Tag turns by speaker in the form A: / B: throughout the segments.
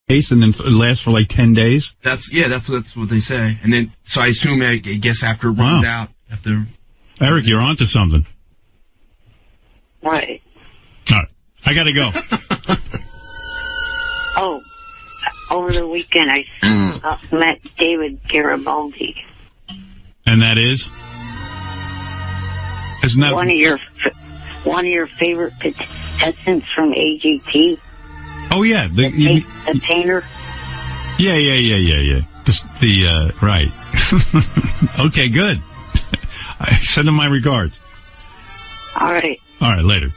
A: days and then it lasts for like 10 days?
B: That's what they say. And then, so I assume, I guess after it runs out, after...
A: Eric, you're onto something.
C: Right.
A: All right. I got to go.
C: Oh, over the weekend I met David Garibaldi.
A: And that is? Isn't that
C: one of your favorite contestants from AGT?
A: Oh, yeah.
C: The painter?
A: Yeah. Right. Okay, good. I send him my regards.
C: All right.
A: All right, later.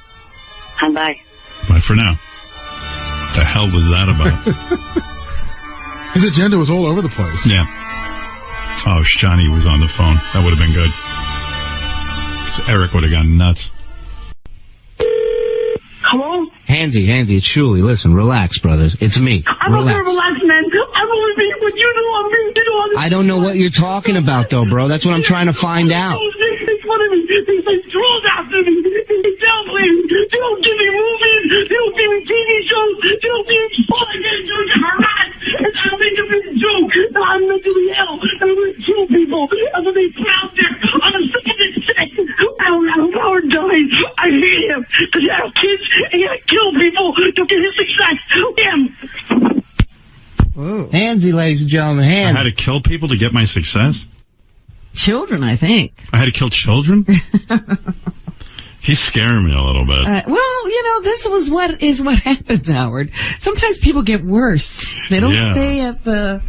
C: Bye.
A: Bye for now. What the hell was that about?
D: His agenda was all over the place.
A: Yeah. Oh, Shani was on the phone. That would have been good. So Eric would have gone nuts.
E: Hello?
F: Hansy, it's Shuli. Listen, relax, brothers. It's me.
E: I'm not gonna relax, man. I'm only being what you do. I'm being
F: I don't know what you're talking about, though, bro. That's what I'm trying to find out.
E: They make fun of me. They say trolls after me. They downplay me. They don't give me movies. They don't give me TV shows. They don't give me fun. They just harass. And I make a big joke that I'm mentally ill. And I'm going to kill people. And then they out there. I'm sick of this shit. Howard died. I hate him. Because he had kids and he had to kill people to get his success. Him.
F: Ooh. Hansy, ladies and gentlemen, Hans.
A: I had to kill people to get my success?
G: Children, I think.
A: I had to kill children? He's scaring me a little bit.
G: Well, this is what happens, Howard. Sometimes people get worse. They don't stay at the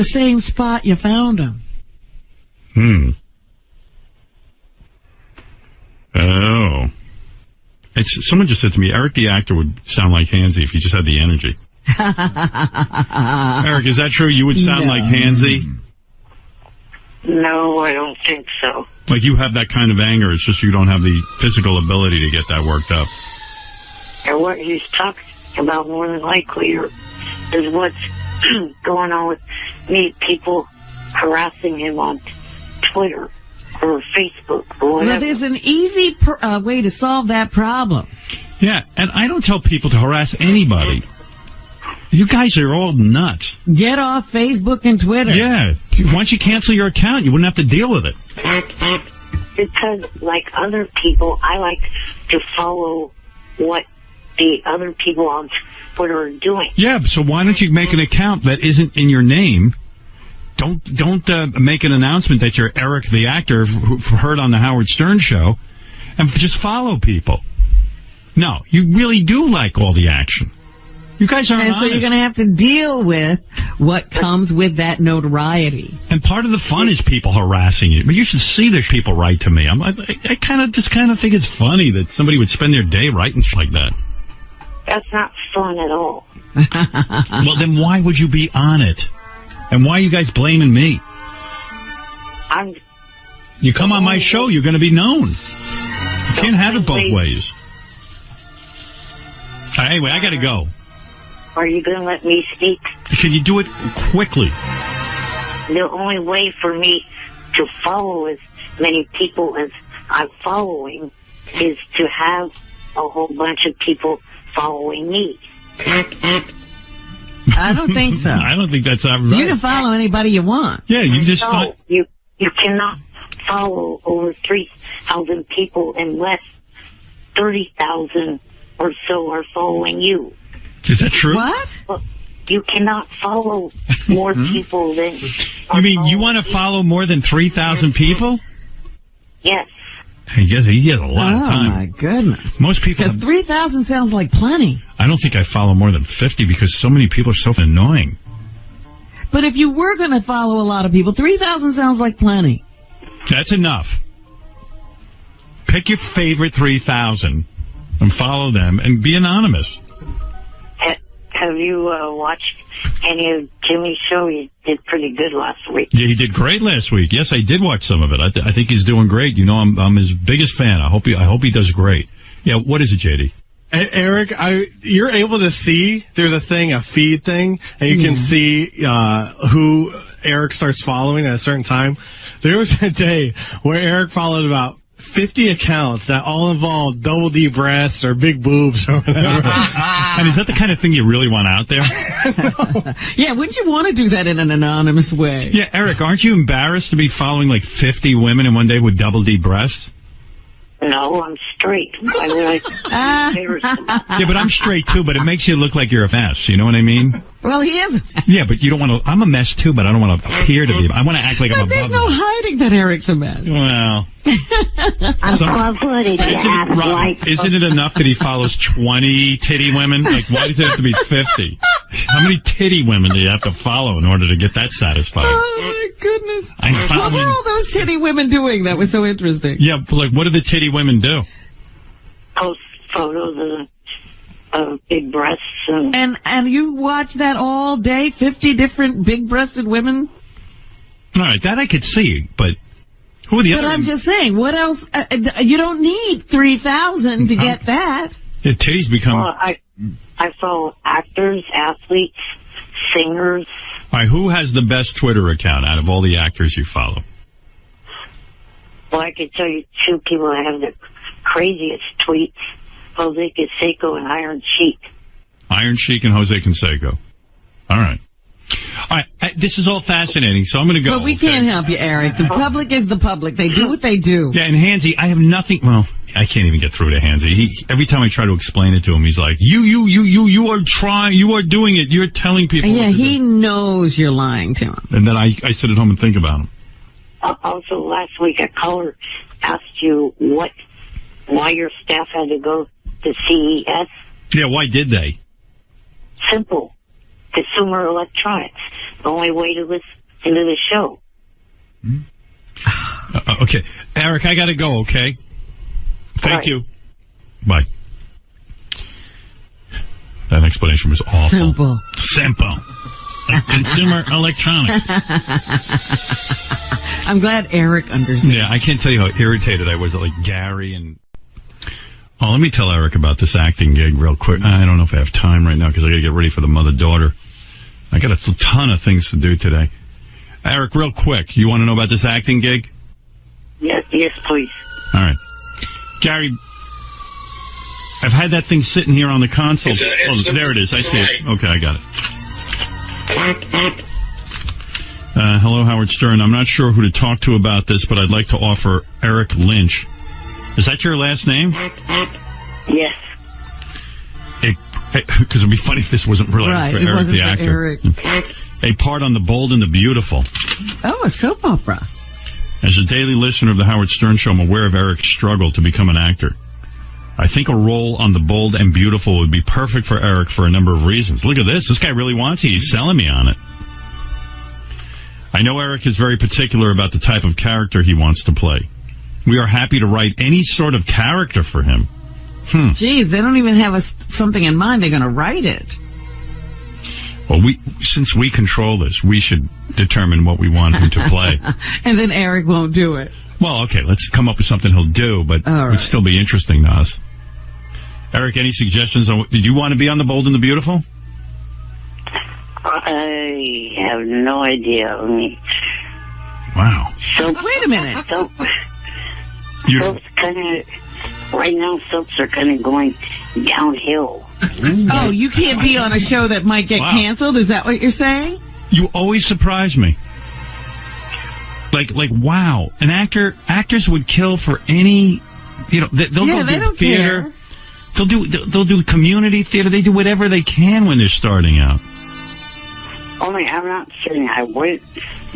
G: same spot you found them.
A: Oh. Someone just said to me, Eric the actor would sound like Hansy if he just had the energy. Eric, is that true? You would sound like Hansy?
C: No, I don't think so.
A: Like you have that kind of anger, it's just you don't have the physical ability to get that worked up.
C: And what he's talking about more than likely is what's going on with people harassing him on Twitter or Facebook or whatever.
G: Well, there's an easy way to solve that problem.
A: Yeah, and I don't tell people to harass anybody. You guys are all nuts.
G: Get off Facebook and Twitter.
A: Yeah. Why don't you cancel your account? You wouldn't have to deal with it.
C: Because, like other people, I like to follow what the other people on Twitter are doing.
A: Yeah, so why don't you make an account that isn't in your name? Don't make an announcement that you're Eric the actor who heard on the Howard Stern show, and just follow people. No, you really do like all the action. You guys aren't honest.
G: So you're going to have to deal with what comes with that notoriety.
A: And part of the fun is people harassing you. But you should see the people write to me. I kind of think it's funny that somebody would spend their day writing shit like that.
C: That's not fun at all.
A: Well, then why would you be on it? And why are you guys blaming me? You come on my show, you're going to be known. You can't have it both ways. Anyway, I got to go.
C: Are you going to let me speak?
A: Can you do it quickly?
C: The only way for me to follow as many people as I'm following is to have a whole bunch of people following me.
G: I don't think so.
A: I don't think that's right.
G: You can follow anybody you want.
A: Yeah, you just...
C: No, you cannot follow over 3,000 people unless 30,000 or so are following you.
A: Is that true?
G: What?
C: Well, you cannot follow more people than...
A: You mean you want to follow more than 3,000 people?
C: Yes.
A: He gets a lot of time.
G: Oh, my goodness.
A: Most people...
G: Because 3,000 sounds like plenty.
A: I don't think I follow more than 50 because so many people are so annoying.
G: But if you were going to follow a lot of people, 3,000 sounds like plenty.
A: That's enough. Pick your favorite 3,000 and follow them and be anonymous.
C: Have you watched any of Jimmy's show? He did pretty good last week.
A: Yeah, he did great last week. Yes, I did watch some of it. I think he's doing great. You know, I'm his biggest fan. I hope he does great. Yeah, what is it, JD?
H: Eric, you're able to see, there's a feed thing, and you can see who Eric starts following at a certain time. There was a day where Eric followed about 50 accounts that all involve double D breasts or big boobs or whatever.
A: And is that the kind of thing you really want out there?
G: Yeah, wouldn't you want to do that in an anonymous way?
A: Yeah, Eric, aren't you embarrassed to be following like 50 women in one day with double D breasts?
C: No, I'm straight. I mean,
A: Yeah, but I'm straight too, but it makes you look like you're a mess. You know what I mean?
G: Well, he is.
A: Yeah, but you don't want to. I'm a mess too, but I don't want to appear to be. I want to act like I'm above.
G: There's no hiding that Eric's a mess.
A: Well,
C: I'm full-footed.
A: isn't it enough that he follows 20 titty women? Like, why does it have to be 50? How many titty women do you have to follow in order to get that satisfied?
G: Oh, my goodness.
A: I'm
G: What
A: following.
G: were all those titty women doing that was so interesting?
A: Yeah, but like, what do the titty women do?
C: Post photos of big breasts.
G: And you watch that all day? 50 different big-breasted women?
A: All right, that I could see, but who are the
G: But
A: other?
G: I'm just saying, what else? You don't need 3,000 to get that.
A: Yeah, titties become.
C: Well, I follow actors, athletes, singers.
A: All right, who has the best Twitter account out of all the actors you follow?
C: Well, I could tell you two people that have the craziest tweets. Jose Canseco and Iron Sheik.
A: Iron Sheik and Jose Canseco. All right. All right, this is all fascinating, so I'm going to go.
G: But we can't help you, Eric. The public is the public. They do what they do.
A: Yeah, and Hansy, I have nothing. Well, I can't even get through to Hansy. Every time I try to explain it to him, he's like, you are trying, you are doing it, you're telling people.
G: Yeah,
A: what to
G: he
A: do."
G: knows you're lying to him.
A: And then I sit at home and think about him.
C: Also, last week a caller asked you why your staff had to go to CES.
A: Yeah, why did they?
C: Simple. Consumer electronics. The only way to listen to the show.
A: Okay. Eric, I got to go, okay? Thank
C: Right.
A: you. Bye. That explanation was awful. Simple. Consumer electronics.
G: I'm glad Eric understands.
A: Yeah, I can't tell you how irritated I was at like Gary and... Oh, let me tell Eric about this acting gig real quick. I don't know if I have time right now because I got to get ready for the mother-daughter. I got a ton of things to do today. Eric, real quick, you want to know about this acting gig?
C: Yes, please.
A: All right. Gary, I've had that thing sitting here on the console. There it is. I see it. Okay, I got it. Hello, Howard Stern. I'm not sure who to talk to about this, but I'd like to offer Eric Lynch. Is that your last name?
C: Yes.
A: Because it'd be funny if this wasn't related
G: Right,
A: for
G: it
A: Eric
G: wasn't
A: the
G: for
A: actor.
G: Eric.
A: A part on The Bold and the Beautiful.
G: Oh, a soap opera.
A: As a daily listener of the Howard Stern Show, I'm aware of Eric's struggle to become an actor. I think a role on The Bold and Beautiful would be perfect for Eric for a number of reasons. Look at this. This guy really wants it. He's selling me on it. I know Eric is very particular about the type of character he wants to play. We are happy to write any sort of character for him.
G: Geez, they don't even have something in mind. They're going to write it.
A: Well, since we control this, we should determine what we want him to play.
G: And then Eric won't do it.
A: Well, okay, let's come up with something he'll do, but
G: All
A: it would
G: right.
A: still be interesting to us. Eric, any suggestions on did you want to be on The Bold and the Beautiful?
C: I have no idea. I mean,
A: Wow.
G: Wait a minute.
C: Soaps kind of, right now, soaps are kind of going downhill.
G: Oh, you can't be on a show that might get
A: Wow.
G: canceled? Is that what you're saying?
A: You always surprise me. Like, wow. Actors would kill for any, they'll go
G: they
A: do
G: don't
A: theater.
G: care.
A: They'll do community theater. They do whatever they can when they're starting out.
C: Only I'm not saying I wouldn't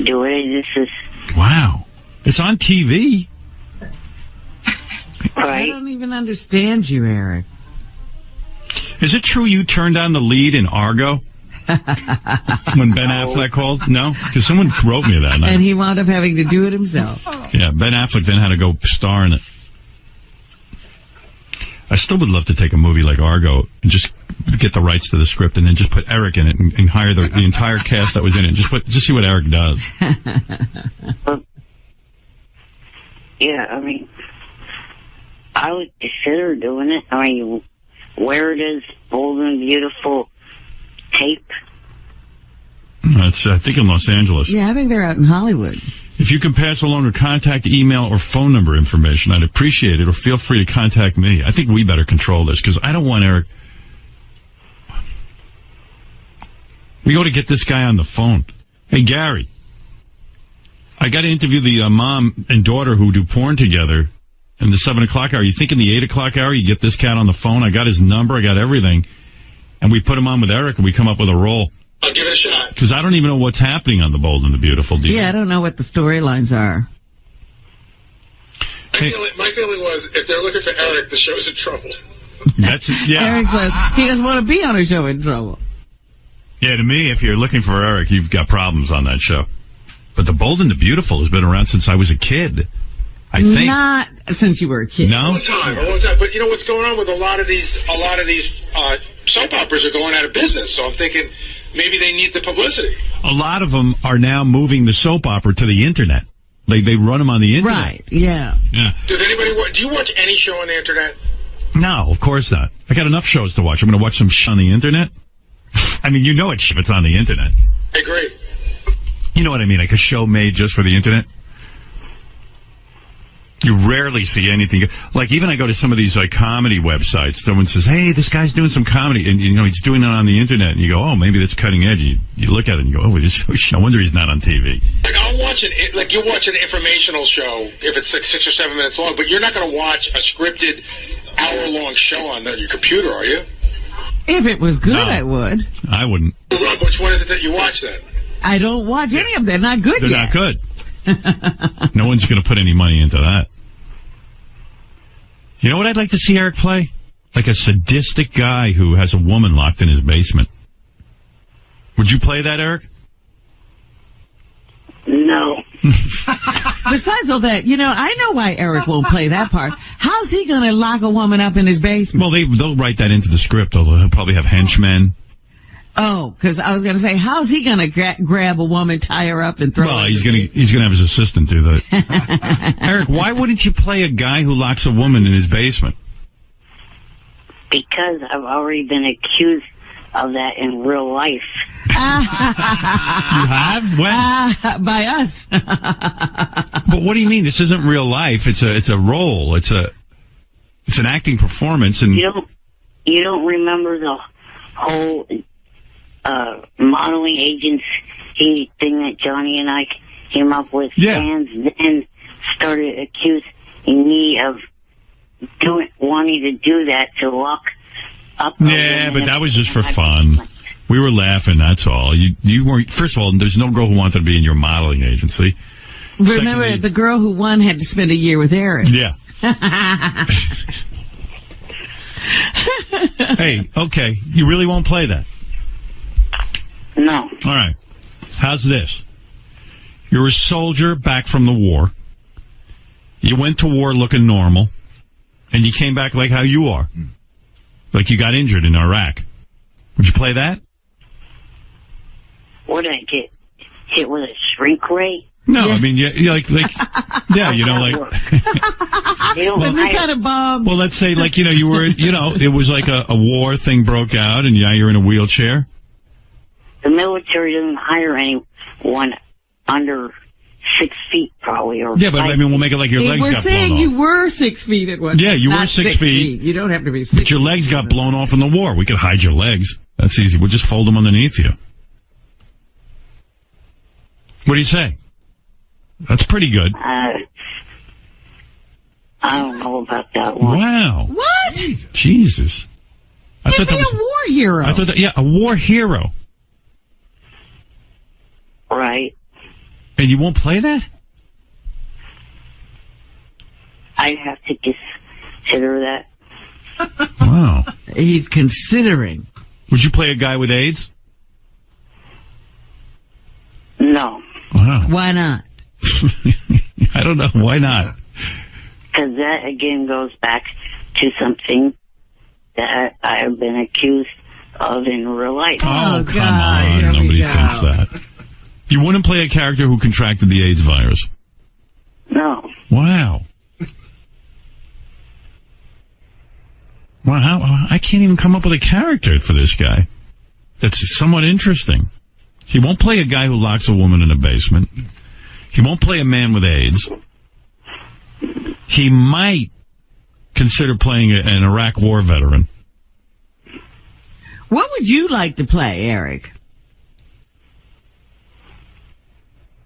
C: do it. This is
A: Wow. It's on TV.
G: I
C: right.
G: don't even understand you, Eric.
A: Is it true you turned down the lead in Argo? When Ben Affleck called? No? Because someone wrote me that night.
G: And he wound up having to do it himself.
A: Yeah, Ben Affleck then had to go star in it. I still would love to take a movie like Argo and just get the rights to the script and then just put Eric in it and hire the entire cast that was in it. Just see what Eric does.
C: Yeah, I mean, I would consider doing it. I mean, where does Bold and Beautiful tape?
A: That's, I think, in Los Angeles.
G: Yeah, I think they're out in Hollywood.
A: If you can pass along her contact, email, or phone number information, I'd appreciate it, or feel free to contact me. I think we better control this, because I don't want Eric... We got to get this guy on the phone. Hey, Gary. I got to interview the mom and daughter who do porn together in the 7 o'clock hour. You think in the 8 o'clock hour you get this cat on the phone? I got his number, I got everything. And we put him on with Eric, and we come up with a role.
I: I'll give it a shot.
A: Because I don't even know what's happening on The Bold and the Beautiful. Do you?
G: Yeah, I don't know what the storylines are.
I: My feeling was, if they're looking for Eric, the show's in trouble.
A: That's yeah.
G: Eric says he doesn't want to be on a show in trouble.
A: Yeah, to me, if you're looking for Eric, you've got problems on that show. But The Bold and the Beautiful has been around since I was a kid. I think
G: Not since you were a kid.
I: A
A: no.
I: long time. But you know what's going on with a lot of these soap operas are going out of business. So I'm thinking maybe they need the publicity.
A: A lot of them are now moving the soap opera to the internet. They run them on the internet.
G: Right, yeah.
A: Yeah.
I: Does anybody do you watch any show on the internet?
A: No, of course not. I got enough shows to watch. I'm going to watch some on the internet. I mean, you know it's if it's on the internet.
I: I agree.
A: You know what I mean? Like a show made just for the internet. You rarely see anything. Like, even I go to some of these, like, comedy websites. Someone says, hey, this guy's doing some comedy. And, you know, he's doing it on the internet. And you go, oh, maybe that's cutting edge. You look at it and you go, oh, no wonder he's not on TV.
I: Like, I'll watch you watch an informational show if it's like 6 or 7 minutes long, but you're not going to watch a scripted hour-long show on your computer, are you?
G: If it was good,
A: No.
G: I would.
A: I wouldn't.
I: Rob, which one is it that you watch then?
G: I don't watch any of them. They're not good
A: They're
G: yet.
A: not good. No one's going to put any money into that. You know what I'd like to see Eric play? Like a sadistic guy who has a woman locked in his basement. Would you play that, Eric?
C: No.
G: Besides all that, you know, I know why Eric won't play that part. How's he going to lock a woman up in his basement?
A: Well, they'll write that into the script. Although he'll probably have henchmen.
G: Oh, because I was going to say, how's he going to grab a woman, tie her up, and throw her?
A: Well,
G: in
A: he's
G: the
A: going to have his assistant do that. Eric, why wouldn't you play a guy who locks a woman in his basement?
C: Because I've already been accused of that in real life.
A: You have? When?
G: By us.
A: But what do you mean? This isn't real life. It's a role. It's an acting performance. And
C: You don't remember the whole modeling agency thing that Johnny and I came up with?
A: Yeah.
C: Fans then started accusing me of wanting to do that to lock up.
A: yeah, but that was just for fun. We were laughing. That's all. You weren't. First of all, there's no girl who wanted to be in your modeling agency.
G: Remember,
A: Secondly,
G: the girl who won had to spend a year with Eric.
A: Yeah. Hey, okay. You really won't play that?
C: No.
A: All right. How's this? You're a soldier back from the war. You went to war looking normal, and you came back like how you are. Like you got injured in Iraq. Would you play that?
C: What did I get? Hit with a shrink ray?
A: No, I mean, yeah, like, yeah, you know, like,
C: They don't
G: Some
C: hire-
G: kind of bomb.
A: well, let's say, like, you know, you were, you know, it was like a war thing broke out, and now you're in a wheelchair.
C: The military doesn't hire anyone under 6 feet, probably. Or
A: Yeah, but I
C: 5
A: mean, we'll make it like your legs
G: We're
A: got
G: saying
A: blown off.
G: you were 6 feet at one.
A: Yeah, you were
G: Not
A: 6 feet.
G: You don't have to be 6
A: But your legs got blown off in the war. We could hide your legs. That's easy. We'll just fold them underneath you. What do you say? That's pretty good.
C: I don't know about that one.
A: Wow.
G: What?
A: Jesus. I
G: You'd
A: thought
G: be
A: that was
G: a war hero.
A: I thought that, yeah, a war hero.
C: Right.
A: And you won't play that?
C: I'd have to consider that.
A: Wow.
G: He's considering.
A: Would you play a guy with AIDS?
C: No.
A: Wow.
G: Why not?
A: I don't know. Why not?
C: Because that, again, goes back to something that I've been accused of in real life.
A: Oh, come
G: God,
A: on.
G: here we
A: Nobody
G: go.
A: thinks that. You wouldn't play a character who contracted the AIDS virus?
C: No.
A: Wow. Wow, I can't even come up with a character for this guy that's somewhat interesting. He won't play a guy who locks a woman in a basement. He won't play a man with AIDS. He might consider playing an Iraq War veteran.
G: What would you like to play, Eric?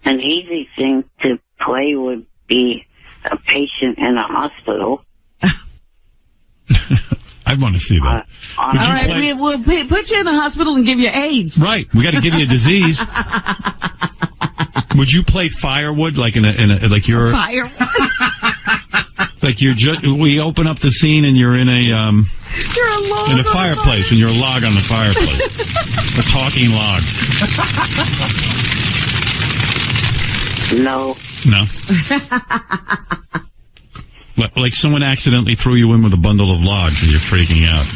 C: An easy thing to play would be a patient in a hospital.
A: I'd want to see that.
G: All right, we'll put you in the hospital and give you AIDS.
A: Right, we got to give you a disease. Would you play firewood like like you're
G: Firewood?
A: like you're we open up the scene and you're in a
G: You're a log
A: in a fireplace and you're a log on the fireplace, a talking log.
C: No.
A: No. Like someone accidentally threw you in with a bundle of logs and you're freaking out.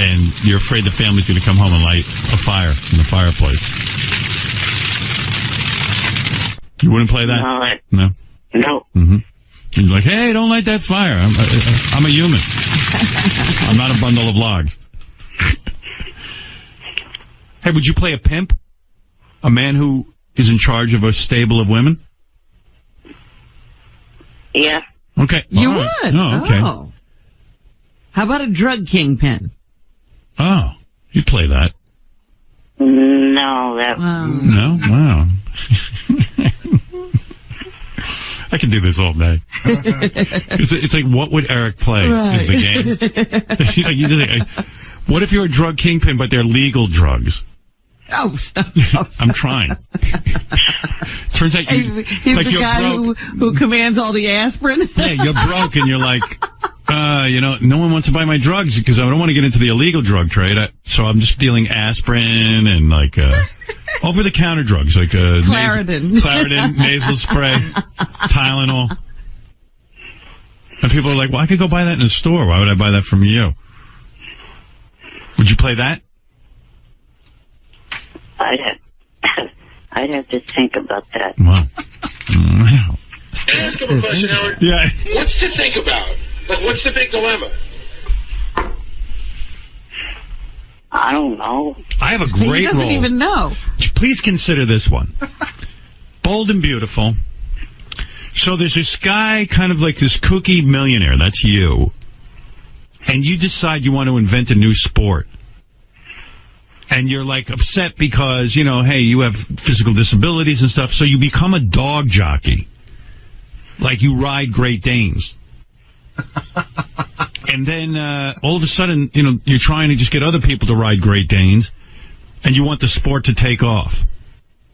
A: And you're afraid the family's going to come home and light a fire in the fireplace. You wouldn't play that? No?
C: No.
A: Mm-hmm. And you're like, hey, don't light that fire. I'm a human. I'm not a bundle of logs. Hey, would you play a pimp? A man who is in charge of a stable of women?
C: Yeah.
A: Okay.
G: You
A: All right.
G: would?
A: Oh, okay.
G: Oh. How about a drug kingpin?
A: Oh, you'd play that.
C: No, that.
A: No? Wow. I can do this all day. It's like, what would Eric play is the game. You just think, what if you're a drug kingpin, but they're legal drugs?
G: Oh, stop.
A: I'm trying. Turns out
G: he's
A: like
G: the guy who commands all the aspirin.
A: Yeah, you're broke and you're like, no one wants to buy my drugs because I don't want to get into the illegal drug trade. So I'm just dealing aspirin and like over-the-counter drugs like Claritin, nasal spray, Tylenol. And people are like, well, I could go buy that in the store. Why would I buy that from you? Would you play that?
C: I'd have to think about that.
A: Wow.
I: Can I ask him a question, Howard?
A: Yeah.
I: What's to think about? Like, what's the big dilemma?
C: I don't know.
A: I have a great
G: He doesn't
A: role.
G: even know.
A: Please consider this one. Bold and beautiful. So there's this guy, kind of like this kooky millionaire. That's you. And you decide you want to invent a new sport. And you're like upset because, hey, you have physical disabilities and stuff. So you become a dog jockey. Like you ride Great Danes. And then all of a sudden, you're trying to just get other people to ride Great Danes. And you want the sport to take off.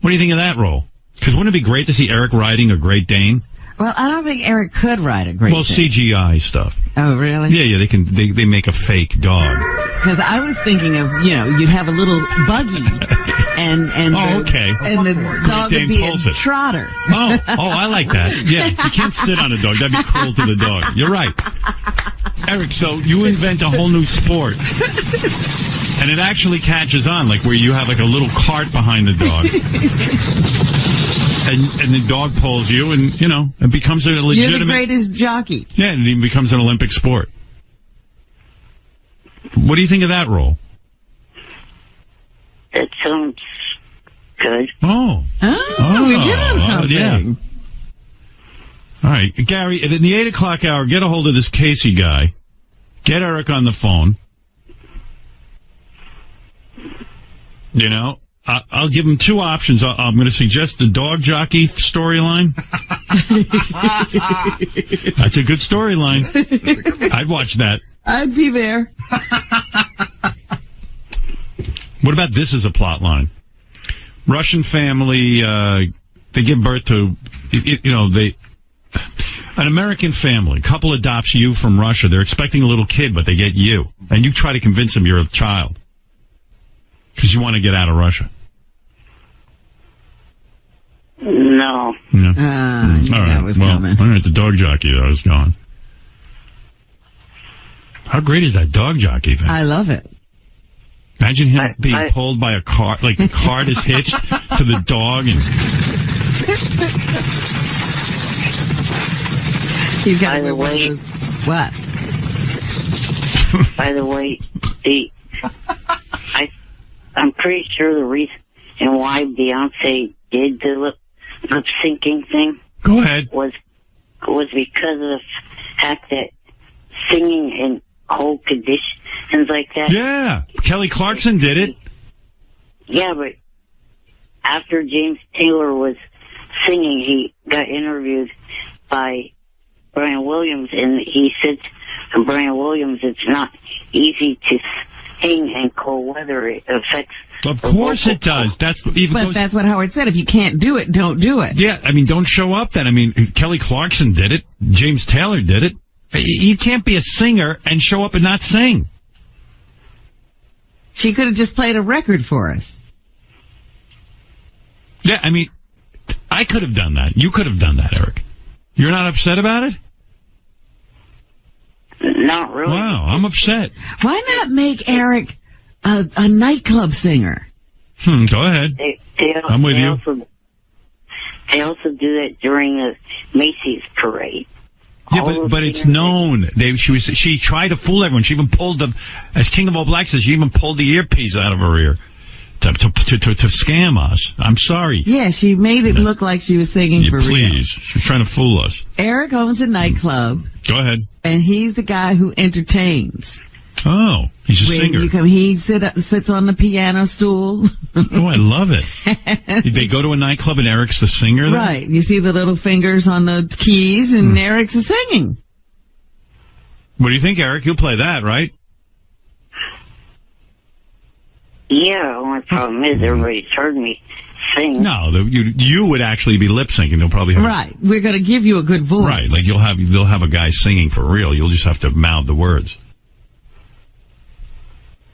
A: What do you think of that role? Because wouldn't it be great to see Eric riding a Great Dane?
G: Well, I don't think Eric could ride a Great Dane.
A: CGI stuff.
G: Oh, really?
A: Yeah, they make a fake dog.
G: Because I was thinking of, you'd have a little buggy, and the dog would be a trotter.
A: Oh, I like that. Yeah, you can't sit on a dog. That'd be cruel to the dog. You're right. Eric, so you invent a whole new sport, and it actually catches on, like where you have like a little cart behind the dog. And the dog pulls you, and, it becomes a legitimate...
G: You're the greatest jockey.
A: Yeah, and it becomes an Olympic sport. What do you think of that role?
C: That sounds good.
G: Oh, we hit on something.
A: Yeah. All right, Gary, in the 8 o'clock hour, get a hold of this Casey guy. Get Eric on the phone. I'll give him two options. I'm going to suggest the dog jockey storyline. That's a good storyline. I'd watch that.
G: I'd be there.
A: What about this as a plot line? Russian family, they give birth to, an American family. Couple adopts you from Russia. They're expecting a little kid, but they get you. And you try to convince them you're a child. Because you want to get out of Russia.
C: No.
A: No.
G: All right. That was coming.
A: All right, the dog jockey, though, is gone. How great is that dog jockey thing?
G: I love it.
A: Imagine him being pulled by a car, like the cart is hitched to the dog, and
G: he's got
C: By the way,
G: what?
C: By the way, I'm pretty sure the reason why Beyonce did lip syncing thing
A: Go ahead.
C: was because of the fact that singing in cold conditions like that.
A: Yeah, Kelly Clarkson did it.
C: Yeah, but after James Taylor was singing, he got interviewed by Brian Williams, and he said to Brian Williams, it's not easy to sing in cold weather. It affects.
A: Of course it does. That's
G: what Howard said. If you can't do it, don't do it.
A: Yeah, I mean, don't show up then. I mean, Kelly Clarkson did it. James Taylor did it. You can't be a singer and show up and not sing.
G: She could have just played a record for us.
A: Yeah, I mean, I could have done that. You could have done that, Eric. You're not upset about it?
C: Not really.
A: Wow, I'm upset.
G: Why not make Eric a nightclub singer?
A: Go ahead. I'm with you.
C: They also do that during the Macy's parade.
A: Yeah, but it's known. She tried to fool everyone. She even pulled as King of All Blacks says, she even pulled the earpiece out of her ear to scam us. I'm sorry.
G: Yeah, she made it look like she was singing for real.
A: Please, she's trying to fool us.
G: Eric owns a nightclub.
A: Go ahead.
G: And he's the guy who entertains.
A: Oh, he's a singer.
G: He sits on the piano stool.
A: Oh, I love it. They go to a nightclub and Eric's the singer there?
G: Right. You see the little fingers on the keys and Eric's singing.
A: What do you think, Eric? You'll play that, right?
C: Yeah, the only problem is everybody's heard me sing.
A: No, you would actually be lip syncing. They'll probably have
G: right. We're going to give you a good voice.
A: Right, like they'll have a guy singing for real. You'll just have to mouth the words.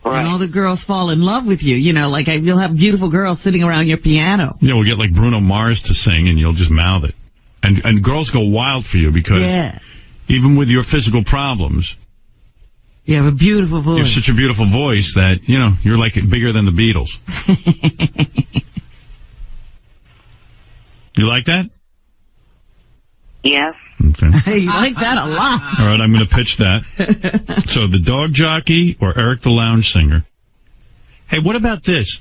C: Right.
G: And all the girls fall in love with you. You know, like you'll have beautiful girls sitting around your piano.
A: Yeah, we'll get like Bruno Mars to sing, and you'll just mouth it. And girls go wild for you because even with your physical problems,
G: you have a beautiful voice.
A: You have such a beautiful voice that, you're like bigger than the Beatles. You like that?
C: Yeah.
A: Okay.
G: You like that a lot.
A: All right, I'm going to pitch that. So the dog jockey or Eric the lounge singer. Hey, what about this?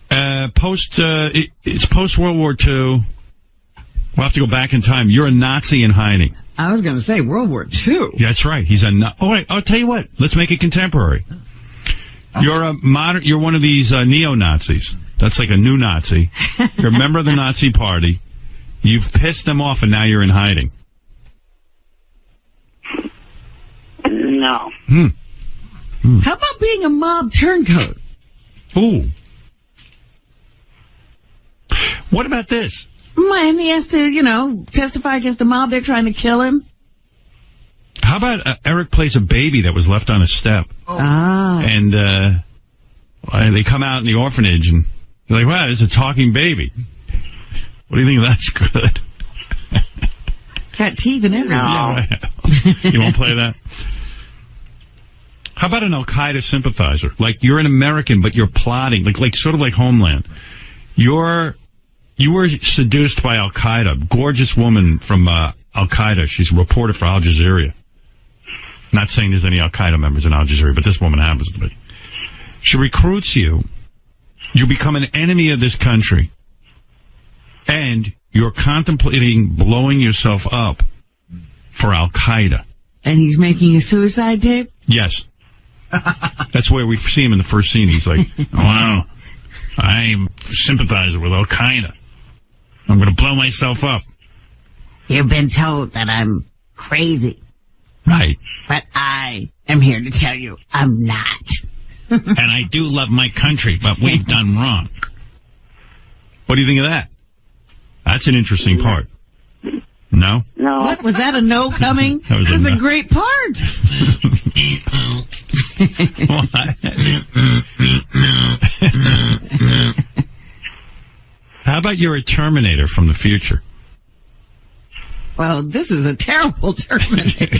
A: It's post World War II. We'll have to go back in time. You're a Nazi in hiding.
G: I was going to say World War II.
A: Yeah, that's right. He's all right, I'll tell you what. Let's make it contemporary. You're one of these neo-Nazis. That's like a new Nazi. You're a member of the Nazi party. You've pissed them off, and now you're in hiding.
C: No.
G: How about being a mob turncoat?
A: Ooh. What about this?
G: And he has to, testify against the mob. They're trying to kill him.
A: How about Eric plays a baby that was left on a step? And they come out in the orphanage, and they're like, wow, it's a talking baby. What do you think? That's good.
G: Got teeth and everything.
A: No. You won't play that? How about an Al-Qaeda sympathizer? Like, you're an American, but you're plotting, like sort of like Homeland. You were seduced by Al-Qaeda. Gorgeous woman from Al-Qaeda. She's a reporter for Al Jazeera. Not saying there's any Al-Qaeda members in Al Jazeera, but this woman happens to be. She recruits you. You become an enemy of this country. And you're contemplating blowing yourself up for Al-Qaeda.
G: And he's making a suicide tape?
A: Yes. That's where we see him in the first scene. He's like, wow, I'm sympathizer with Al-Qaeda. I'm going to blow myself up.
G: You've been told that I'm crazy.
A: Right.
G: But I am here to tell you I'm not.
A: And I do love my country, but we've done wrong. What do you think of that? That's an interesting part. No?
C: No.
G: What? Was that a no coming?
A: That was
G: a great part.
A: How about you're a Terminator from the future?
G: Well, this is a terrible Terminator.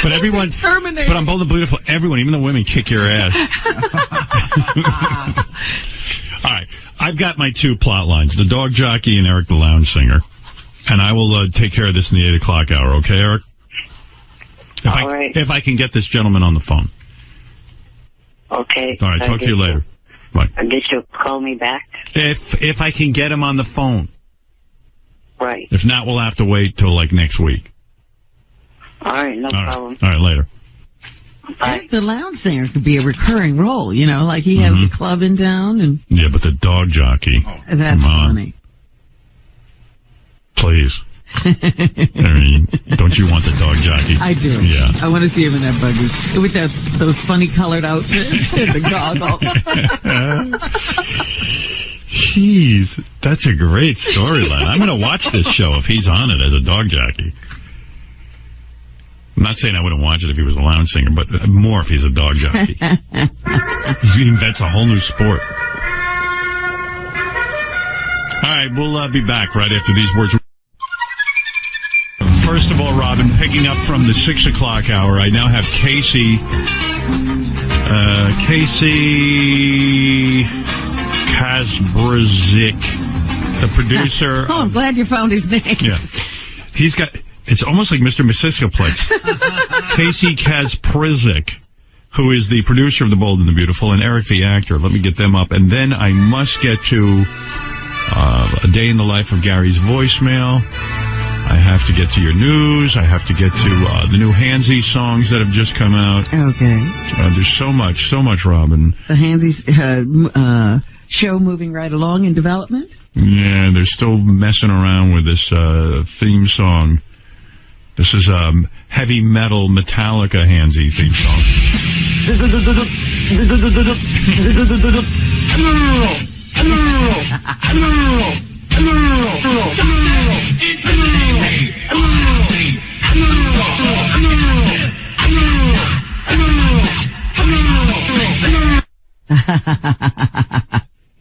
A: But everyone,
G: Terminator.
A: But on Bold and Beautiful, everyone, even the women, kick your ass. All right, I've got my two plot lines: the dog jockey and Eric the lounge singer, and I will take care of this in the 8 o'clock hour. Okay, Eric? If I can get this gentleman on the phone.
C: Okay.
A: All right, talk to you later. Right.
C: I guess you'll call me back.
A: If I can get him on the phone.
C: Right.
A: If not, we'll have to wait till like next week.
C: All right, no problem.
A: All right, later.
C: Bye.
G: The lounge singer could be a recurring role, you know, like he has the club in town, and
A: Yeah, but the dog jockey.
G: that's
A: Come on.
G: funny.
A: Please. I mean, don't you want the dog jockey?
G: I do.
A: Yeah.
G: I want to see him in that buggy with those funny colored outfits and the goggles.
A: Jeez, that's a great storyline. I'm going to watch this show if he's on it as a dog jockey. I'm not saying I wouldn't watch it if he was a lounge singer, but more if he's a dog jockey. He invents a whole new sport. All right, we'll be back right after these words. First of all, Robin, picking up from the 6 o'clock hour, I now have Casey Kasperzik, the producer.
G: Oh, I'm glad you found his name.
A: Yeah. He's got, it's almost like Mr. Missiscoplex. Casey Kasperzik, who is the producer of The Bold and the Beautiful, and Eric the actor. Let me get them up. And then I must get to A Day in the Life of Gary's voicemail. I have to get to your news. I have to get to the new Hansy songs that have just come out.
G: Okay.
A: There's so much, Robin.
G: The Hansy's show moving right along in development?
A: Yeah, they're still messing around with this theme song. This is heavy metal Metallica Hansy theme song.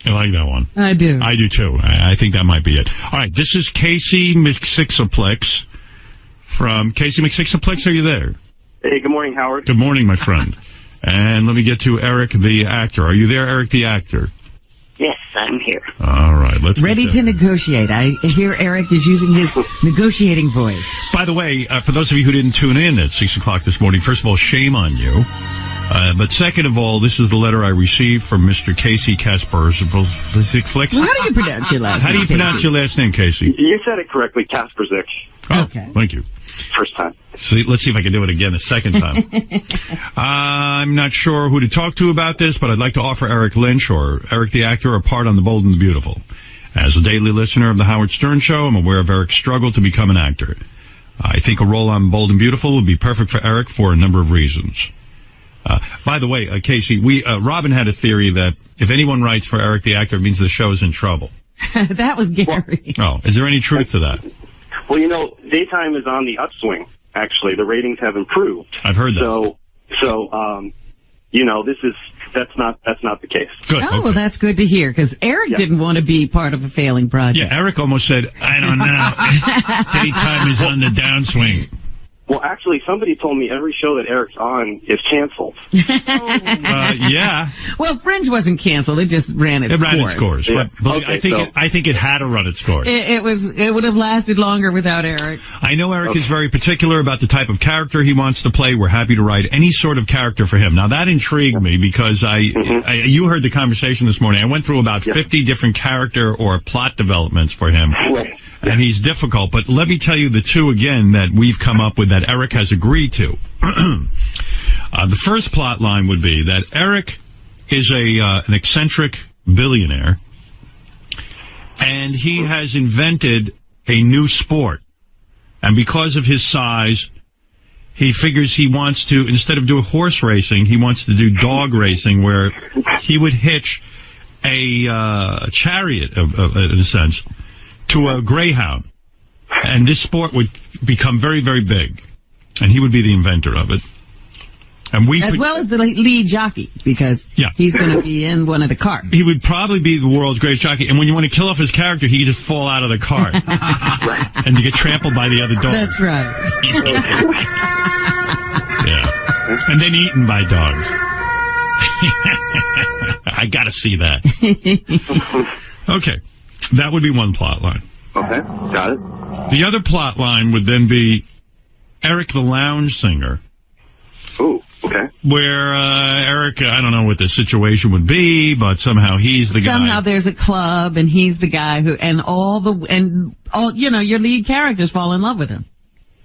A: I like that one.
G: I do.
A: I do too. I think that might be it. All right, this is Casey McSixoplex from Casey McSixoplex. Are you there?
J: Hey, good morning, Howard.
A: Good morning, my friend. And let me get to Eric the actor. Are you there, Eric the actor?
C: Yes, I'm here.
A: All right, let's
G: Ready to negotiate. I hear Eric is using his negotiating voice.
A: By the way, for those of you who didn't tune in at 6 o'clock this morning, first of all, shame on you. But second of all, this is the letter I received from Mr. Casey Kasperzik.
G: Well, how do you pronounce your last name?
A: How do you pronounce your last name, Casey?
J: You said it correctly, Kasperzik.
A: Oh,
G: okay.
A: Thank you.
J: First time.
A: See, let's see if I can do it again a second time. I'm not sure who to talk to about this, but I'd like to offer Eric Lynch or Eric the actor a part on The Bold and the Beautiful. As a daily listener of The Howard Stern Show, I'm aware of Eric's struggle to become an actor. I think a role on Bold and Beautiful would be perfect for Eric for a number of reasons. By the way, Casey, Robin had a theory that if anyone writes for Eric the actor, it means the show's in trouble.
G: That was Gary.
A: Oh, is there any truth to that?
J: Well, you know, daytime is on the upswing, actually. The ratings have improved.
A: I've heard that.
J: So, you know, that's not the case.
A: Good.
G: Oh,
A: okay.
G: well, that's good to hear, because Eric didn't want to be part of a failing project.
A: Yeah, Eric almost said, I don't know. Daytime is on the downswing.
J: Well, actually, somebody told me every show that Eric's on is canceled.
A: Yeah.
G: Well, Fringe wasn't canceled. It just ran its course.
A: It ran its course.
J: Yeah.
A: But
J: Okay,
A: I think it had to run its course.
G: It would have lasted longer without Eric.
A: I know Eric is very particular about the type of character he wants to play. We're happy to write any sort of character for him. Now, that intrigued me because you heard the conversation this morning. I went through about 50 different character or plot developments for him.
J: Right.
A: And he's difficult. But let me tell you the two again that we've come up with that Eric has agreed to. The first plot line would be that Eric is an eccentric billionaire, and he has invented a new sport. And because of his size, he figures he wants to, instead of doing horse racing, he wants to do dog racing, where he would hitch a chariot, in a sense, to a greyhound. And this sport would become very, very big. And he would be the inventor of it. And
G: As well as the lead jockey, because he's going to be in one of the cars.
A: He would probably be the world's greatest jockey. And when you want to kill off his character, he could just fall out of the cart. And you get trampled by the other dogs.
G: That's right.
A: Yeah. And then eaten by dogs. I got to see that. Okay. That would be one plot line.
J: Okay, got it.
A: The other plot line would then be Eric the lounge singer.
J: Ooh. Okay.
A: where Eric, I don't know what the situation would be, but somehow he's the guy.
G: Somehow there's a club, and he's the guy who, and all, your lead characters fall in love with him.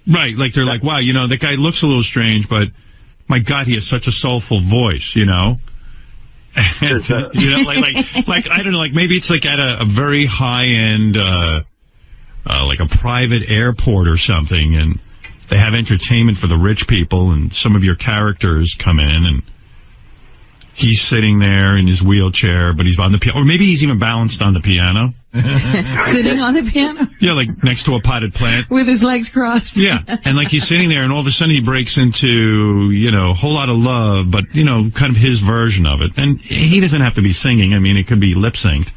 A: Right, like they're like, wow, that guy looks a little strange, but my God, he has such a soulful voice, And, like I don't know, like maybe it's like at a very high end, like a private airport or something, and they have entertainment for the rich people, and some of your characters come in, and he's sitting there in his wheelchair, but he's on the piano, or maybe he's even balanced on the piano.
G: Sitting on the piano?
A: Yeah, like next to a potted plant.
G: With his legs crossed.
A: Yeah, and like he's sitting there, and all of a sudden he breaks into, a whole lot of love, but, kind of his version of it. And he doesn't have to be singing. I mean, it could be lip-synced.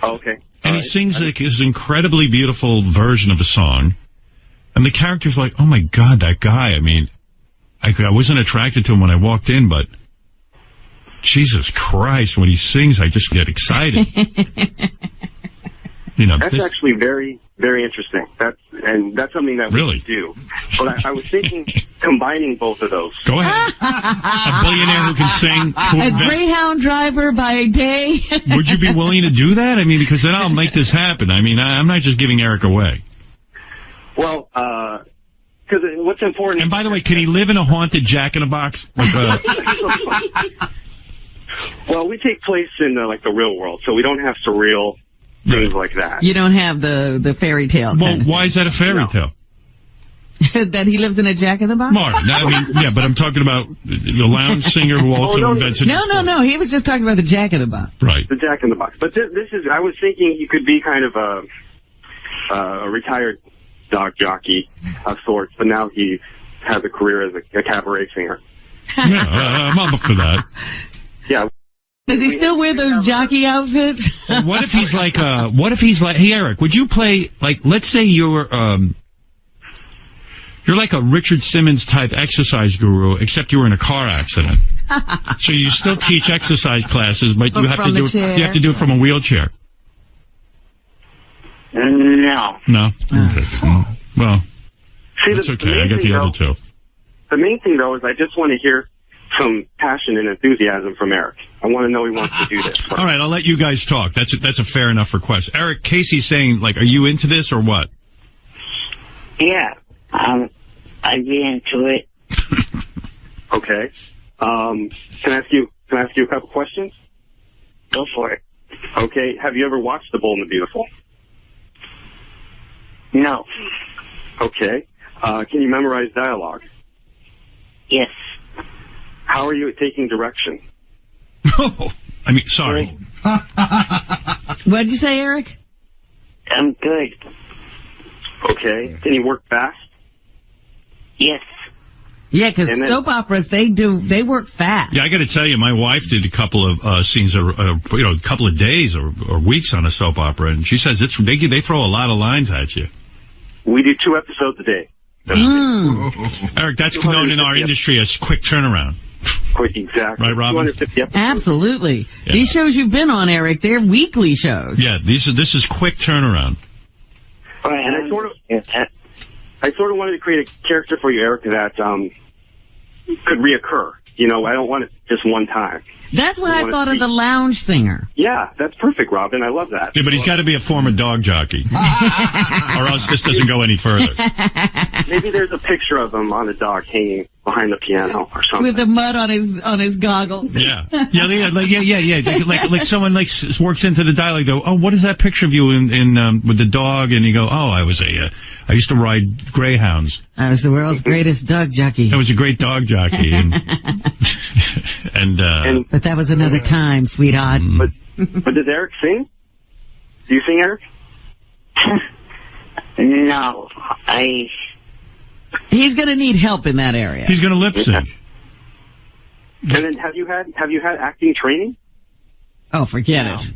J: Okay.
A: And he sings like his incredibly beautiful version of a song. And the character's like, oh my God, that guy. I mean, I wasn't attracted to him when I walked in, but Jesus Christ, when he sings, I just get excited.
J: That's actually very, very interesting. That's something that we
A: really
J: should do. But I was thinking combining both of those.
A: Go ahead. A billionaire who can sing.
G: A Greyhound driver by day.
A: Would you be willing to do that? I mean, because then I'll make this happen. I mean, I'm not just giving Eric away.
J: Well, because what's important...
A: And by the way, can he live in a haunted Jack-in-a-Box?
J: Well, we take place in the real world, so we don't have surreal things like that.
G: You don't have the fairy tale.
A: Well, why is that a fairy tale?
G: That he lives in a Jack-in-the-Box?
A: Mark, I mean, yeah, but I'm talking about the lounge singer who also invented...
G: No, he was just talking about the Jack-in-the-Box.
A: Right.
J: The Jack-in-the-Box. But this is, I was thinking he could be kind of a retired dog jockey of sorts, but now he has a career as a cabaret singer.
A: Yeah, I'm up for that.
J: Yeah.
G: Does he still wear those jockey outfits?
A: What if he's like, hey, Eric, would you play, like, let's say you're like a Richard Simmons type exercise guru, except you were in a car accident. So you still teach exercise classes, but you have to do it from a wheelchair.
C: No.
A: No? Okay. Well,
J: See,
A: that's okay. I got the other two.
J: The main thing, though, is I just want to hear some passion and enthusiasm from Eric. I want to know he wants to do this.
A: All right, I'll let you guys talk. That's a fair enough request. Eric, Casey's saying, like, are you into this or what?
C: Yeah, I'd be into it.
J: Okay. Can I ask you a couple questions?
C: Go for it.
J: Okay. Have you ever watched The Bold and the Beautiful?
C: No.
J: Okay. Can you memorize dialogue?
C: Yes.
J: How are you at taking direction?
A: I mean, sorry.
G: What'd you say, Eric?
C: I'm good.
J: Okay. Can you work fast?
C: Yes.
G: Yeah, because soap operas, they work fast.
A: Yeah, I got to tell you, my wife did a couple of scenes, a couple of days or weeks on a soap opera, and she says they throw a lot of lines at you.
J: We do 2 episodes a day.
A: Eric, that's known in our industry as quick turnaround.
J: Quick, exactly.
A: Right, Robin?
J: 250 episodes.
G: Absolutely.
A: Yeah.
G: These shows you've been on, Eric, they're weekly shows.
A: Yeah, this is quick turnaround.
J: All right, and I sort of wanted to create a character for you, Eric, that could reoccur. I don't want it just one time.
G: That's what I thought of the lounge singer.
J: Yeah, that's perfect, Robin. I love that.
A: Yeah, but he's got to be a former dog jockey, or else this doesn't go any further.
J: Maybe there's a picture of him on a dog hanging behind the piano or something.
G: With the mud on his goggles.
A: Yeah. Like someone works into the dialogue. Though, oh, what is that picture of you in with the dog? And you go, oh, I used to ride greyhounds.
G: I was the world's greatest dog jockey.
A: I was a great dog jockey, and
G: but that was another time, sweetheart.
J: But does Eric sing? Do you sing, Eric?
C: No,
G: He's going to need help in that area.
A: He's going to lip sync.
J: And then have you had acting training?
G: Oh, forget it.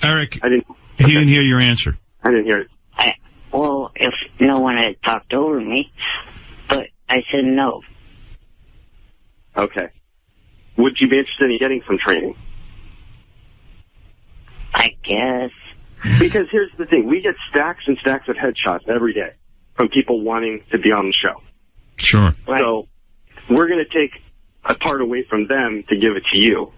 J: Eric,
A: he didn't hear your answer.
J: I didn't hear it.
C: Well, if no one had talked over me, but I said no.
J: Okay. Would you be interested in getting some training?
C: I guess.
J: Because here's the thing. We get stacks and stacks of headshots every day from people wanting to be on the show.
A: Sure.
J: So we're going to take a part away from them to give it to you.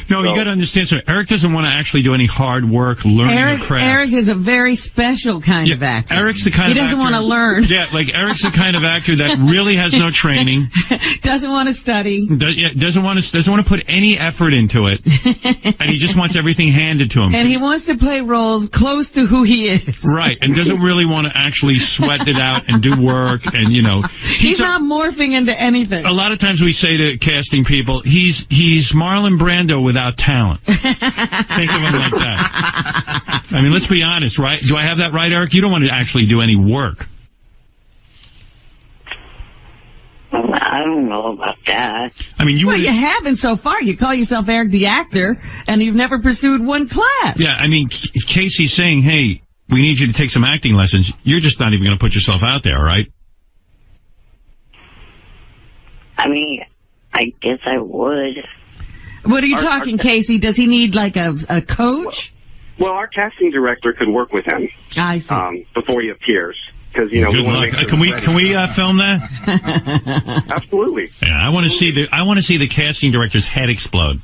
A: No, you got to understand, sir. Eric doesn't want to actually do any hard work learning the craft.
G: Eric is a very special kind of actor.
A: Eric's the kind of
G: He doesn't
A: actor,
G: want to learn.
A: Yeah, like Eric's the kind of actor that really has no training.
G: Doesn't want to study.
A: Doesn't want to put any effort into it, and he just wants everything handed to him.
G: And he wants to play roles close to who he is.
A: Right, and doesn't really want to actually sweat it out and do work, and
G: he's not morphing into anything.
A: A lot of times we say to casting people, he's Marlon Brando without talent. Think of him like that. I mean, let's be honest, right? Do I have that right, Eric? You don't want to actually do any work.
C: I don't know about that.
A: I mean, you
G: haven't so far. You call yourself Eric the actor, and you've never pursued one class.
A: Yeah, I mean, Casey's saying, hey, we need you to take some acting lessons. You're just not even going to put yourself out there, right?
C: I mean, I guess I would.
G: What are you talking, Casey? Does he need like a coach?
J: Well, our casting director could work with him.
G: I see.
J: Before he appears. Because,
A: Good luck. Can we film that?
J: Absolutely.
A: Yeah, I want to see the casting director's head explode.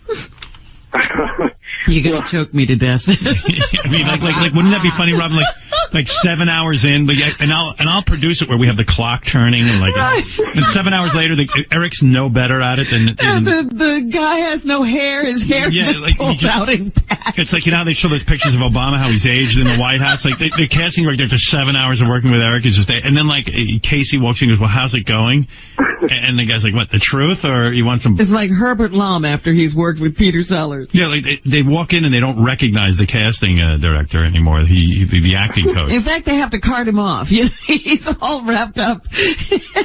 G: You're gonna choke me to death.
A: I mean, like, wouldn't that be funny, Robin? Like 7 hours in, and I'll produce it where we have the clock turning, and 7 hours later, Eric's no better at it than
G: the guy has no hair. His hair just pulled out in back.
A: It's like, how they show those pictures of Obama, how he's aged in the White House. Like the casting director after 7 hours of working with Eric is just there, and then Casey walks in and goes, "Well, how's it going?" And the guy's like, "What, the truth, or you want some?"
G: It's like Herbert Lom after he's worked with Peter Sellers.
A: Yeah, like they walk in and they don't recognize the casting director anymore. The acting coach.
G: In fact, they have to cart him off. He's all wrapped up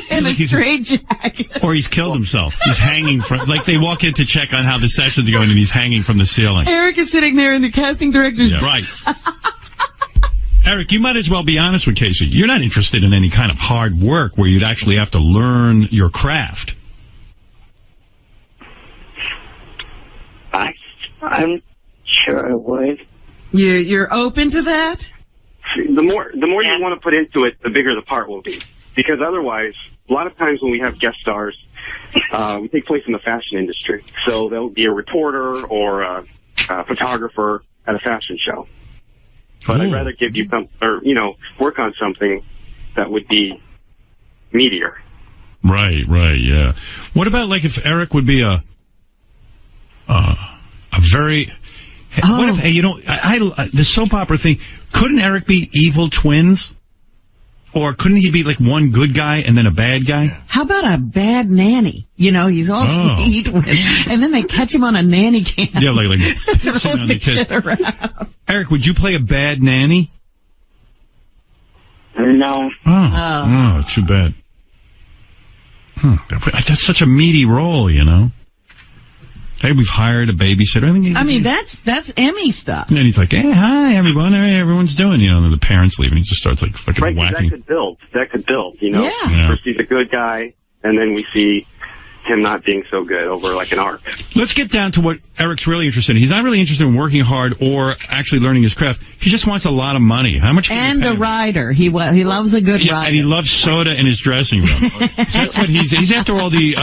G: in a straitjacket.
A: Or he's killed himself. He's hanging from. Like they walk in to check on how the session's going, and he's hanging from the ceiling.
G: Eric is sitting there in the casting director's.
A: Yeah, right. Eric, you might as well be honest with Casey. You're not interested in any kind of hard work where you'd actually have to learn your craft.
C: I'm sure I would.
G: You're open to that?
J: The more you want to put into it, the bigger the part will be. Because otherwise, a lot of times when we have guest stars, we take place in the fashion industry. So there'll be a reporter or a photographer at a fashion show. But I'd rather give you work on something that would be meatier.
A: Right, yeah. What about if Eric would be a very... What if, the soap opera thing, couldn't Eric be evil twins? Or couldn't he be one good guy and then a bad guy?
G: How about a bad nanny? He's all sweet, and then they catch him on a nanny cam.
A: Yeah, sitting on the kid around. Eric, would you play a bad nanny?
C: No.
A: Oh, too bad. That's such a meaty role, Hey, we've hired a babysitter.
G: I mean, that's Emmy stuff.
A: And he's like, "Hey, hi, everyone. Hey, everyone's doing." And the parents leave, and he just starts fucking whacking.
J: That could build. Yeah. First he's a good guy, and then we see him not being so good over an arc.
A: Let's get down to what Eric's really interested in. He's not really interested in working hard or actually learning his craft. He just wants a lot of money. How much?
G: And a rider. He loves a good rider.
A: And he loves soda in his dressing room. That's what he's after. All the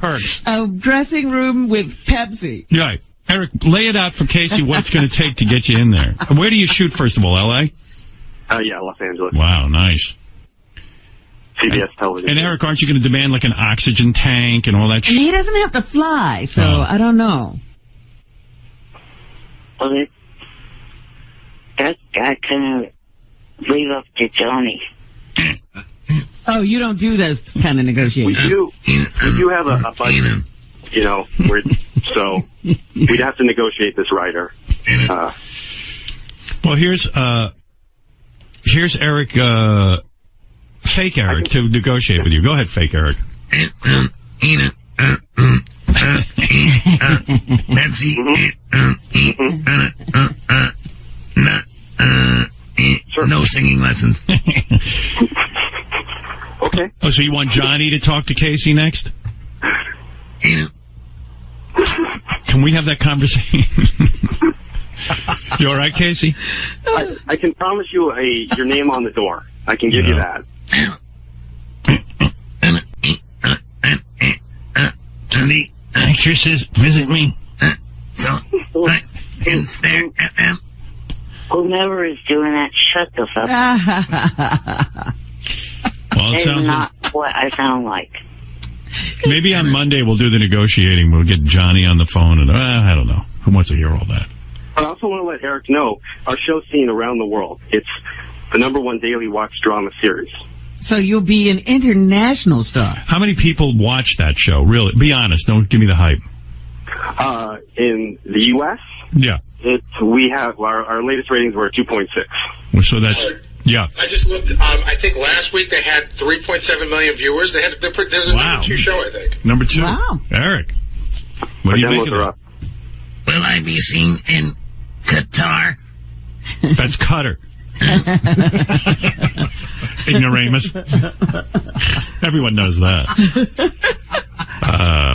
A: perks.
G: A dressing room with Pepsi.
A: Right. Eric, lay it out for Casey what's going to take to get you in there. Where do you shoot, first of all, L.A.?
J: Yeah, Los Angeles.
A: Wow, nice.
J: CBS television.
A: And Eric, aren't you going to demand an oxygen tank and all that shit?
G: He doesn't have to fly, so I don't know.
C: Well, that kind of leave up to Johnny.
G: Oh, you don't do those kind of negotiations.
J: We do have a budget, so we'd have to negotiate this writer.
A: Well, here's Eric, fake Eric, to negotiate with you. Go ahead, fake Eric.
K: Nancy. No singing lessons.
J: Okay.
A: Oh, so you want Johnny to talk to Casey next? Can we have that conversation? You all right, Casey?
J: I can promise you your name on the door. I can give you that.
K: when the actresses visit me, so I can stare at them.
C: Whomever is doing that, shut the fuck up.
A: Well, it
C: It's
A: sounds
C: not what I sound like.
A: maybe on Monday we'll do the negotiating. We'll get Johnny on the phone, and I don't know. Who wants to hear all that?
J: I also want to let Eric know our show's seen around the world. It's the -- daily watch drama series.
G: So you'll be an international star.
A: How many people watch that show? Really? Be honest. Don't give me the hype.
J: In the U.S.,
A: Yeah.
J: we have our latest ratings were 2.6.
A: Well, so that's, yeah.
I: I just looked. I think last week they had 3.7 million viewers. They're the
A: Wow.
I: #2 show, I think.
A: Number 2.
G: Wow.
A: Eric. What do you think of that?
K: Will I be seen in Qatar?
A: That's Cutter. Ignoramus. Everyone knows that.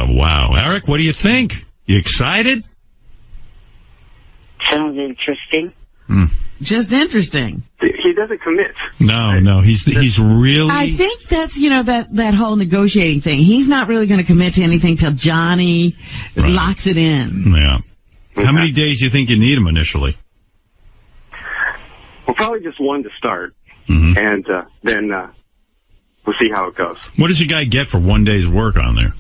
A: Wow. Eric, what do you think? You excited?
C: Sounds interesting.
G: Just interesting.
J: He doesn't commit.
A: No. He's really...
G: I think that's, that whole negotiating thing. He's not really going to commit to anything till Johnny locks it in.
A: Yeah. How many days do you think you need him initially?
J: Well, probably just one to start,
A: Mm-hmm.
J: and then we'll see how it goes.
A: What does a guy get for one day's work on there?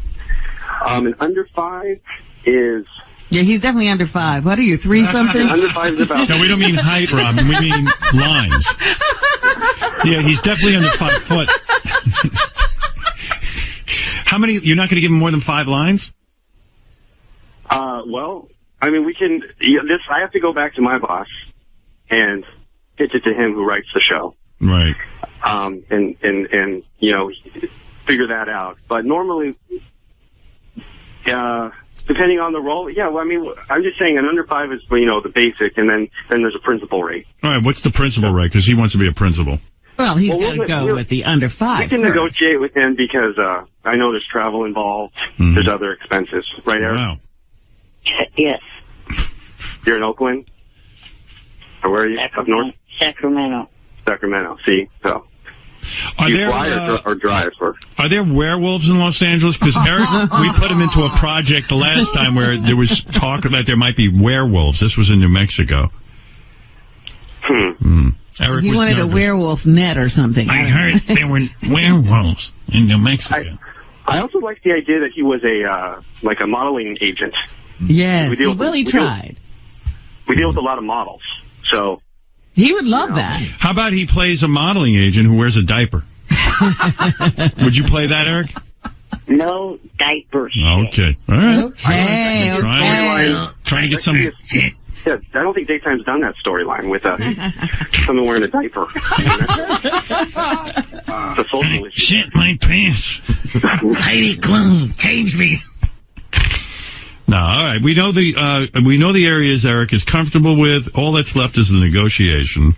J: And under 5 is...
G: Yeah, he's definitely under 5. What are you, 3-something?
J: Under 5 is about...
A: No, we don't mean height, Robin. We mean lines. Yeah, he's definitely under 5 foot. How many? You're not going to give him more than 5 lines?
J: Well, I mean, we can... I have to go back to my boss and pitch it to him who writes the show.
A: Right.
J: And figure that out. But normally... depending on the role, I'm just saying an under 5 is, the basic, and then there's a principal rate.
A: All right, what's the principal rate? Because he wants to be a principal.
G: Well, he's going to go with the under 5
J: We can
G: first.
J: negotiate with him because I know there's travel involved.
A: Mm-hmm.
J: There's other expenses. Right, Eric?
A: Wow.
C: Yes.
J: You're in Oakland? Or where are you? Up north?
C: Sacramento.
J: Sacramento. See? So.
A: Are
J: Do you
A: there,
J: fly or drive?
A: Are there werewolves in Los Angeles? Because Eric, we put him into a project the last time where there was talk that there might be werewolves. This was in New Mexico. Eric
G: He
A: was
G: wanted
A: nervous.
G: a werewolf net or something.
K: I heard there were werewolves in New Mexico.
J: I also like the idea that he was a modeling agent.
G: Yes,
J: We
G: he tried.
J: We deal with a lot of models, so...
G: He would love that.
A: How about he plays a modeling agent who wears a diaper? Would you play that, Eric?
C: No diapers.
A: Okay. All right.
G: Okay,
A: Trying to get some...
J: Yeah, I don't think Daytime's done that storyline with someone wearing a diaper. It's a social issue.
K: Shit my pants. Heidi Klum, change me.
A: No, all right. We know the areas Eric is comfortable with. All that's left is the negotiation.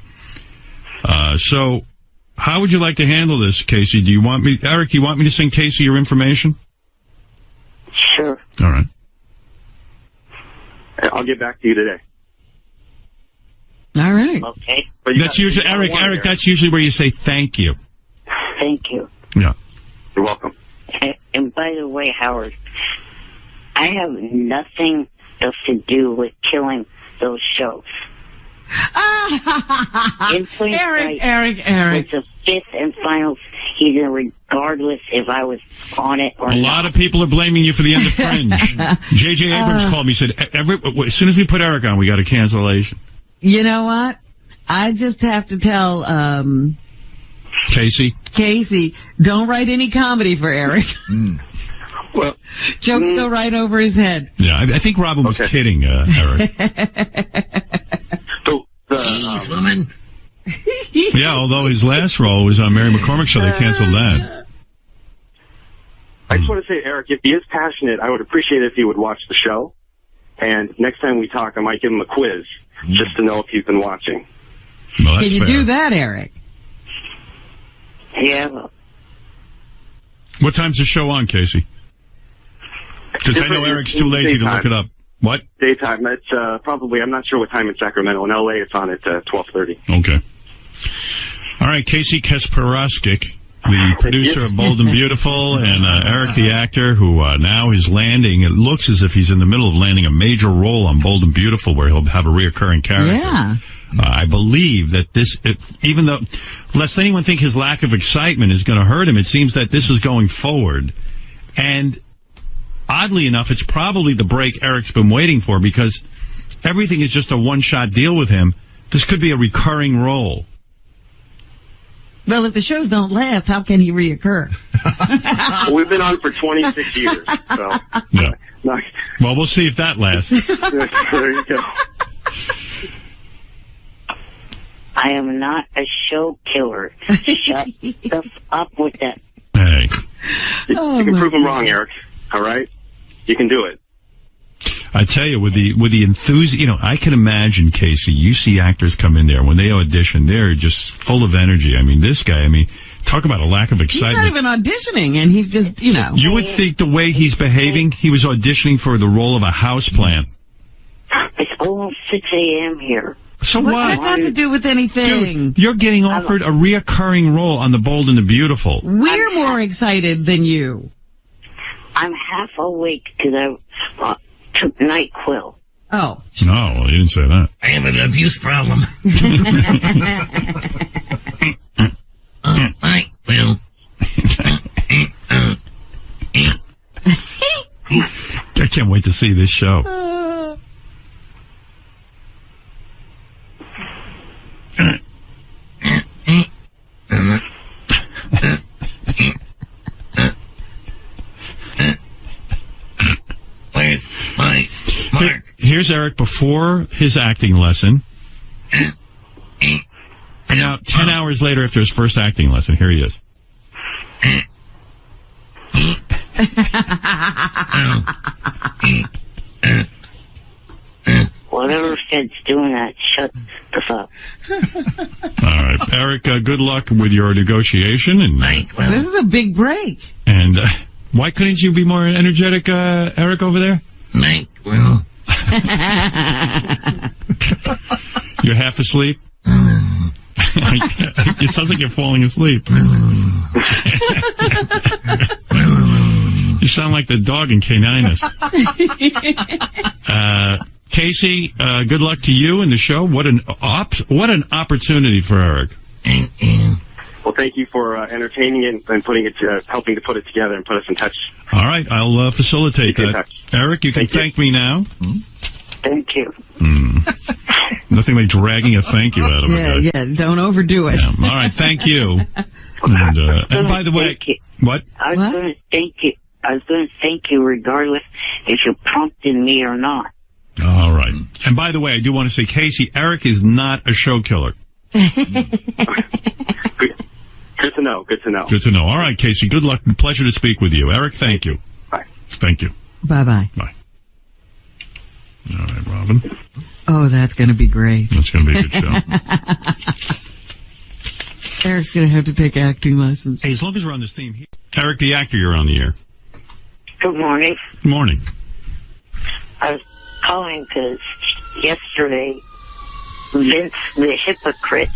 A: So, how would you like to handle this, Casey? Eric, do you want me to send Casey your information?
C: Sure.
A: All right.
J: I'll get back to you today.
G: All right.
C: Okay.
A: That's usually Eric. That's usually where you say thank you.
C: Thank you.
A: Yeah.
J: You're welcome.
C: And by the way, Howard, I have nothing else to do with killing those shows.
G: Eric.
C: It's the 5th and final season, regardless if I was on it or not.
A: A lot of people are blaming you for the end of Fringe. J.J. Abrams called me, said, as soon as we put Eric on, we got a cancellation.
G: You know what? I just have to tell Casey, don't write any comedy for Eric.
J: Well,
G: jokes go right over his head.
A: Yeah, I think Robin was kidding, Eric.
J: So,
K: Jeez, woman.
A: Yeah, although his last role was on Mary McCormick's show, they canceled that.
J: I just want to say, Eric, if he is passionate, I would appreciate it if he would watch the show. And next time we talk, I might give him a quiz just to know if he's been watching.
A: Well,
G: Can you do that, Eric?
C: Yeah.
A: What time's the show on, Casey? Because I know Eric's too lazy to look it up. What?
J: Daytime. That's probably, I'm not sure what time in Sacramento. In L.A., it's on at 12:30.
A: Okay. All right, Casey Kasparowski. the producer of Bold and Beautiful, and Eric, the actor, who now is landing. It looks as if he's in the middle of landing a major role on Bold and Beautiful, where he'll have a reoccurring character.
G: Yeah.
A: I believe that even though, lest anyone think his lack of excitement is going to hurt him, it seems that this is going forward. And oddly enough, it's probably the break Eric's been waiting for, because everything is just a one-shot deal with him. This could be a recurring role.
G: Well, if the shows don't last, how can he reoccur?
J: We've been on for 26 years, so.
A: Yeah.
J: Nice.
A: Well, we'll see if that lasts.
J: There you go.
C: I am not a show killer. Shut the f up with that.
A: Hey.
J: You can prove them wrong, Eric. All right? You can do it.
A: I tell you, with the enthusiasm, I can imagine, Casey, you see actors come in there, when they audition, they're just full of energy. I mean, this guy, talk about a lack of excitement.
G: He's not even auditioning, and he's just,
A: You would think the way he's behaving, he was auditioning for the role of a houseplant.
C: It's almost 6 a.m. here.
A: So
G: What's
A: what?
G: that got to do with anything?
A: Dude, you're getting offered a reoccurring role on The Bold and the Beautiful.
G: We're more excited than you.
C: I'm half awake because I took NyQuil.
G: Oh.
A: No, well, you didn't say that.
K: I have an abuse problem. I will.
A: I can't wait to see this show.
K: Where's my mark?
A: Here's Eric before his acting lesson. And now, 10 hours later after his first acting lesson, here he is.
C: Whatever Fed's doing that, shut the fuck.
A: All right. Eric, good luck with your negotiation. And
G: This is a big break.
A: And why couldn't you be more energetic, Eric, over there?
K: NyQuil.
A: You're half asleep? It sounds like you're falling asleep. You sound like the dog in Caninus. Casey, good luck to you in the show. What an opportunity for Eric.
J: Well, thank you for entertaining it and putting it, helping to put it together and put us in touch.
A: All right, I'll facilitate
J: Keep in
A: that.
J: touch.
A: Eric, you can thank me now.
C: Thank you.
A: Nothing like dragging a thank you out of a guy.
G: Don't overdo it.
A: Yeah. All right, thank you. And by the way, what?
C: I was going to thank you. I was going to thank you regardless if you prompted me or not.
A: All right. And by the way, I do want to say, Casey, Eric is not a show killer.
J: Good to know. Good to know.
A: Good to know. All right, Casey, good luck. Pleasure to speak with you. Eric, thank you.
J: Bye.
A: Thank you.
G: Bye-bye.
A: Bye. All right, Robin.
G: Oh, that's going to be great.
A: That's going to be a good show.
G: Eric's going to have to take acting lessons.
A: Hey, as long as we're on this theme. Eric, the actor, you're on the air.
C: Good morning.
A: Good morning.
C: I was calling because yesterday Vince the hypocrite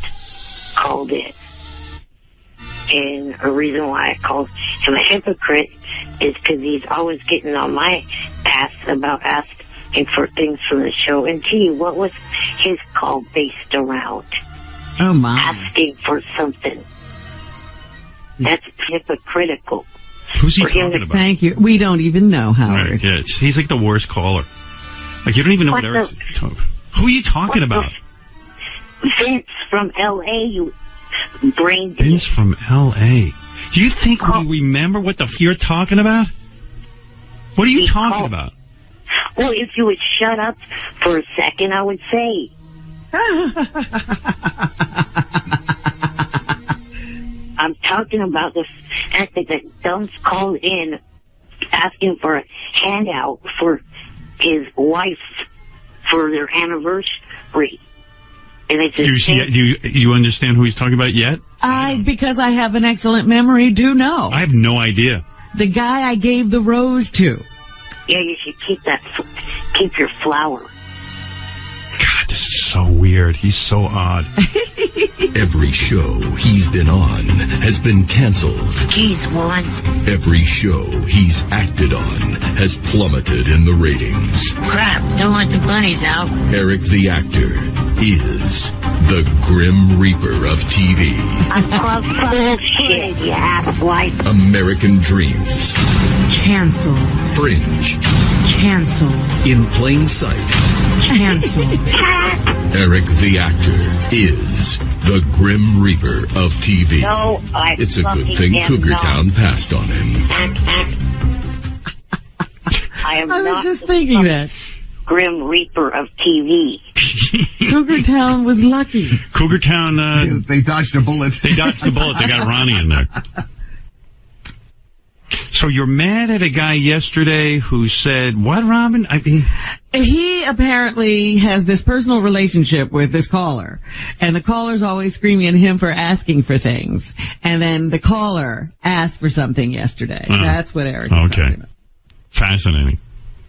C: called in. And a reason why I called him a hypocrite is because he's always getting on my ass about asking for things from the show. And gee, what was his call based around?
G: Oh, my.
C: Asking for something. That's hypocritical.
A: Who's he
C: For him
A: talking
C: to-
A: about?
G: Thank you. We don't even know, Howard.
A: Right, yeah, he's like the worst caller. Like, you don't even know what Eric's... Who are you talking about?
C: Vince from L.A., you brain...
A: Vince from L.A. Do you think we remember what the f you're talking about? What are you talking about?
C: Well, if you would shut up for a second, I would say. I'm talking about the fact that Dunce called in asking for a handout for his wife for their anniversary. And it's
A: You understand who he's talking about yet?
G: Because I have an excellent memory, do know.
A: I have no idea.
G: The guy I gave the rose to.
C: Yeah, you should keep your flower.
A: God, this is so weird. He's so odd.
L: Every show he's been on has been canceled.
C: He's one.
L: Every show he's acted on has plummeted in the ratings.
C: Crap, don't let the bunnies out.
L: Eric the Actor is the Grim Reaper of TV.
C: Bullshit, you asswipe.
L: American Dreams.
G: Cancel.
L: Fringe.
G: Cancel.
L: In Plain Sight.
G: Cancel.
L: Eric the Actor is the Grim Reaper of TV.
C: No,
L: it's a good thing Cougar Town passed on him.
C: I
G: was just thinking that.
C: Grim Reaper of TV.
G: Cougar Town was lucky.
A: Cougar Town,
B: They dodged a bullet.
A: they dodged the bullet. They got Ronnie in there. So you're mad at a guy yesterday who said, what, Robin? I mean,
G: He apparently has this personal relationship with this caller, and the caller's always screaming at him for asking for things. And then the caller asked for something yesterday. That's what Eric is talking about.
A: Fascinating.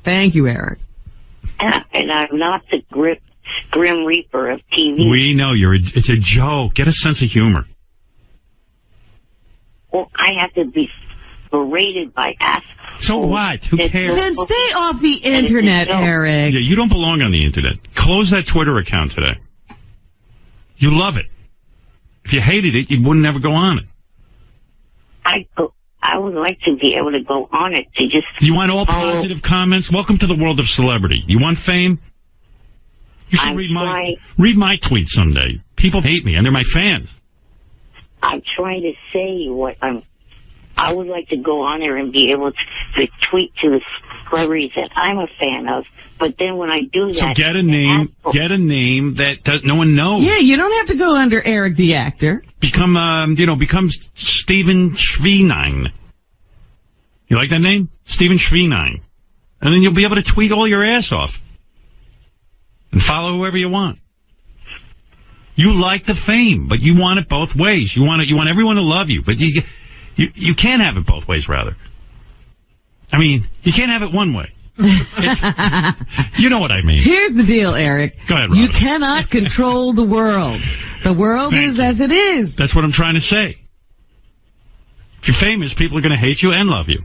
G: Thank you, Eric.
C: And I'm not the Grim Reaper of TV.
A: We know it's a joke. Get a sense of humor.
C: Well, I have to be berated by assholes.
A: So what? Who cares?
G: Then stay off the internet, Eric.
A: Yeah, you don't belong on the internet. Close that Twitter account today. You love it. If you hated it, you wouldn't ever go on it.
C: I would like to be able to go on it to just...
A: You want all positive comments? Welcome to the world of celebrity. You want fame? You should read my tweets someday. People hate me, and they're my fans.
C: I'm trying to say what I would like to go on there and be able to tweet to the celebrities that I'm a fan of. But then when I do that...
A: So get a name that no one knows.
G: Yeah, you don't have to go under Eric the Actor.
A: Become Steven Schweinine. You like that name? Steven Schweinine. And then you'll be able to tweet all your ass off. And follow whoever you want. You like the fame, but you want it both ways. You want everyone to love you, but you can't have it both ways, rather. I mean, you can't have it one way. You know what I mean.
G: Here's the deal, Eric.
A: Go ahead, Robin.
G: You cannot control the world. The world is as it is.
A: That's what I'm trying to say. If you're famous, people are going to hate you and love you.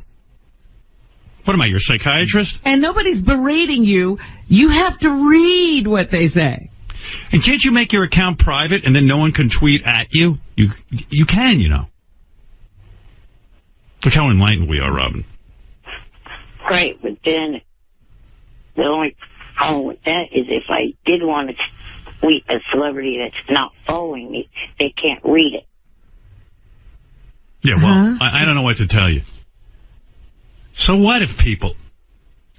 A: What am I, your psychiatrist?
G: And nobody's berating you. You have to read what they say.
A: And can't you make your account private and then no one can tweet at you? You can, you know. Look how enlightened we are, Robin.
C: Right, but then the only problem with that is if I did want to tweet a celebrity that's not following me, they can't read it.
A: Yeah, well, I don't know what to tell you. So what if people...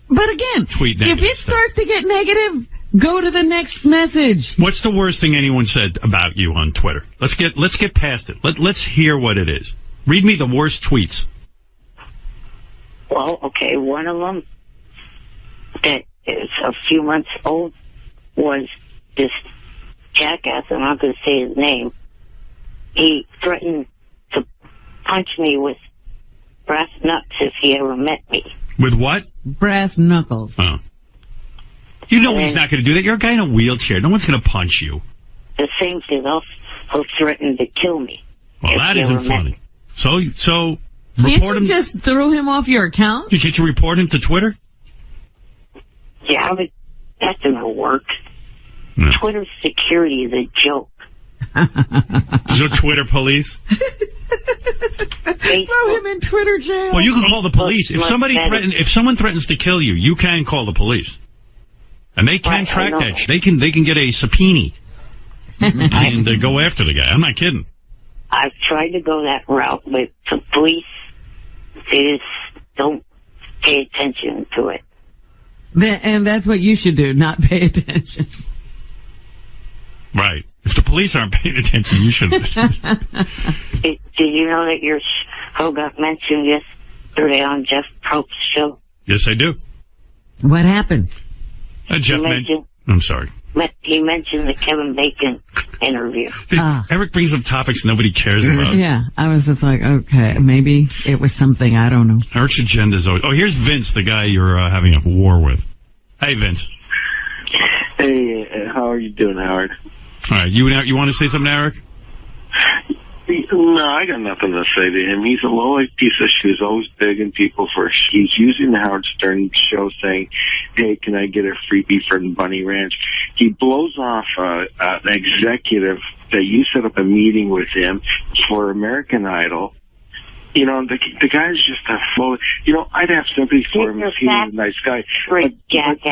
G: But again,
A: tweet
G: if it starts to get negative, go to the next message.
A: What's the worst thing anyone said about you on Twitter? Let's get past it. Let's hear what it is. Read me the worst tweets.
C: Well, okay, one of them that is a few months old was this jackass, I'm not going to say his name. He threatened to punch me with brass knucks if he ever met me.
A: With what?
G: Brass knuckles.
A: Oh. You know he's not going to do that. You're a guy in a wheelchair. No one's going to punch you.
C: The same thing, he'll threaten to kill me.
A: Well, that isn't funny. So
G: Can't
A: report
G: you
A: him.
G: just throw him off your account?
A: Can't you report him to Twitter?
C: Yeah, but that doesn't work.
A: No.
C: Twitter security is a joke.
A: There's no Twitter police.
G: Throw him in Twitter jail.
A: Well, you can call the police. If someone threatens to kill you, you can call the police. And they can track that. They can get a subpoena and go after the guy. I'm not kidding.
C: I've tried to go that route, but the police, they just don't pay attention to it.
G: And that's what you should do, not pay attention.
A: Right. If the police aren't paying attention, you should.
C: Did you know that your show got mentioned yesterday on Jeff Probst's show?
A: Yes, I do.
G: What happened?
A: Jeff mentioned. I'm sorry.
C: He mentioned the Kevin Bacon interview.
A: Eric brings up topics nobody cares about.
G: Yeah, I was just like, okay, maybe it was something, I don't know.
A: Eric's agenda is always... Oh, here's Vince, the guy you're having a war with. Hey, Vince.
M: Hey, how are you doing, Howard?
A: All right, you want to say something, Eric?
M: No, I got nothing to say to him. He's a low-life piece of shit. He's always begging people for. He's using the Howard Stern show, saying, "Hey, can I get a freebie from Bunny Ranch?" He blows off an executive that you set up a meeting with him for American Idol. You know, the guy's just a full. You know, I'd have sympathy for him if he was a nice guy. But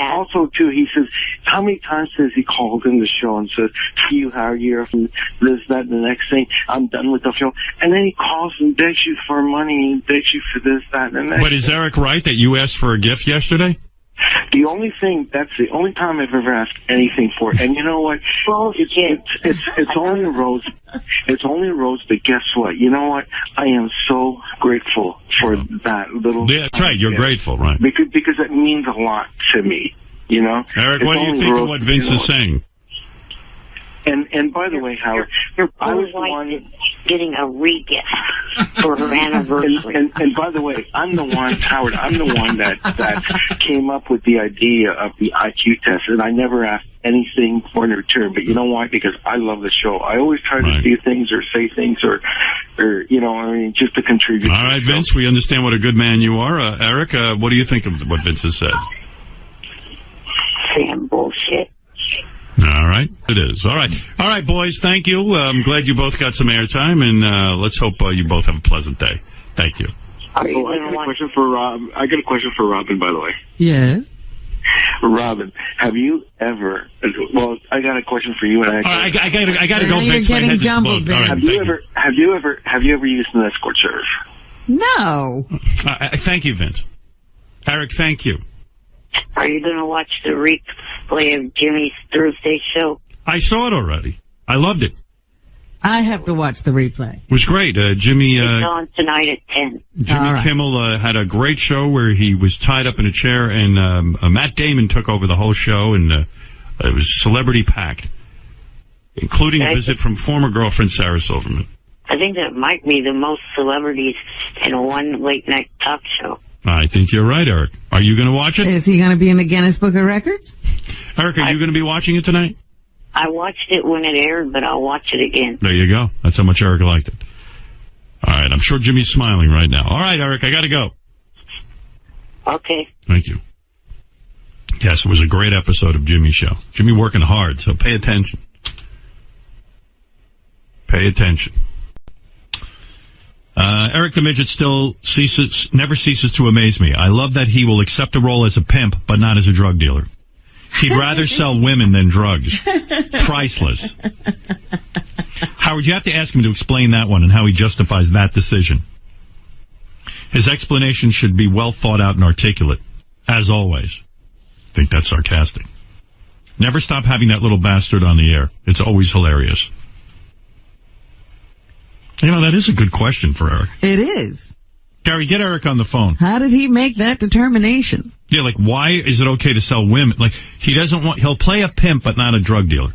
M: also, too, he says, how many times has he called in the show and says, "You, Howard, you're from this, that, and the next thing. I'm done with the show." And then he calls and begs you for money and begs you for this, that, and the next.
A: But is Eric right that you asked for a gift yesterday?
M: The only thing, that's the only time I've ever asked anything for it. And you know what? It's only a rose. It's only a rose, but guess what? You know what? I am so grateful for that little...
A: Yeah, that's right. You're grateful, right?
M: Because it means a lot to me, you know?
A: Eric, what do you think of what Vince is saying?
M: And by the way, Howard, I was the one
C: getting a re-gift for her anniversary.
M: And by the way, I'm the one, Howard, I'm the one that came up with the idea of the IQ test, and I never asked anything for in return. But you know why? Because I love the show. I always try to do things or say things or you know, I mean, just to contribute.
A: All right, Vince, we understand what a good man you are. Eric, what do you think of what Vince has said?
C: Sam bullshit.
A: All right, it is. All right, boys. Thank you. I'm glad you both got some airtime, and let's hope you both have a pleasant day. Thank you.
M: I got a question for Rob. I got a question for Robin, by the way.
G: Yes.
M: Robin, have you ever? Well, I got a question for you, and
A: I got to go. Vince, my head's exploded. All right,
M: have you ever used an escort service?
G: No.
A: Thank you, Vince. Eric, thank you.
C: Are you going to watch the replay of Jimmy's Thursday show?
A: I saw it already. I loved it.
G: I have to watch the replay.
A: It was great. Jimmy...
C: it's on tonight at 10.
A: Jimmy Kimmel had a great show where he was tied up in a chair, and Matt Damon took over the whole show, and it was celebrity-packed, including a visit from former girlfriend Sarah Silverman.
C: I think that might be the most celebrities in one late-night talk show.
A: I think you're right, Eric. Are you going to watch it?
G: Is he going to be in the Guinness Book of Records?
A: Eric, are you going to be watching it tonight?
C: I watched it when it aired, but I'll watch it again.
A: There you go. That's how much Eric liked it. All right, I'm sure Jimmy's smiling right now. All right, Eric, I got to go.
C: Okay.
A: Thank you. Yes, it was a great episode of Jimmy's show. Jimmy working hard, so pay attention. Pay attention. Eric the Midget never ceases to amaze me. I love that he will accept a role as a pimp, but not as a drug dealer. He'd rather sell women than drugs. Priceless. Howard, you have to ask him to explain that one and how he justifies that decision. His explanation should be well thought out and articulate, as always. I think that's sarcastic. Never stop having that little bastard on the air. It's always hilarious. You know, that is a good question for Eric.
G: It is.
A: Gary, get Eric on the phone.
G: How did he make that determination?
A: Yeah, like, why is it okay to sell women? Like, he'll play a pimp, but not a drug dealer.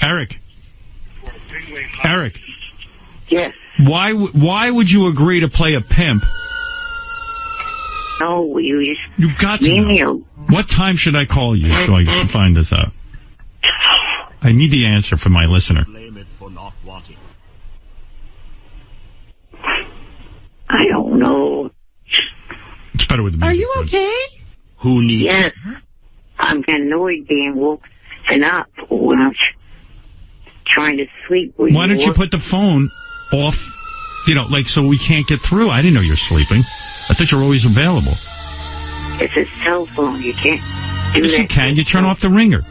A: Eric.
C: Yes.
A: Why would you agree to play a pimp?
C: No,
A: You've got to know. What time should I call you so I can find this out? I need the answer from my listener.
C: I don't know.
A: It's better with the music.
G: Are you okay?
A: Who needs?
C: Yes. I'm annoyed being woken up when I'm trying to sleep.
A: Why don't you put the phone off, so we can't get through? I didn't know you're sleeping. I thought you're always available.
C: It's a cell phone. You can't do that.
A: Yes, you can. You turn off the ringer.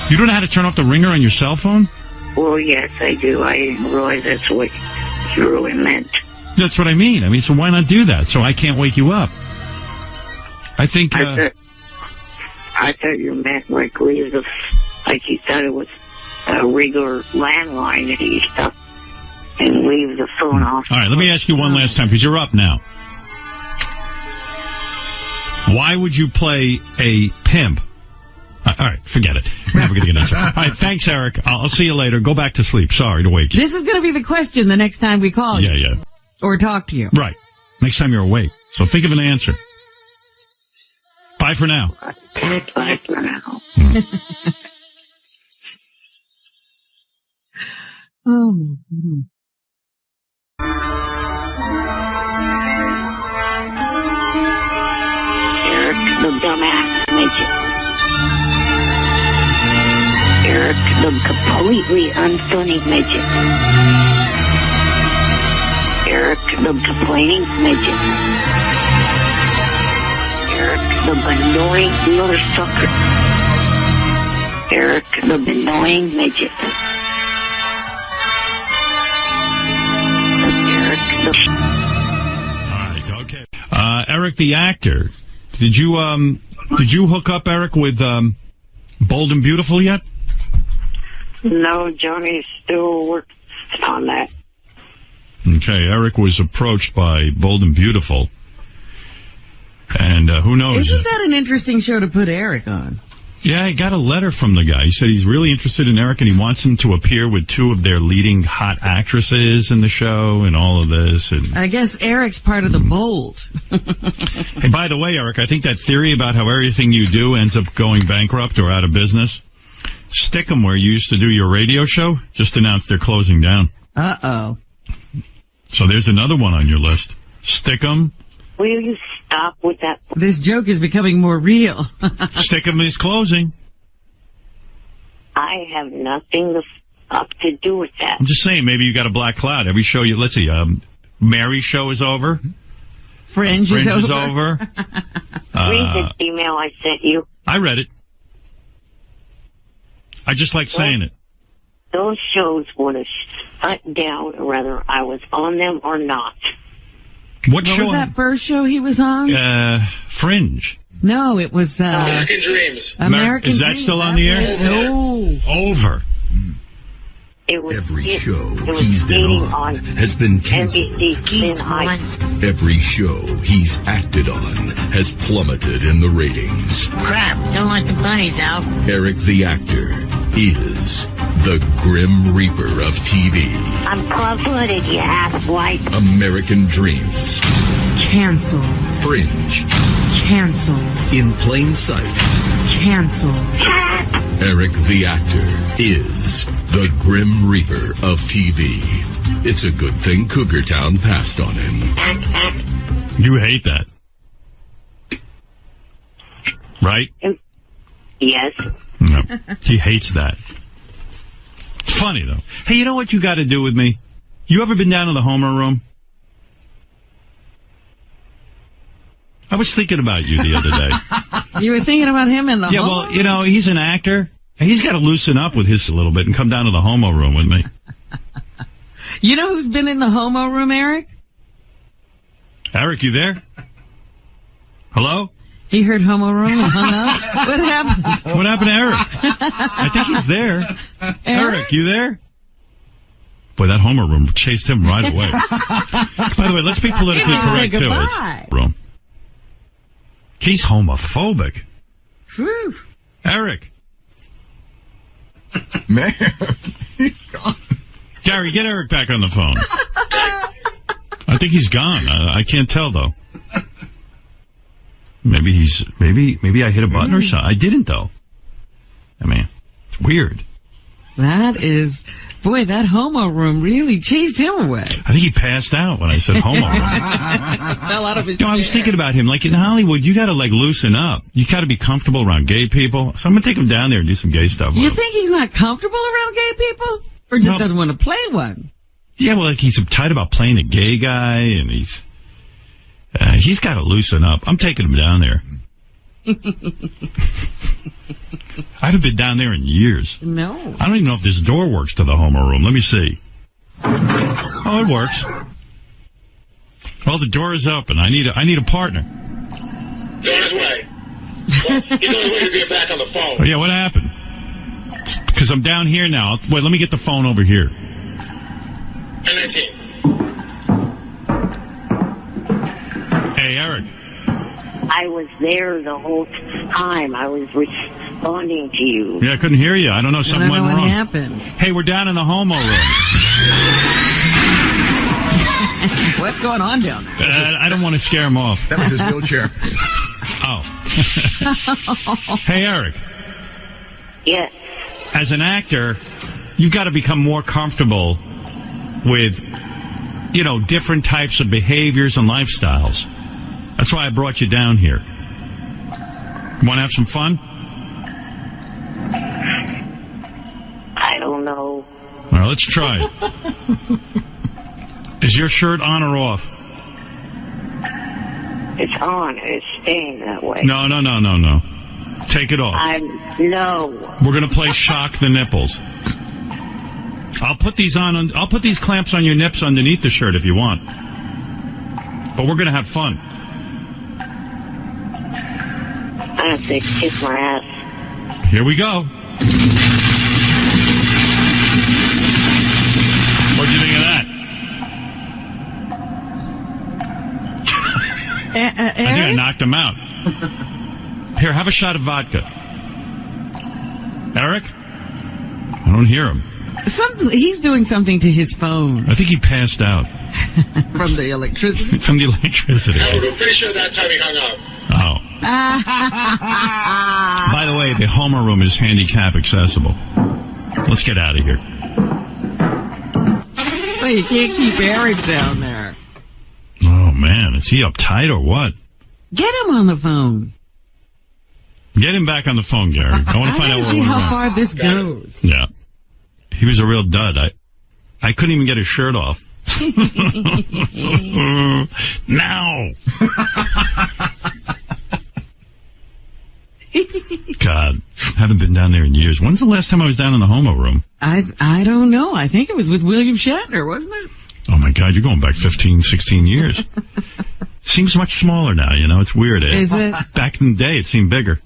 A: You don't know how to turn off the ringer on your cell phone?
C: Well, yes, I do. I didn't realize that's what you really meant.
A: That's what I mean. So why not do that? So I can't wake you up. I think...
C: I thought you meant like leave the... Like you thought it was a regular landline that you stuck and leave the phone off.
A: All right, let me ask you one last time, because you're up now. Why would you play a pimp? All right, forget it. We're never going to get an answer. All right, thanks, Eric. I'll see you later. Go back to sleep. Sorry to wake you.
G: This is going to be the question the next time we call you.
A: Yeah.
G: Or talk to you.
A: Right. Next time you're awake. So think of an answer. Bye for now.
C: Bye for now.
G: Oh.
C: Eric, the dumbass midget. Eric, the completely unfunny midget. Eric, the complaining midget. Eric, the annoying motherfucker. Eric, the annoying midget. Eric, the...
A: All right, okay. Eric the actor. Did you hook up Eric with Bold and Beautiful yet?
C: No, Johnny's still working on that.
A: Okay, Eric was approached by Bold and Beautiful. And who knows?
G: Isn't that an interesting show to put Eric on?
A: Yeah, I got a letter from the guy. He said he's really interested in Eric and he wants him to appear with two of their leading hot actresses in the show and all of this. And
G: I guess Eric's part of the Bold.
A: hey, by the way, Eric, I think that theory about how everything you do ends up going bankrupt or out of business, Stickum, where you used to do your radio show, just announced they're closing down.
G: Uh-oh.
A: So there's another one on your list. Stickum.
C: Will you stop with that?
G: This joke is becoming more real.
A: Stickum is closing.
C: I have nothing to do with that.
A: I'm just saying, maybe you got a black cloud. Every show you, let's see, Mary's show is over.
G: Fringe is over.
C: Read this email I sent you.
A: I read it. I just like saying it.
C: Those shows would have shut down whether I was on them or not.
A: What show?
G: Was that first show he was on?
A: Fringe.
G: No, it was
I: American Dreams.
G: American
A: Is that
G: Dreams.
A: still on the air?
G: No.
A: Over.
C: It was
L: Every show he's been on has been canceled. Every show he's acted on has plummeted in the ratings.
N: Crap, don't let the bunnies out.
L: Eric the actor is the Grim Reaper of TV.
C: I'm club-footed, you asswipe.
L: American Dreams.
N: Cancel.
L: Fringe.
N: Cancel.
L: In Plain Sight.
N: Cancel.
L: Eric the actor is the Grim Reaper of TV. It's a good thing Cougar Town passed on him.
A: You hate that. Right?
C: Yes.
A: No. He hates that. It's funny, though. Hey, you know what you got to do with me? You ever been down to the Homer room? I was thinking about you the other day.
G: You were thinking about him in the
A: Yeah,
G: Homo?
A: well, you know, he's an actor. He's got to loosen up with his a little bit and come down to the Homo room with me.
G: You know who's been in the Homo room, Eric?
A: Eric, you there? Hello?
G: He heard Homo room and hung up? What happened?
A: What happened to Eric? I think he's there. Eric, you there? Boy, that Homer room chased him right away. By the way, let's be politically correct, too. It's room. He's homophobic.
G: Whew.
A: Eric.
D: Man.
A: Gary, get Eric back on the phone. I think he's gone. I can't tell, though. Maybe I hit a button or something. I didn't, though. I mean, it's weird.
G: That Homo room really chased him away.
A: I think he passed out when I said Homo room.
G: Fell out of his
A: I was thinking about him. Like in Hollywood, you got to loosen up. You got to be comfortable around gay people. So I'm gonna take him down there and do some gay stuff.
G: You think he's not comfortable around gay people, or just doesn't want to play one?
A: Yeah, well, like he's uptight about playing a gay guy, and he's got to loosen up. I'm taking him down there. I haven't been down there in years.
G: No.
A: I don't even know if this door works to the Homo room. Let me see. Oh, it works. Well, the door is open. I need a partner.
I: John's way. Well, he's on his way to get back on the phone.
A: Oh, yeah, what happened? Because I'm down here now. Wait, let me get the phone over here.
I: N19.
A: Hey, Eric.
C: I was there the whole time. I was responding to you.
A: Yeah, I couldn't hear you. I don't know. Something went wrong.
G: What happened?
A: Hey, we're down in the Homo room.
G: What's going on down there?
A: I don't want to scare him off.
O: That was his wheelchair.
A: Oh. Hey, Eric.
C: Yes.
A: As an actor, you've got to become more comfortable with, different types of behaviors and lifestyles. That's why I brought you down here. Want to have some fun?
C: I don't know.
A: Well, let's try it. Is your shirt on or off?
C: It's on. It's staying that way.
A: No. Take it off.
C: No.
A: We're going to play Shock the Nipples. I'll put these I'll put these clamps on your nips underneath the shirt if you want. But we're going to have fun.
C: I have to kiss my ass.
A: Here we go. What do you think of that? I think I knocked him out. Here, have a shot of vodka. Eric? I don't hear him.
G: He's doing something to his phone.
A: I think he passed out.
G: From the electricity?
A: From the electricity.
I: No, I'm pretty sure that time he hung up.
A: Oh. By the way, the Homer room is handicap accessible. Let's get out of here.
G: Well, you can't keep Eric down there.
A: Oh, man. Is he uptight or what?
G: Get him on the phone.
A: Get him back on the phone, Gary. I want to find out where
G: see
A: we're
G: how
A: at.
G: far this goes.
A: Yeah. He was a real dud. I couldn't even get his shirt off. Now. God, haven't been down there in years. When's the last time I was down in the Homo room?
G: I don't know. I think it was with William Shatner, wasn't it?
A: Oh, my God, you're going back 15, 16 years. Seems much smaller now, It's weird, eh?
G: Is it?
A: Back in the day, it seemed bigger.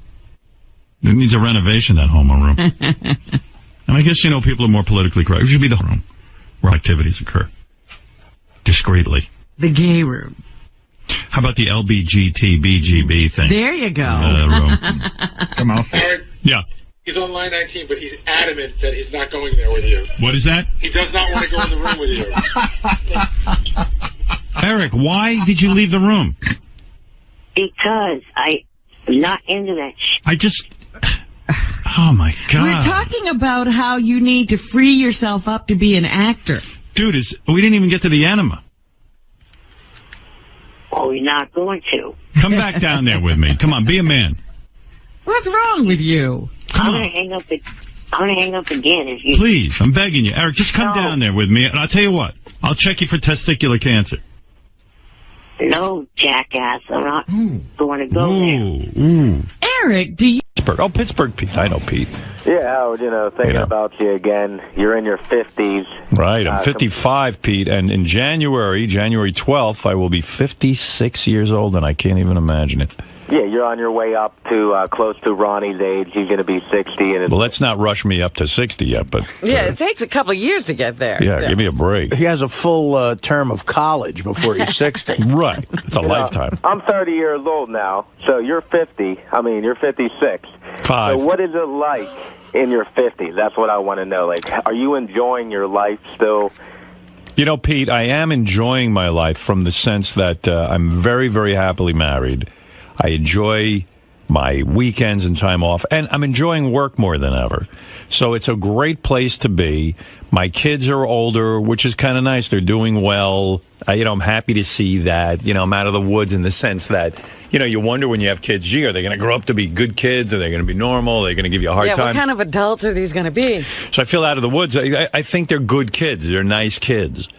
A: It needs a renovation, that Homo room. And I guess, people are more politically correct. It should be the room where activities occur. Discreetly.
G: The gay room.
A: How about the LBGT BGB thing?
G: There you go.
A: Room.
O: Come on.
I: Eric,
A: yeah.
I: he's on line 19, but he's adamant that he's not going there with you.
A: What is that?
I: He does not want to go in the room with you.
A: Eric, why did you leave the room?
C: Because I'm not into that shit.
A: Oh, my God.
G: We're talking about how you need to free yourself up to be an actor.
A: Dude, we didn't even get to the enema.
C: Oh, you're not going to.
A: Come back down there with me. Come on, be a man.
G: What's wrong with you?
C: I'm gonna hang up again if you.
A: Please, I'm begging you. Eric, just come down there with me, and I'll tell you what. I'll check you for testicular cancer.
C: No, jackass. I'm not going to go there.
G: Eric, do you...
P: Pittsburgh Pete. I know Pete.
Q: Yeah, Howard, thinking about you again. You're in your 50s.
P: Right, I'm 55, Pete, and in January 12th, I will be 56 years old, and I can't even imagine it.
Q: Yeah, you're on your way up to close to Ronnie's age. He's going to be 60. And
P: well, let's not rush me up to 60 yet, but...
G: Yeah, it takes a couple of years to get there.
P: Yeah, give me a break.
K: He has a full term of college before he's 60.
P: Right, it's a lifetime.
Q: I'm 30 years old now, so you're 50. You're 56.
P: 5.
Q: So what is it like in your 50s? That's what I want to know. Like, are you enjoying your life still?
P: Pete, I am enjoying my life from the sense that I'm very, very happily married. I enjoy my weekends and time off, and I'm enjoying work more than ever. So it's a great place to be. My kids are older, which is kind of nice. They're doing well. I'm happy to see that. I'm out of the woods in the sense that, you wonder when you have kids, gee, are they going to grow up to be good kids? Are they going to be normal? Are they going to give you a hard time?
G: What kind of adults are these going to be?
P: So I feel out of the woods. I think they're good kids. They're nice kids.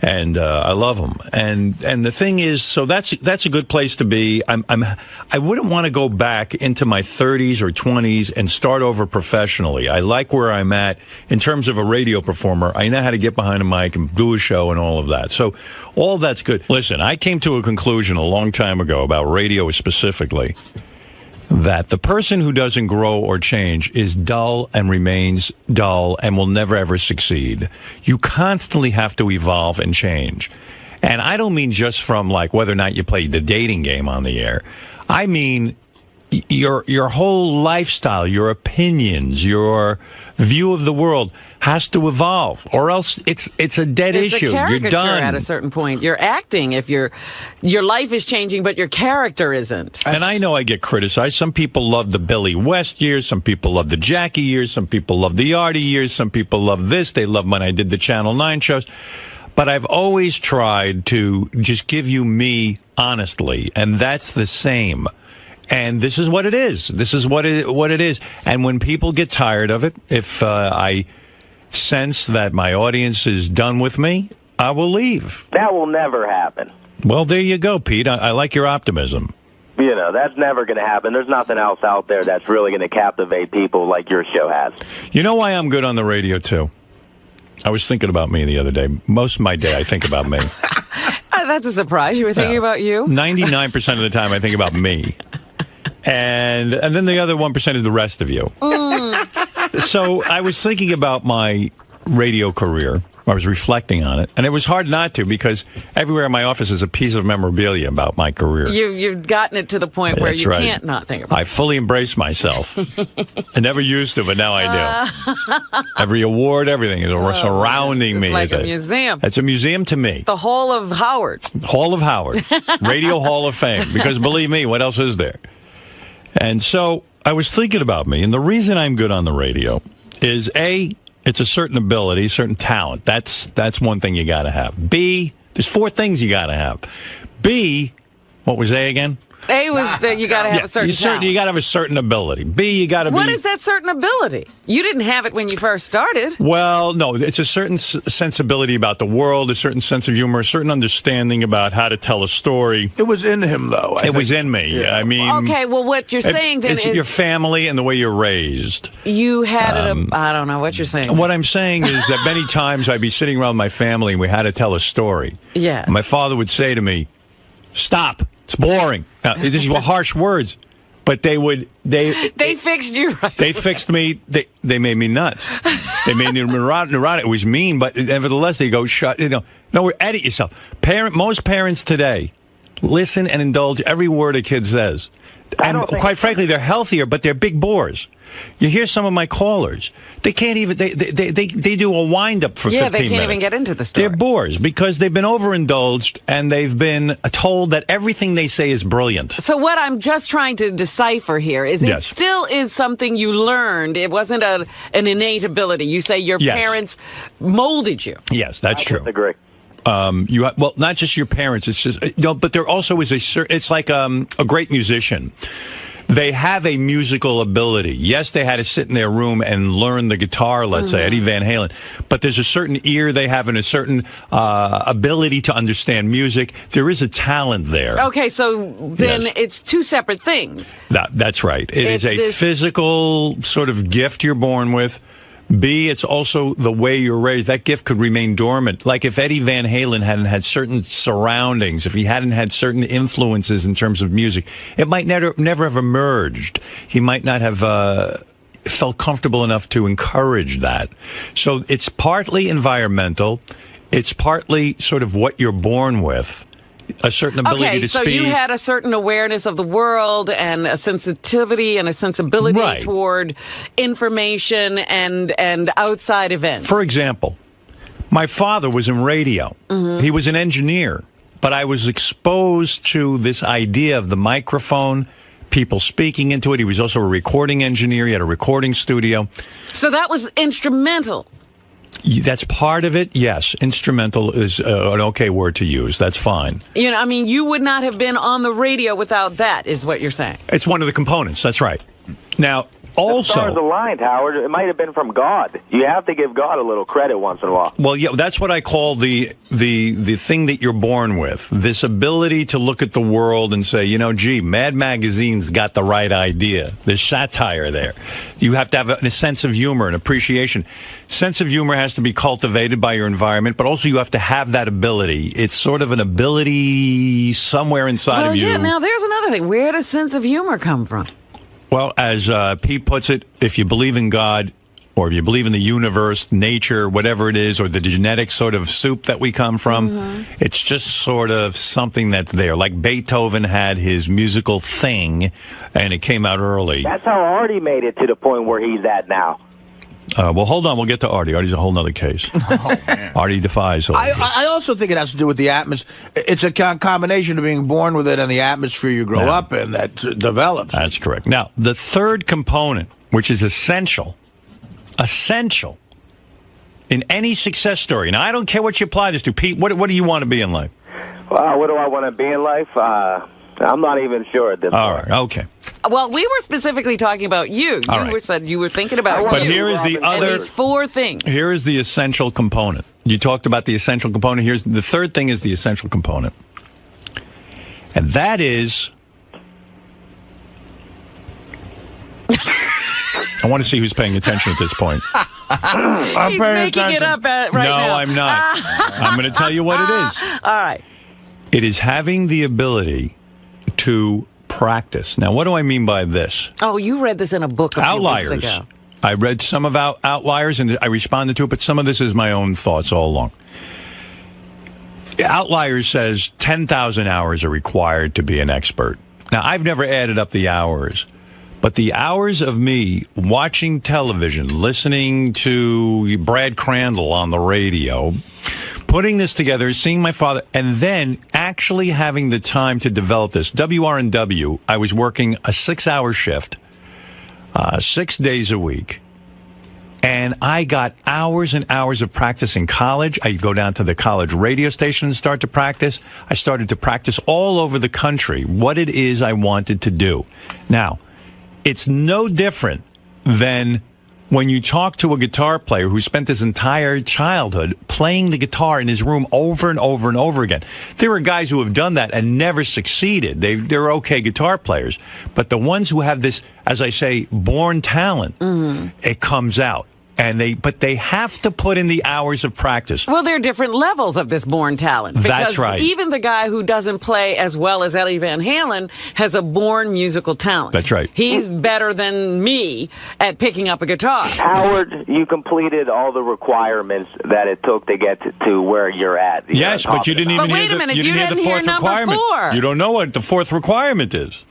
P: And I love them. And the thing is, so that's a good place to be. I wouldn't want to go back into my 30s or 20s and start over professionally. I like where I'm at in terms of a radio performer. I know how to get behind a mic and do a show and all of that. So all that's good. Listen, I came to a conclusion a long time ago about radio specifically, that the person who doesn't grow or change is dull and remains dull and will never, ever succeed. You constantly have to evolve and change. And I don't mean just from, like, whether or not you play the dating game on the air. I mean, your whole lifestyle, your opinions, your view of the world has to evolve, or else it's a dead issue.
O: It's a caricature
P: You're done
O: at a certain point. You're acting if your life is changing, but your character isn't.
P: And I know I get criticized. Some people love the Billy West years. Some people love the Jackie years. Some people love the Artie years. Some people love this. They love when I did the Channel 9 shows. But I've always tried to just give you me honestly, and that's the same. And this is what it is. This is what it is. And when people get tired of it, if I sense that my audience is done with me, I will leave.
Q: That will never happen.
P: Well, there you go, Pete. I like your optimism.
Q: You know, that's never going to happen. There's nothing else out there that's really going to captivate people like your show has.
P: You know why I'm good on the radio, too? I was thinking about me the other day. Most of my day, I think about me.
O: That's a surprise. You were thinking about you?
P: 99% of the time, I think about me. And then the other 1% is the rest of you. So I was thinking about my radio career. I was reflecting on it. And it was hard not to, because everywhere in my office is a piece of memorabilia about my career.
O: You've gotten it to the point where
P: That's
O: you
P: right.
O: can't not think about it.
P: I fully embrace myself. I never used to, but now I do. Every award, everything is surrounding me.
O: Like a museum.
P: It's a museum to me.
O: The Hall of Howard.
P: Hall of Howard. Radio Hall of Fame. Because believe me, what else is there? And so I was thinking about me, and the reason I'm good on the radio is A, it's a certain ability, certain talent. That's one thing you got to have. B, there's 4 things you got to have. B, what was A again?
O: A was that you got to have a certain talent.
P: You got to have a certain ability. B, you got to be...
O: What is that certain ability? You didn't have it when you first started.
P: Well, no, it's a certain sensibility about the world, a certain sense of humor, a certain understanding about how to tell a story.
K: It was in him, though.
P: It was in me. Yeah. I mean...
O: Okay, well, what you're saying then
P: is... your family and the way you're raised.
O: You had I don't know what you're saying.
P: What I'm saying is that many times I'd be sitting around my family and we had to tell a story.
O: Yeah.
P: And my father would say to me, "Stop. It's boring." Now, these were harsh words, but they
O: fixed you right.
P: They fixed me. They made me nuts. They made me neurotic. It was mean, but nevertheless, they go, edit yourself. Most parents today listen and indulge every word a kid says. And quite frankly, they're healthier, but they're big bores. You hear some of my callers. They can't even, they do a wind-up for 15 minutes.
O: Yeah, they can't even get into the story.
P: They're bores because they've been overindulged and they've been told that everything they say is brilliant.
O: So what I'm just trying to decipher here is it still is something you learned. It wasn't an innate ability. You say your parents molded you.
P: Yes, that's true.
Q: I agree.
P: Well, not just your parents. It's just but there also is it's like a great musician. They have a musical ability. Yes, they had to sit in their room and learn the guitar, let's say, Eddie Van Halen. But there's a certain ear they have and a certain ability to understand music. There is a talent there.
O: Okay, so then it's 2 separate things.
P: That's right. It is a physical sort of gift you're born with. B, it's also the way you're raised. That gift could remain dormant. Like if Eddie Van Halen hadn't had certain surroundings, if he hadn't had certain influences in terms of music, it might never have emerged. He might not have felt comfortable enough to encourage that. So it's partly environmental. It's partly sort of what you're born with. A certain ability to speak.
O: Okay, so you had a certain awareness of the world and a sensitivity and a sensibility toward information and outside events.
P: For example, my father was in radio. He was an engineer, but I was exposed to this idea of the microphone, people speaking into it. He was also a recording engineer. He had a recording studio.
O: So that was instrumental.
P: That's part of it, yes. Instrumental is an okay word to use. That's fine.
O: You know, I mean, you would not have been on the radio without that, is what you're saying.
P: It's one of the components. That's right. Now, also...
Q: The stars aligned, Howard. It might have been from God. You have to give God a little credit once in a while.
P: Well, yeah, that's what I call the thing that you're born with. This ability to look at the world and say, gee, Mad Magazine's got the right idea. There's satire there. You have to have a sense of humor and appreciation. Sense of humor has to be cultivated by your environment, but also you have to have that ability. It's sort of an ability somewhere inside of you.
O: Yeah, now there's another thing. Where does sense of humor come from?
P: Well, as Pete puts it, if you believe in God, or if you believe in the universe, nature, whatever it is, or the genetic sort of soup that we come from, it's just sort of something that's there. Like Beethoven had his musical thing, and it came out early.
Q: That's how Artie made it to the point where he's at now.
P: Well, hold on. We'll get to Artie. Artie's a whole nother case. Artie defies.
R: I also think it has to do with the atmosphere. It's a combination of being born with it and the atmosphere you grow up in that develops.
P: That's correct. Now, the third component, which is essential in any success story. Now, I don't care what you apply this to. Pete, what do you want to be in life?
Q: Well, what do I want to be in life? I'm not even sure at this point.
P: All right, okay.
O: Well, we were specifically talking about you.
P: All right.
O: Said you were thinking about
P: But
O: you.
P: here is the other...
O: And these 4 things.
P: Here is the essential component. You talked about the essential component. Here's the third thing is the essential component. And that is... I want to see who's paying attention at this point.
O: He's making it up right
P: no,
O: now.
P: No, I'm not. I'm going to tell you what it is.
O: All right.
P: It is having the ability to practice. Now, what do I mean by this?
O: Oh, you read this in a book a few
P: Outliers.
O: weeks ago.
P: I read some of Outliers, and I responded to it, but some of this is my own thoughts all along. Outliers says 10,000 hours are required to be an expert. Now, I've never added up the hours, but the hours of me watching television, listening to Brad Crandall on the radio, putting this together, seeing my father, and then actually having the time to develop this. WRNW, I was working a 6-hour shift, 6 days a week, and I got hours and hours of practice in college. I go down to the college radio station and start to practice. I started to practice all over the country what it is I wanted to do. Now, it's no different than when you talk to a guitar player who spent his entire childhood playing the guitar in his room over and over and over again. There are guys who have done that and never succeeded. They're okay guitar players. But the ones who have this, as I say, born talent, it comes out. But they have to put in the hours of practice.
O: Well, there are different levels of this born talent.
P: That's right.
O: Even the guy who doesn't play as well as Eddie Van Halen has a born musical talent.
P: That's right.
O: He's better than me at picking up a guitar.
Q: Howard, you completed all the requirements that it took to get to where you're at.
P: Yes, but you didn't even
O: But wait
P: hear
O: a minute,
P: you didn't hear the fourth
O: number
P: requirement.
O: 4.
P: You don't know what the fourth requirement is.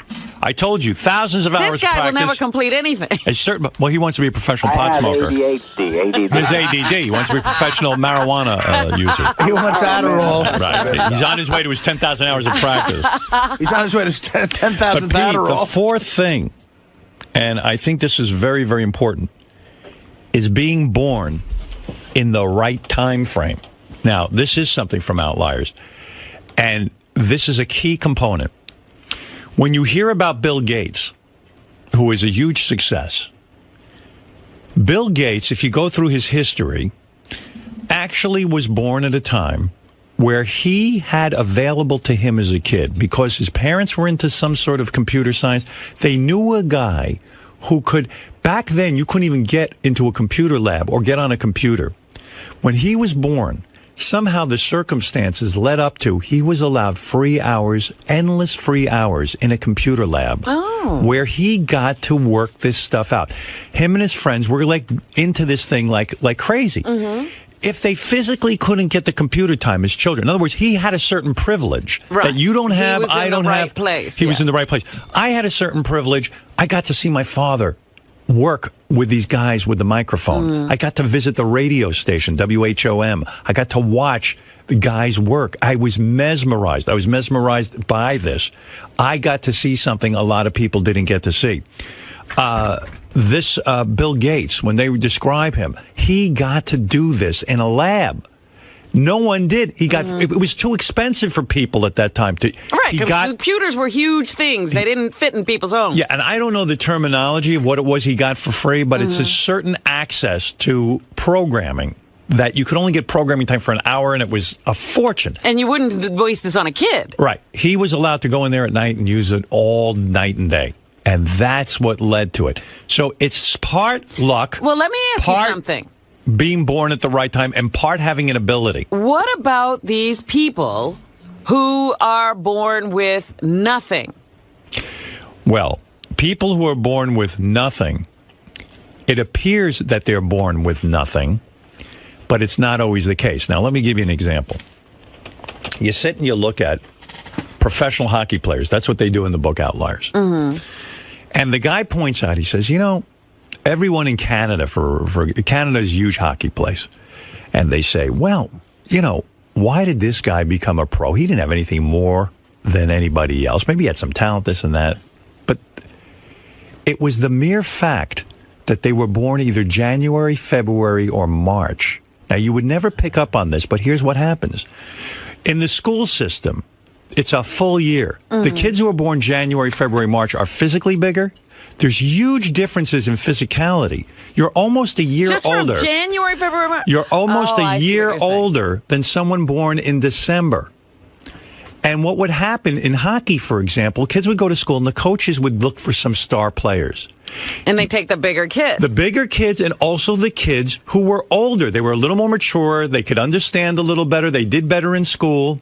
P: I told you, thousands of hours
O: This guy
P: of
O: will
P: practice.
O: never complete anything.
P: Well, he wants to be a professional pot smoker.
Q: ADD.
P: His ADD. He wants to be a professional marijuana user.
R: He wants Adderall.
P: Right. He's on his way to his 10,000 hours of practice.
R: He's on his way to 10,000
P: But Pete,
R: Adderall.
P: the fourth thing, and I think this is very, very important, is being born in the right time frame. Now, this is something from Outliers, and this is a key component. When you hear about Bill Gates, who is a huge success, Bill Gates, if you go through his history, actually was born at a time where he had available to him as a kid, because his parents were into some sort of computer science, they knew a guy who could, back then you couldn't even get into a computer lab or get on a computer. When he was born, somehow the circumstances led up to he was allowed free hours, endless free hours in a computer lab where he got to work this stuff out. Him and his friends were like into this thing like crazy. If they physically couldn't get the computer time as children, in other words, he had a certain privilege that you don't have, I don't have. He was in the right place. I had a certain privilege. I got to see my father work with these guys with the microphone. I got to visit the radio station, WHOM. I got to watch the guys work. I was mesmerized. I was mesmerized by this. I got to see something a lot of people didn't get to see. This Bill Gates, when they describe him, he got to do this in a lab. No one did. He got. It was too expensive for people at that time.
O: Computers were huge things. They didn't fit in people's homes.
P: Yeah, and I don't know the terminology of what it was he got for free, but it's a certain access to programming that you could only get programming time for an hour, and it was a fortune.
O: And you wouldn't waste this on a kid.
P: Right. He was allowed to go in there at night and use it all night and day. And that's what led to it. So it's part luck.
O: Well, let me ask you something.
P: Being born at the right time, and part having an ability.
O: What about these people who are born with nothing?
P: Well, people who are born with nothing, It appears that they're born with nothing, but it's not always the case. Now, let me give you an example. You sit and you look at professional hockey players. That's what they do in the book Outliers.
O: Mm-hmm.
P: And the guy points out, he says, everyone in Canada, for Canada's a huge hockey place. And they say, well, why did this guy become a pro? He didn't have anything more than anybody else. Maybe he had some talent, this and that. But it was the mere fact that they were born either January, February, or March. Now, you would never pick up on this, but here's what happens. In the school system, it's a full year. The kids who are born January, February, March are physically bigger. There's huge differences in physicality. You're almost a year
O: Just
P: older.
O: From January, February, March?
P: You're almost
O: I
P: a
O: see
P: year
O: what you're saying.
P: older than someone born in December. And what would happen in hockey, for example, kids would go to school and the coaches would look for some star players.
O: And they take the bigger kids.
P: The bigger kids and also the kids who were older. They were a little more mature. They could understand a little better. They did better in school.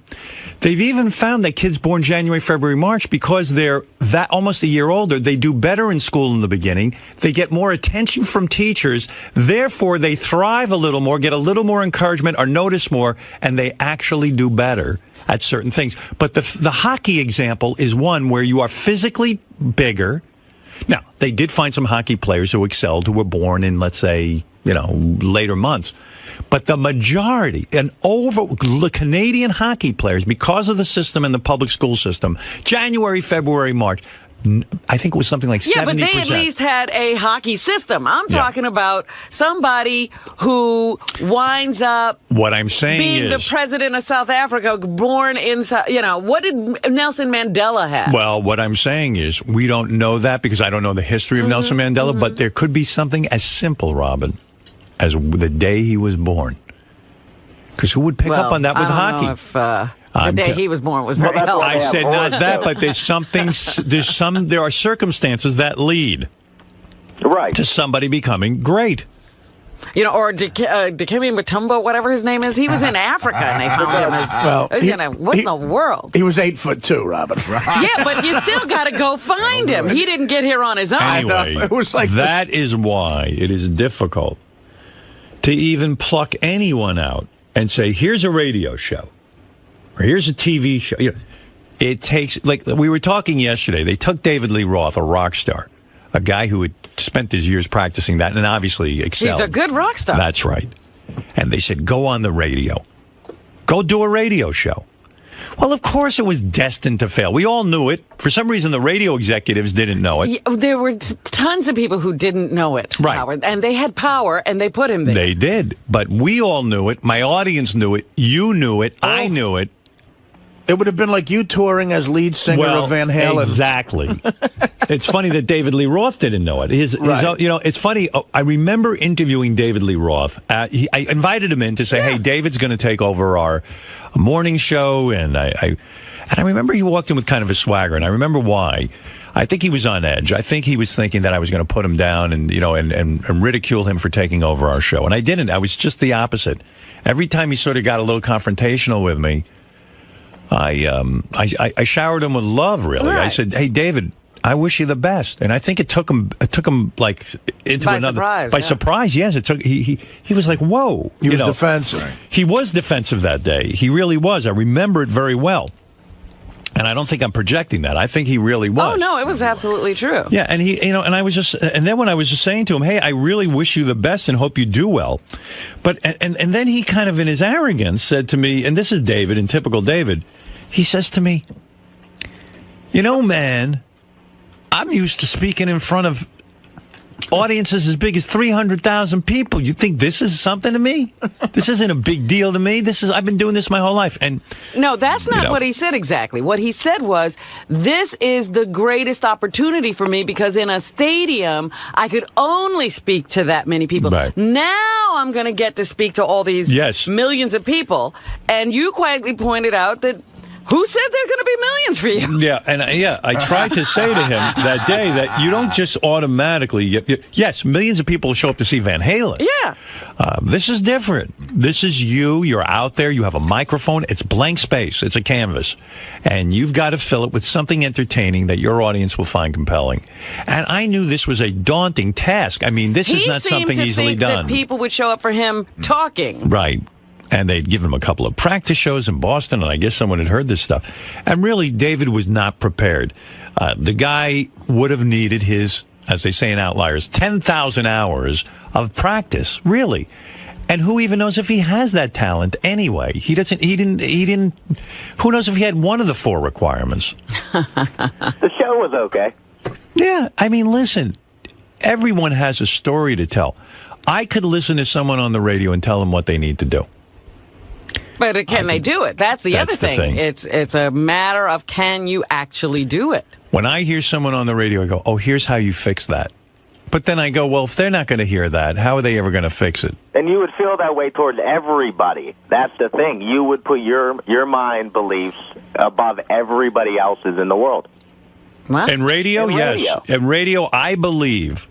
P: They've even found that kids born January, February, March, because they're that almost a year older, they do better in school in the beginning. They get more attention from teachers. Therefore, they thrive a little more, get a little more encouragement, are noticed more, and they actually do better at certain things. But the hockey example is one where you are physically bigger. Now, they did find some hockey players who excelled who were born in, let's say, later months. But the majority, the Canadian hockey players, because of the system and the public school system, January, February, March, I think it was something like 70%.
O: Yeah, but they at least had a hockey system. I'm talking about somebody who winds up
P: what I'm saying
O: being the
P: is
O: president of South Africa, born in, what did Nelson Mandela have?
P: Well, what I'm saying is we don't know that because I don't know the history of Nelson Mandela, but there could be something as simple, Robin, as the day he was born. Because who would pick up on that with hockey?
O: The day he was born was very helpful.
P: I said not that, but there are circumstances that lead to somebody becoming great.
O: Or Dikembe Mutombo, whatever his name is, he was in Africa and they found him. What in the world?
R: He was 8'2", Robin.
O: Yeah, but you still got to go find him. He didn't get here on his own.
P: Anyway,
R: it was like
P: that is why it is difficult to even pluck anyone out and say, here's a radio show. Or here's a TV show. It takes, like we were talking yesterday, they took David Lee Roth, a rock star, a guy who had spent his years practicing that and obviously excelled.
O: He's a good rock star.
P: That's right. And they said, go on the radio. Go do a radio show. Well, of course it was destined to fail. We all knew it. For some reason, the radio executives didn't know it.
O: Yeah, there were tons of people who didn't know it,
P: right.
O: Howard, and they had power, and they put him there.
P: They did. But we all knew it. My audience knew it. You knew it. I knew it.
R: It would have been like you touring as lead singer of Van Halen.
P: Exactly. It's funny that David Lee Roth didn't know it. It's funny. I remember interviewing David Lee Roth. I invited him in to say, "Hey, David's going to take over our morning show," and I remember he walked in with kind of a swagger, and I remember why. I think he was on edge. I think he was thinking that I was going to put him down and and ridicule him for taking over our show, and I didn't. I was just the opposite. Every time he sort of got a little confrontational with me, I showered him with love, really. Right. I said, "Hey, David, I wish you the best." And I think it took him like into
O: by
P: surprise. Yes, it took he was like, "Whoa."
R: He was defensive.
P: He was defensive that day. He really was. I remember it very well. And I don't think I'm projecting that. I think he really was.
O: Oh no, it was absolutely true.
P: Yeah, and he, and I was just, and then when I was just saying to him, "Hey, I really wish you the best and hope you do well," but and then he kind of in his arrogance said to me, and this is David, in typical David, he says to me, "Man, I'm used to speaking in front of audiences as big as 300,000 people. You think this is something to me? This isn't a big deal to me. I've been doing this my whole life." And
O: no, that's not what he said exactly. What he said was, "This is the greatest opportunity for me because in a stadium, I could only speak to that many people.
P: Right.
O: Now I'm going to get to speak to all these millions of people." And you quietly pointed out that Who said there's going to be millions for you?
P: Yeah, and I tried to say to him that day that you don't just automatically. Yes, millions of people show up to see Van Halen.
O: Yeah.
P: This is different. This is you. You're out there. You have a microphone. It's blank space. It's a canvas. And you've got to fill it with something entertaining that your audience will find compelling. And I knew this was a daunting task. I mean, this is not something easily done.
O: That people would show up for him talking.
P: Right. And they'd given him a couple of practice shows in Boston, and I guess someone had heard this stuff. And really, David was not prepared. The guy would have needed his, as they say in Outliers, 10,000 hours of practice, really. And who even knows if he has that talent anyway? He didn't, who knows if he had one of the 4 requirements?
Q: The show was okay.
P: Yeah, I mean, listen, everyone has a story to tell. I could listen to someone on the radio and tell them what they need to do.
O: But can they do it? That's the other thing. It's a matter of, can you actually do it?
P: When I hear someone on the radio, I go, oh, here's how you fix that. But then I go, well, if they're not going to hear that, how are they ever going to fix it?
Q: And you would feel that way towards everybody. That's the thing. You would put your mind beliefs above everybody else's in the world.
O: What?
P: In radio, yes. In radio, I believe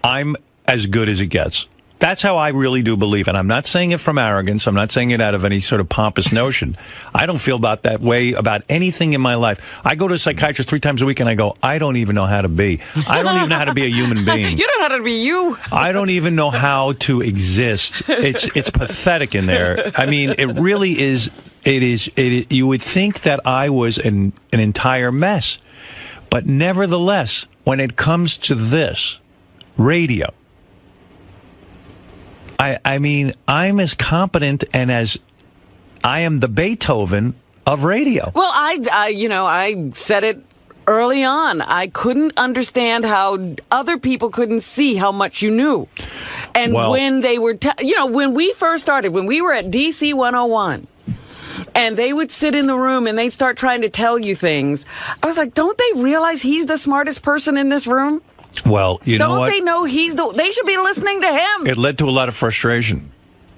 P: I'm as good as it gets. That's how I really do believe. And I'm not saying it from arrogance. I'm not saying it out of any sort of pompous notion. I don't feel about that way about anything in my life. I go to a psychiatrist 3 times a week and I go, I don't even know how to be. I don't even know how to be a human being.
O: You don't know how to be you.
P: I don't even know how to exist. It's pathetic in there. I mean, it really is. You would think that I was an entire mess. But nevertheless, when it comes to this, radio, I mean, I'm as competent and as I am the Beethoven of radio.
O: Well, I said it early on. I couldn't understand how other people couldn't see how much you knew. And when they were, when we first started, when we were at DC 101, and they would sit in the room and they'd start trying to tell you things, I was like, don't they realize he's the smartest person in this room?
P: Well, you know what?
O: Don't they know they should be listening to him?
P: It led to a lot of frustration.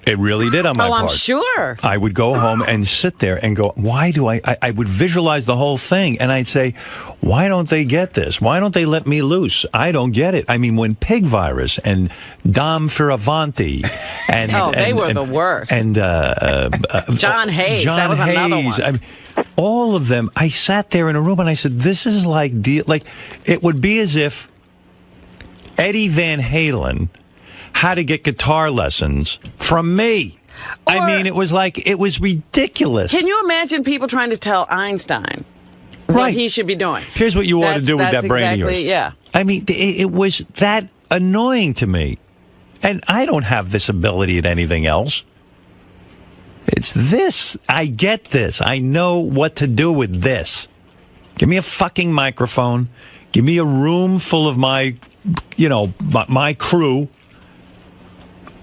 P: It really did on my part.
O: Oh, I'm sure.
P: I would go home and sit there and go, why do I would visualize the whole thing, and I'd say, why don't they get this? Why don't they let me loose? I don't get it. I mean, when Pig Virus and Dom Fioravanti and
O: they were the worst.
P: And
O: John Hayes. That was another one.
P: I mean, all of them. I sat there in a room and I said, this is like it would be as if Eddie Van Halen had to get guitar lessons from me. I mean, it was ridiculous.
O: Can you imagine people trying to tell Einstein what he should be doing?
P: Here's what you ought to do with that brain of yours.
O: Yeah.
P: I mean, it was that annoying to me. And I don't have this ability at anything else. It's this. I get this. I know what to do with this. Give me a fucking microphone. Give me a room full of my crew,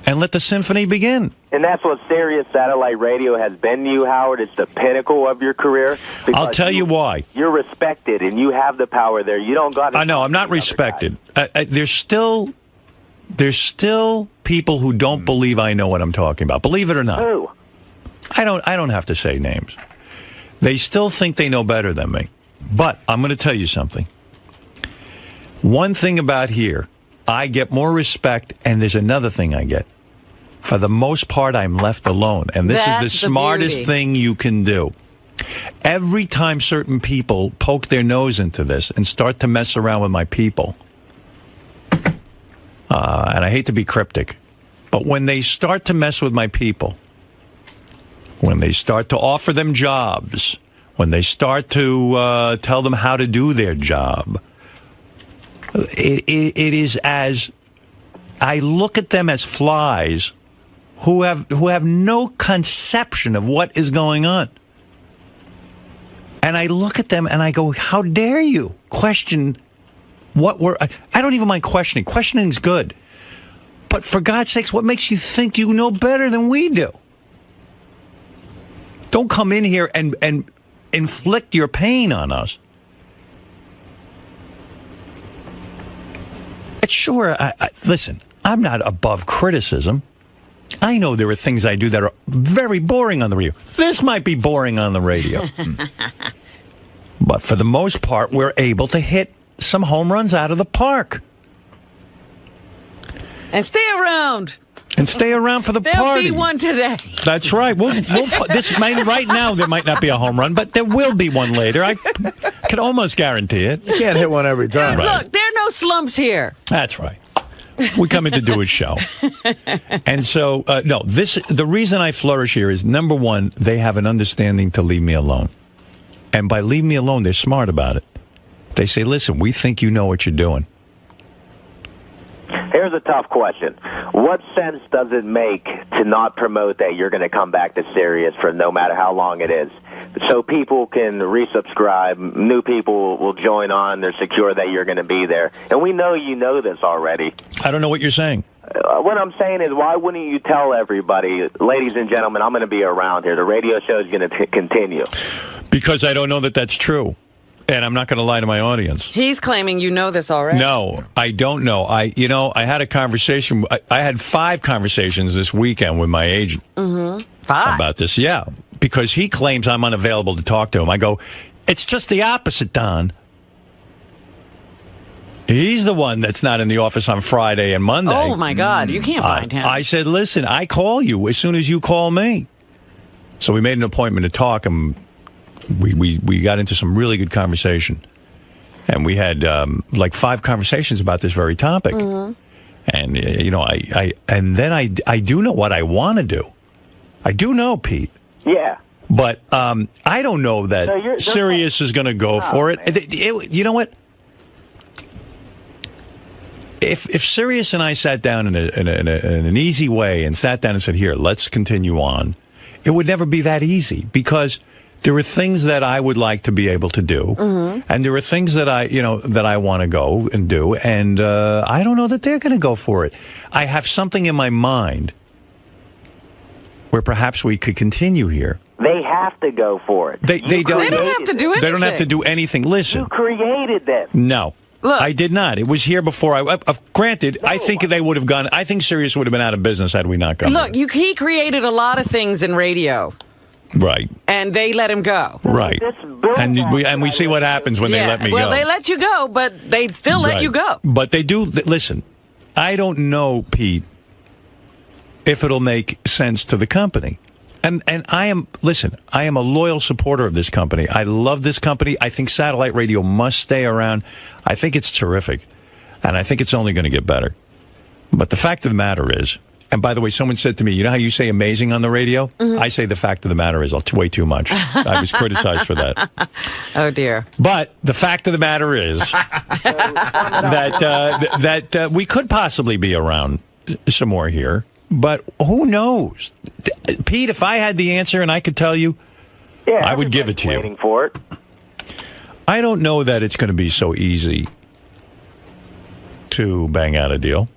P: and let the symphony begin.
Q: And that's what Sirius Satellite Radio has been to you, Howard. It's the pinnacle of your career.
P: I'll tell you why.
Q: You're respected, and you have the power there. You don't got to.
P: I know. I'm not respected. There's still people who don't believe I know what I'm talking about. Believe it or not.
Q: Who?
P: I don't have to say names. They still think they know better than me. But I'm going to tell you something. One thing about here, I get more respect, and there's another thing I get. For the most part, I'm left alone, and this is the smartest thing you can do. Every time certain people poke their nose into this and start to mess around with my people, and I hate to be cryptic, but when they start to mess with my people, when they start to offer them jobs, when they start to tell them how to do their job, it is as I look at them as flies who have no conception of what is going on. And I look at them and I go, how dare you question what I don't even mind questioning. Questioning's good. But for God's sakes, what makes you think you know better than we do? Don't come in here and inflict your pain on us. Sure, listen, I'm not above criticism. I know there are things I do that are very boring on the radio. This might be boring on the radio. But for the most part, we're able to hit some home runs out of the park.
O: And stay around.
P: And stay around for the
O: There'll
P: party.
O: be one today.
P: That's right. Right now, there might not be a home run, but there will be one later. I can almost guarantee it.
R: You can't hit one every time.
P: Right.
O: Look, there are no slumps here.
P: That's right. We come in to do a show. And so, the reason I flourish here is, number one, they have an understanding to leave me alone. And by leave me alone, they're smart about it. They say, listen, we think you know what you're doing.
Q: Here's a tough question. What sense does it make to not promote that you're going to come back to Sirius for no matter how long it is? So people can resubscribe, new people will join on, they're secure that you're going to be there. And we know you know this already.
P: I don't know what you're saying.
Q: What I'm saying is, why wouldn't you tell everybody, ladies and gentlemen, I'm going to be around here. The radio show is going to continue.
P: Because I don't know that that's true. And I'm not going to lie to my audience.
O: He's claiming you know this already.
P: No, I don't know. I had a conversation. I had 5 conversations this weekend with my agent.
O: Mm-hmm. 5?
P: About this, yeah. Because he claims I'm unavailable to talk to him. I go, it's just the opposite, Don. He's the one that's not in the office on Friday and Monday.
O: Oh, my God. You can't find him.
P: I said, listen, I call you as soon as you call me. So we made an appointment to talk, and we got into some really good conversation. And we had like 5 conversations about this very topic. Mm-hmm. And, I do know what I want to do. I do know, Pete.
Q: Yeah.
P: But I don't know that Sirius is going to go for it. You know what? If Sirius and I sat down in an easy way and sat down and said, here, let's continue on, it would never be that easy, because there are things that I would like to be able to do, and there are things that I want to go and do, and I don't know that they're going to go for it. I have something in my mind where perhaps we could continue here.
Q: They have to go for it.
O: They don't have to do anything.
P: They don't have to do anything. Listen.
Q: You created this.
P: No.
O: Look.
P: I did not. It was here before granted, I think they would have gone. I think Sirius would have been out of business had we not gone.
O: Look, he created a lot of things in radio.
P: Right.
O: And they let him go.
P: Right. And we see what happens when they let me go.
O: Well, they let you go, but they still let you go.
P: But they do. Listen, I don't know, Pete, if it'll make sense to the company. And I am a loyal supporter of this company. I love this company. I think satellite radio must stay around. I think it's terrific. And I think it's only going to get better. But the fact of the matter is, and by the way, someone said to me, you know how you say amazing on the radio? Mm-hmm. I say the fact of the matter is way too much. I was criticized for that.
O: Oh, dear.
P: But the fact of the matter is that we could possibly be around some more here. But who knows? Pete, if I had the answer and I could tell you, I would give it to you.
Q: Waiting for it.
P: I don't know that it's going to be so easy to bang out a deal.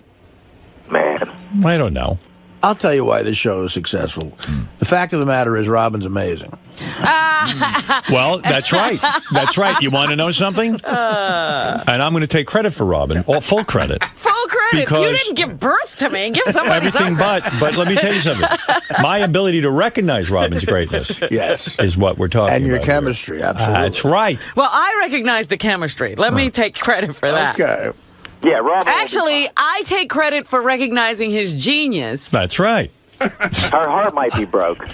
Q: Man.
P: I don't know.
R: I'll tell you why this show is successful. The fact of the matter is, Robin's amazing.
P: Well, that's right. That's right. You want to know something? And I'm going to take credit for Robin. Full credit.
O: Full credit.
P: Because
O: you didn't give birth to me. Give somebody
P: everything
O: something.
P: but let me tell you something. My ability to recognize Robin's greatness
R: Yes.
P: is what we're talking about.
R: And your
P: here.
R: chemistry, absolutely.
P: That's right.
O: Well, I recognize the chemistry. Let me take credit for that.
R: Okay.
Q: Yeah, Robin.
O: Actually, I take credit for recognizing his genius.
P: That's right.
Q: Her heart might be broke.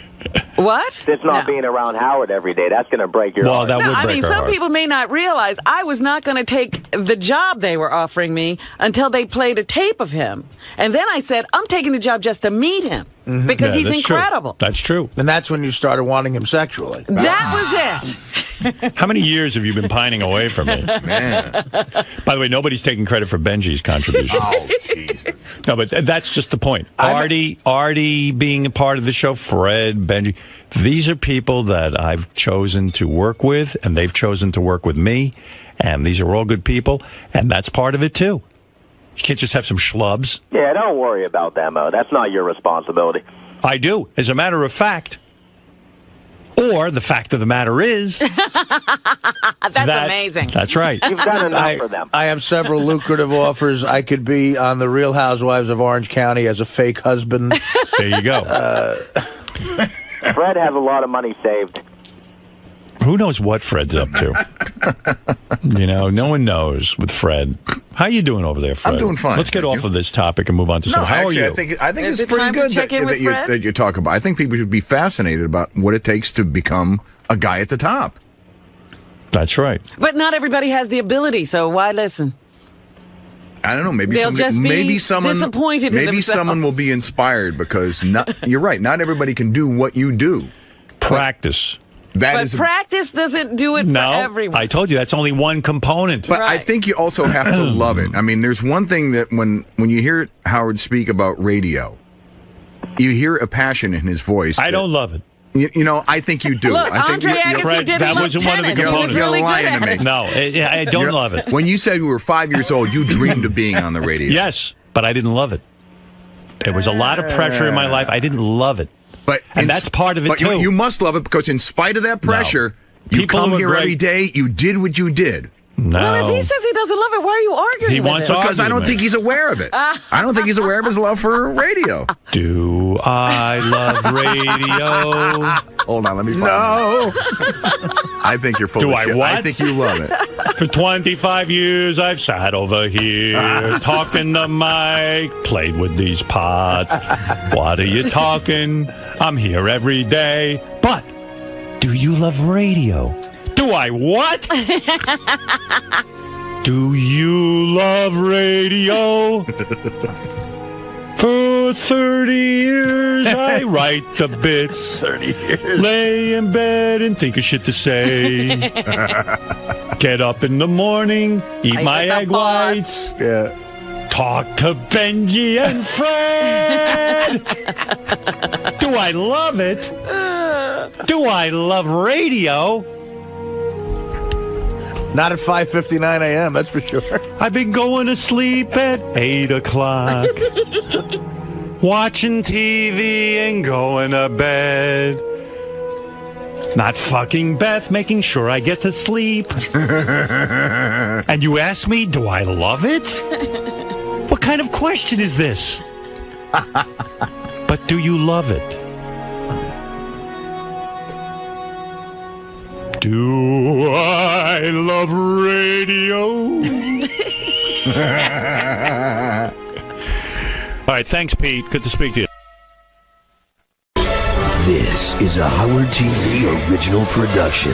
O: What?
Q: Just not being around Howard every day. That's going to break your heart.
P: That would break her
O: some
P: heart.
O: people may not realize I was not going to take the job they were offering me until they played a tape of him. And then I said, I'm taking the job just to meet him because he's
P: that's
O: incredible.
P: True. That's true.
R: And that's when you started wanting him sexually.
O: That was it.
P: How many years have you been pining away from me?
B: Man.
P: By the way, nobody's taking credit for Benji's contribution.
B: Oh, Jesus.
P: No, but that's just the point. Artie being a part of the show, Fred, Benji. These are people that I've chosen to work with, and they've chosen to work with me. And these are all good people, and that's part of it, too. You can't just have some schlubs.
Q: Yeah, don't worry about them, Mo. That's not your responsibility.
P: I do. As a matter of fact, Or the fact of the matter is,
O: That's amazing.
P: That's right.
Q: You've done enough for them.
R: I have several lucrative offers. I could be on The Real Housewives of Orange County as a fake husband.
P: There you go.
Q: Fred has a lot of money saved.
P: Who knows what Fred's up to? No one knows with Fred. How you doing over there, Fred?
S: I'm doing fine.
P: Let's get off of this topic and move on to something. How
S: actually,
P: are you?
S: I think
O: Is
S: it's
O: it
S: pretty
O: time to
S: good
O: check in with Fred?
S: that you talk about. I think people should be fascinated about what it takes to become a guy at the top.
P: That's right.
O: But not everybody has the ability, so why listen?
S: I don't know. Maybe
O: They'll
S: somebody,
O: just be
S: maybe someone,
O: disappointed in
S: maybe
O: themselves.
S: someone will be inspired because you're right. Not everybody can do what you do.
P: Practice.
O: But practice doesn't do it for everyone.
P: I told you that's only one component.
S: But I think you also have to love it. I mean, there's one thing that when you hear Howard speak about radio, you hear a passion in his voice.
P: I don't love it.
S: I think you do.
O: Look,
S: I think
O: Andre Agassi didn't
P: that
O: love
P: wasn't one of the
O: tennis. He was
P: components.
O: really
S: You're
O: good
S: lying
O: at
S: to me.
O: it.
P: No, I don't love it.
S: When you said you were 5 years old, you dreamed of being on the radio.
P: Yes, but I didn't love it. There was a lot of pressure in my life. I didn't love it. And that's part of it,
S: but
P: too.
S: You must love it because in spite of that pressure, you
P: People
S: come
P: were
S: here
P: great.
S: every day, you did what you did.
P: No.
O: Well, if he says he doesn't love it, why are you arguing with him?
S: Because I don't think he's aware of it. I don't think he's aware of his love for radio.
P: Do I love radio?
S: Hold on, let me find I think you're full
P: Do
S: of
P: I
S: shit.
P: what?
S: I think you love it.
P: For 25 years, I've sat over here, talking the mic, played with these pots. What are you talking? I'm here every day. But do you love radio? Do I what? Do you love radio? For 30 years, I write the bits.
R: 30 years.
P: Lay in bed and think of shit to say. Get up in the morning, eat my egg whites.
R: Yeah.
P: Talk to Benji and Fred. Do I love it? Do I love radio?
R: Not at 5:59 a.m., that's for sure.
P: I've been going to sleep at 8 o'clock. Watching TV and going to bed. Not fucking Beth, making sure I get to sleep. And you ask me, do I love it? What kind of question is this? But do you love it? Do I love radio? All right, thanks, Pete. Good to speak to you.
T: This is a Howard TV original production.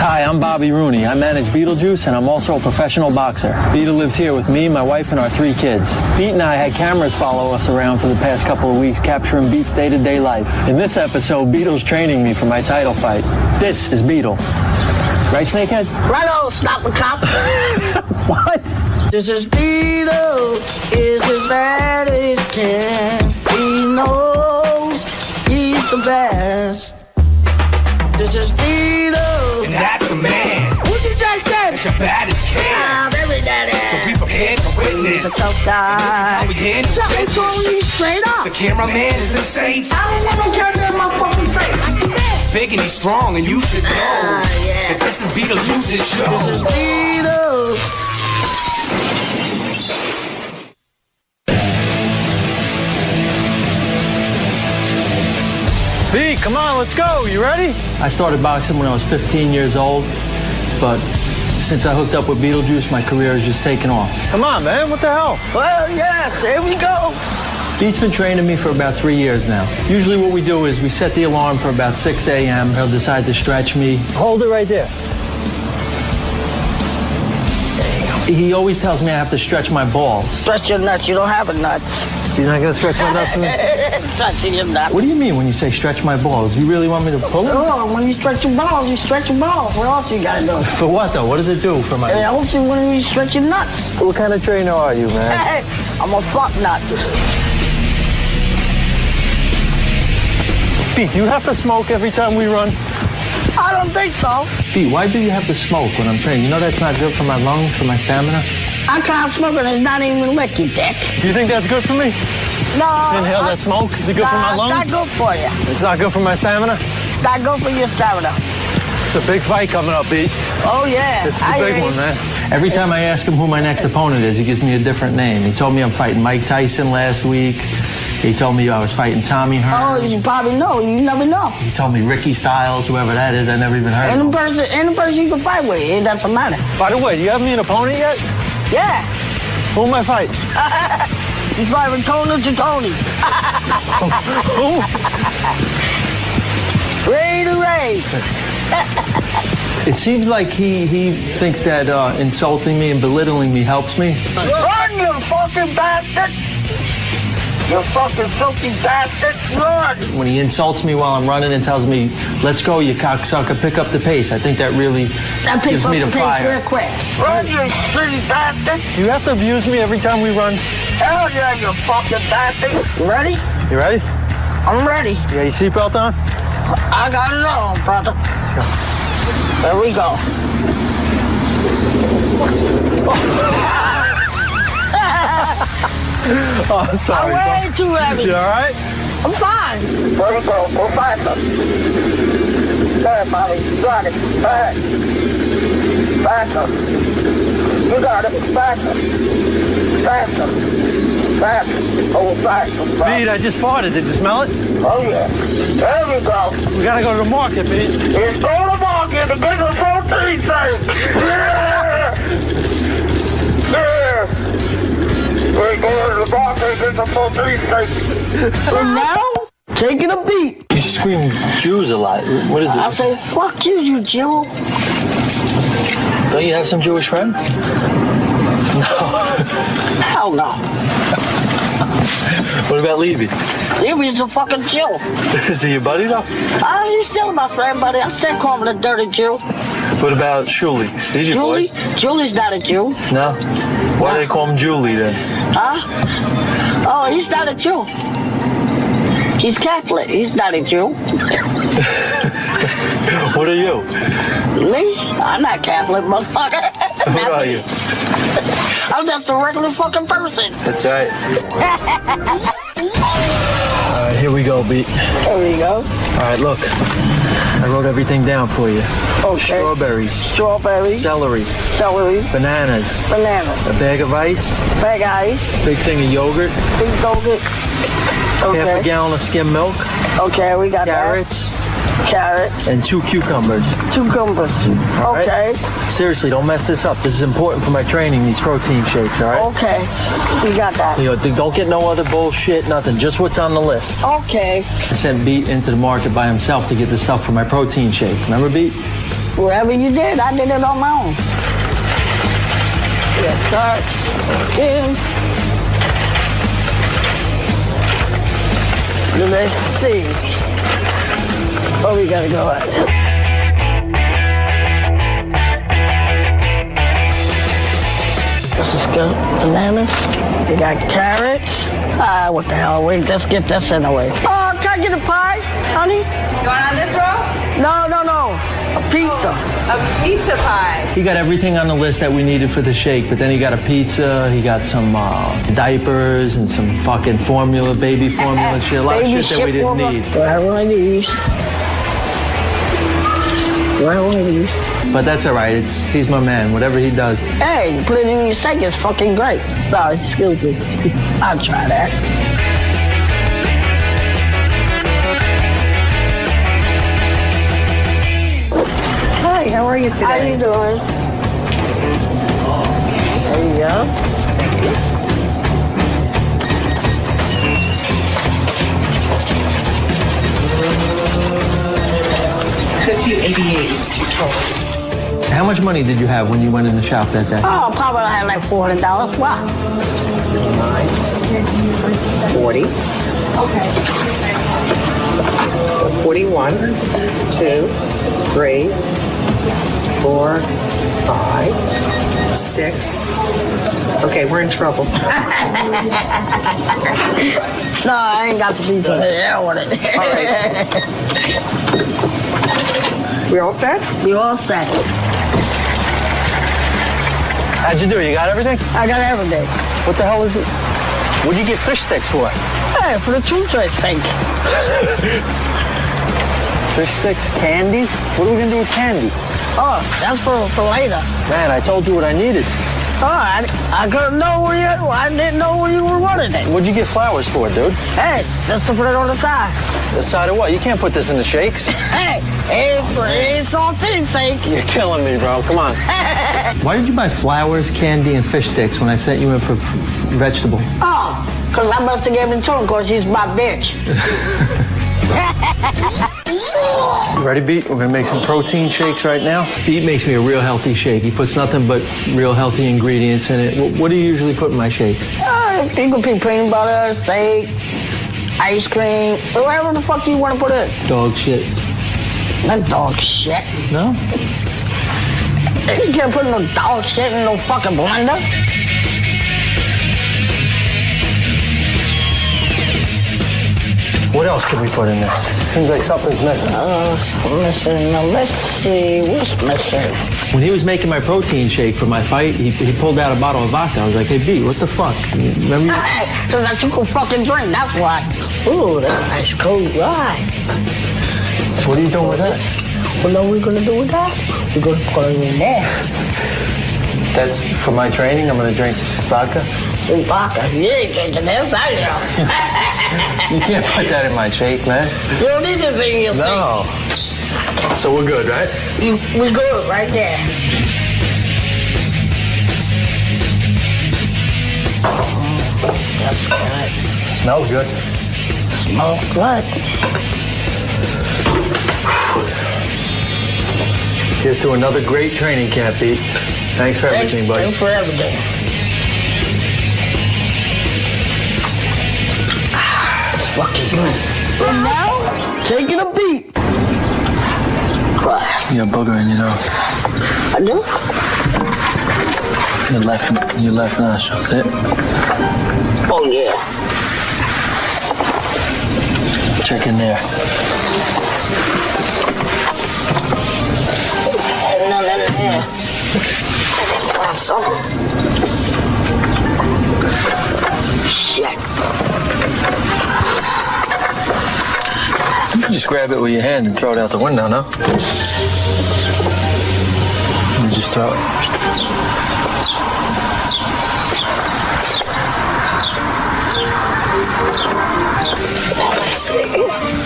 U: Hi, I'm Bobby Rooney. I manage Beetlejuice, and I'm also a professional boxer. Beetle lives here with me, my wife, and our 3 kids. Pete and I had cameras follow us around for the past couple of weeks, capturing Beat's day-to-day life. In this episode, Beetle's training me for my title fight. This is Beetle. Right, Snakehead?
E: Righto, stop the cop.
U: What?
E: This is Beetle, is as bad as can. He knows he's the best. This is Beetle.
V: And that's the man.
E: What you guys say?
V: That your baddest can.
E: Ah, very daddy.
V: So be prepared to witness.
E: He's a tough guy.
V: And this is how we handle
E: Something's
V: business.
E: going straight up.
V: The cameraman is insane.
E: I don't want no camera in my fucking face.
V: He's big and he's strong, and you should know that this is Beetlejuice's show.
E: This is Beetle.
U: B, come on, let's go. You ready? I started boxing when I was 15 years old, but since I hooked up with Beetlejuice, my career has just taken off. Come on, man. What the hell?
E: Well, yes, here we go.
U: Beat's been training me for about 3 years now. Usually what we do is we set the alarm for about 6 a.m. He'll decide to stretch me. Hold it right there. He always tells me I have to stretch my balls.
E: Stretch your nuts. You don't have a nut.
U: You're not going to stretch my nuts?
E: Stretching your nuts.
U: What do you mean when you say stretch my balls? You really want me to pull them?
E: Oh, when you stretch your balls, you stretch your balls. What else you gotta do?
U: For what, though? What does it do for my...
E: It helps you when you stretch your nuts.
U: What kind of trainer are you, man?
E: Hey, I'm a fuck nut.
U: Pete, do you have to smoke every time we run?
E: I don't think so.
U: Pete, why do you have to smoke when I'm training? You know that's not good for my lungs, for my stamina?
E: I can't smoke it. It's not even lick, you dick.
U: You think that's good for me? No. Inhale that smoke? Is it good for my lungs?
F: It's not good for you.
U: It's not good for my stamina?
F: It's not good for your stamina.
U: It's a big fight coming up, Pete.
F: Oh, yeah.
U: It's the big one, man. Every time I ask him who my next opponent is, he gives me a different name. He told me I'm fighting Mike Tyson last week. He told me I was fighting Tommy Hearns.
F: Oh, you probably know. You never know.
U: He told me Ricky Styles, whoever that is. I never even heard of him.
F: Any person you can fight with, it doesn't matter.
U: By the way, do you have me an opponent yet?
F: Yeah.
U: Who am I fighting?
F: He's fighting Tony to Tony.
U: Who?
F: Ray to Ray.
U: It seems like he thinks that insulting me and belittling me helps me.
F: Run, you fucking bastard! You fucking filthy bastard! Run!
U: When he insults me while I'm running and tells me, "Let's go, you cocksucker, pick up the pace," I think that really gives me the fire.
F: Real quick. Run, you silly bastard!
U: Do you have to abuse me every time we run?
F: Hell yeah, you fucking bastard! You ready?
U: You ready?
F: I'm ready.
U: You got your seatbelt on?
F: I got it on, brother.
U: Let's go.
F: There we go.
U: Oh, sorry.
F: I'm way too heavy.
U: You all right?
F: I'm fine. There we go. Go faster. Go ahead, Bobby. You got it. Go ahead. Faster. You got it. Faster. Faster. Faster. Oh, faster.
U: Pete, I just farted. Did you smell it?
F: Oh, yeah. There we go.
U: We gotta go to the market, Pete.
F: Let's go to the market to get the protein shake. Yeah! Yeah! We're going to the market to get the protein shake. And now, taking a beat.
U: You scream Jews a lot. What is it?
F: I say, fuck you, you Jew.
U: Don't you have some Jewish friends? No.
F: Hell no.
U: What about Levy?
F: Levy's a fucking Jew.
U: Is he your buddy, though?
F: He's still my friend, buddy. I still call him a dirty Jew.
U: What about Shuli? He's your boy.
F: Julie's not a Jew.
U: No? Why do they call him Julie, then?
F: Huh? Oh, he's not a Jew. He's Catholic. He's not a Jew.
U: What are you?
F: Me? I'm not Catholic, motherfucker.
U: What are you?
F: I'm just a regular fucking person.
U: That's right. Here we go, Beat.
F: There we go.
U: All right, look. I wrote everything down for you.
F: Okay.
U: Strawberries.
F: Strawberries.
U: Celery.
F: Celery.
U: Bananas.
F: Bananas.
U: A bag of ice.
F: Bag of ice.
U: A big thing of yogurt.
F: Big yogurt. Okay.
U: Half a gallon of skim milk.
F: Okay, we got
U: carrots.
F: Carrots.
U: And 2 cucumbers.
F: Cucumbers. Okay.
U: Right? Seriously, don't mess this up. This is important for my training, these protein shakes, all right?
F: Okay. We got that.
U: You know, don't get no other bullshit, nothing. Just what's on the list.
F: Okay.
U: I sent Beat into the market by himself to get the stuff for my protein shake. Remember, Beat?
F: Whatever you did, I did it on my own. Let's start in. Let's see. Oh, we gotta go at it. This is good. Bananas. We got carrots. What the hell? Wait, let's get this in the way. Oh, can I get a pie, honey?
H: Going on this roll?
F: No. A pizza.
H: A pizza pie.
U: He got everything on the list that we needed for the shake, but then he got a pizza, he got some diapers and some fucking formula, baby formula and shit. A lot of shit that we didn't need.
F: Where are these?
U: But that's all right. He's my man. Whatever he does.
F: Hey, you put it in your shake. It's fucking great. Sorry, excuse me. I'll try that.
H: Hi, how are you today?
F: How you doing? There you go.
H: 5088 you told.
U: How much money did you have when you went in the shop that day?
F: Oh, probably I had like $400. Why?
H: 40. Okay. 41, 2, 3, 4, 5, 6. Okay, we're in trouble.
F: No, I ain't got the pizza. I don't want it.
H: All right. We all set?
F: We all set.
U: How'd you do? You got everything?
F: I got everything.
U: What the hell is it? What'd you get fish sticks for?
F: Yeah, for the toothpaste thing.
U: Fish sticks, candy? What are we gonna do with candy?
F: Oh, that's for later.
U: Man, I told you what I needed.
F: Oh, I couldn't know where you. I didn't know where you were wanting it.
U: What'd you get flowers for, dude?
F: Hey, just to put it on the side.
U: The side of what? You can't put this in the shakes.
F: Hey, it's on toothpaste.
U: You're killing me, bro. Come on. Why did you buy flowers, candy, and fish sticks when I sent you in for vegetables?
F: Oh, because I must have given it to him because he's my bitch.
U: You ready, Beat? We're gonna make some protein shakes right now. Beat makes me a real healthy shake. He puts nothing but real healthy ingredients in it. What do you usually put in my shakes?
F: You can put peanut butter, steak, ice cream, whatever the fuck you want to put in.
U: Dog shit.
F: Not dog shit.
U: No?
F: You can't put no dog shit in no fucking blender.
U: What else can we put in this? Seems like something's missing.
F: Something missing. Now, let's see. What's missing?
U: When he was making my protein shake for my fight, he pulled out a bottle of vodka. I was like, hey, B, what the fuck? Remember you?
F: Because I took a fucking drink, that's why. Ooh, that's a nice cold ride.
U: So what are you doing with that?
F: What are we going to do with that? We're going to put it in there.
U: That's for my training? I'm going to drink vodka?
F: Vodka? You ain't drinking this, are you?
U: You can't put that in my shake, man.
F: You don't need this in your shake.
U: No. So we're good, right?
F: We're good right there. That's good.
U: Smells good.
F: Smells good.
U: Here's to another great training camp, Pete. Thanks for everything, buddy.
F: Thanks for everything. It's fucking good. And now, taking a beat.
U: You have booger in your nose.
F: I do?
U: Your left nostril. It?
F: Oh, yeah.
U: Check in there.
F: None in there. Something. Shit.
U: You can just grab it with your hand and throw it out the window, no? You just throw it.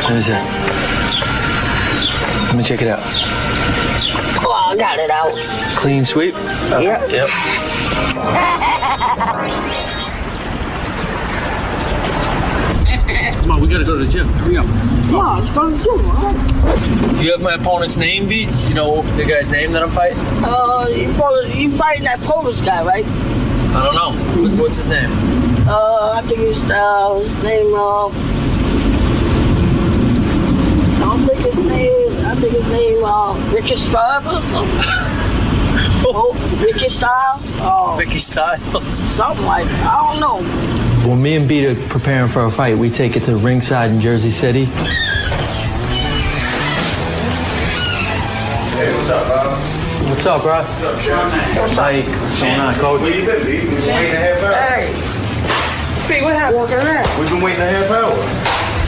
U: Let me see. Let me check it out.
F: Oh, I got it out.
U: Clean sweep?
F: Yep.
U: Yep.
J: Come on, we gotta go to the gym. Hurry up.
F: Come on, let's go to the gym.
U: Do you have my opponent's name, Beat? You know the guy's name that I'm fighting?
F: You fighting that Polish guy, right?
U: I don't know. What's his name?
F: I think his name, Ricky Styles or something. Oh, Ricky Styles? Oh.
U: Ricky Styles?
F: Something like that. I don't know.
U: When me and Beat are preparing for a fight, we take it to ringside in Jersey City.
S: Hey, what's up, Bob?
U: What's up, bro?
S: What's up, Sean?
U: What's going on, Coach?
S: Where you been, Beat? We've been waiting a half hour.
F: Hey. Pete, what happened? Walking around.
S: We've been waiting a half hour.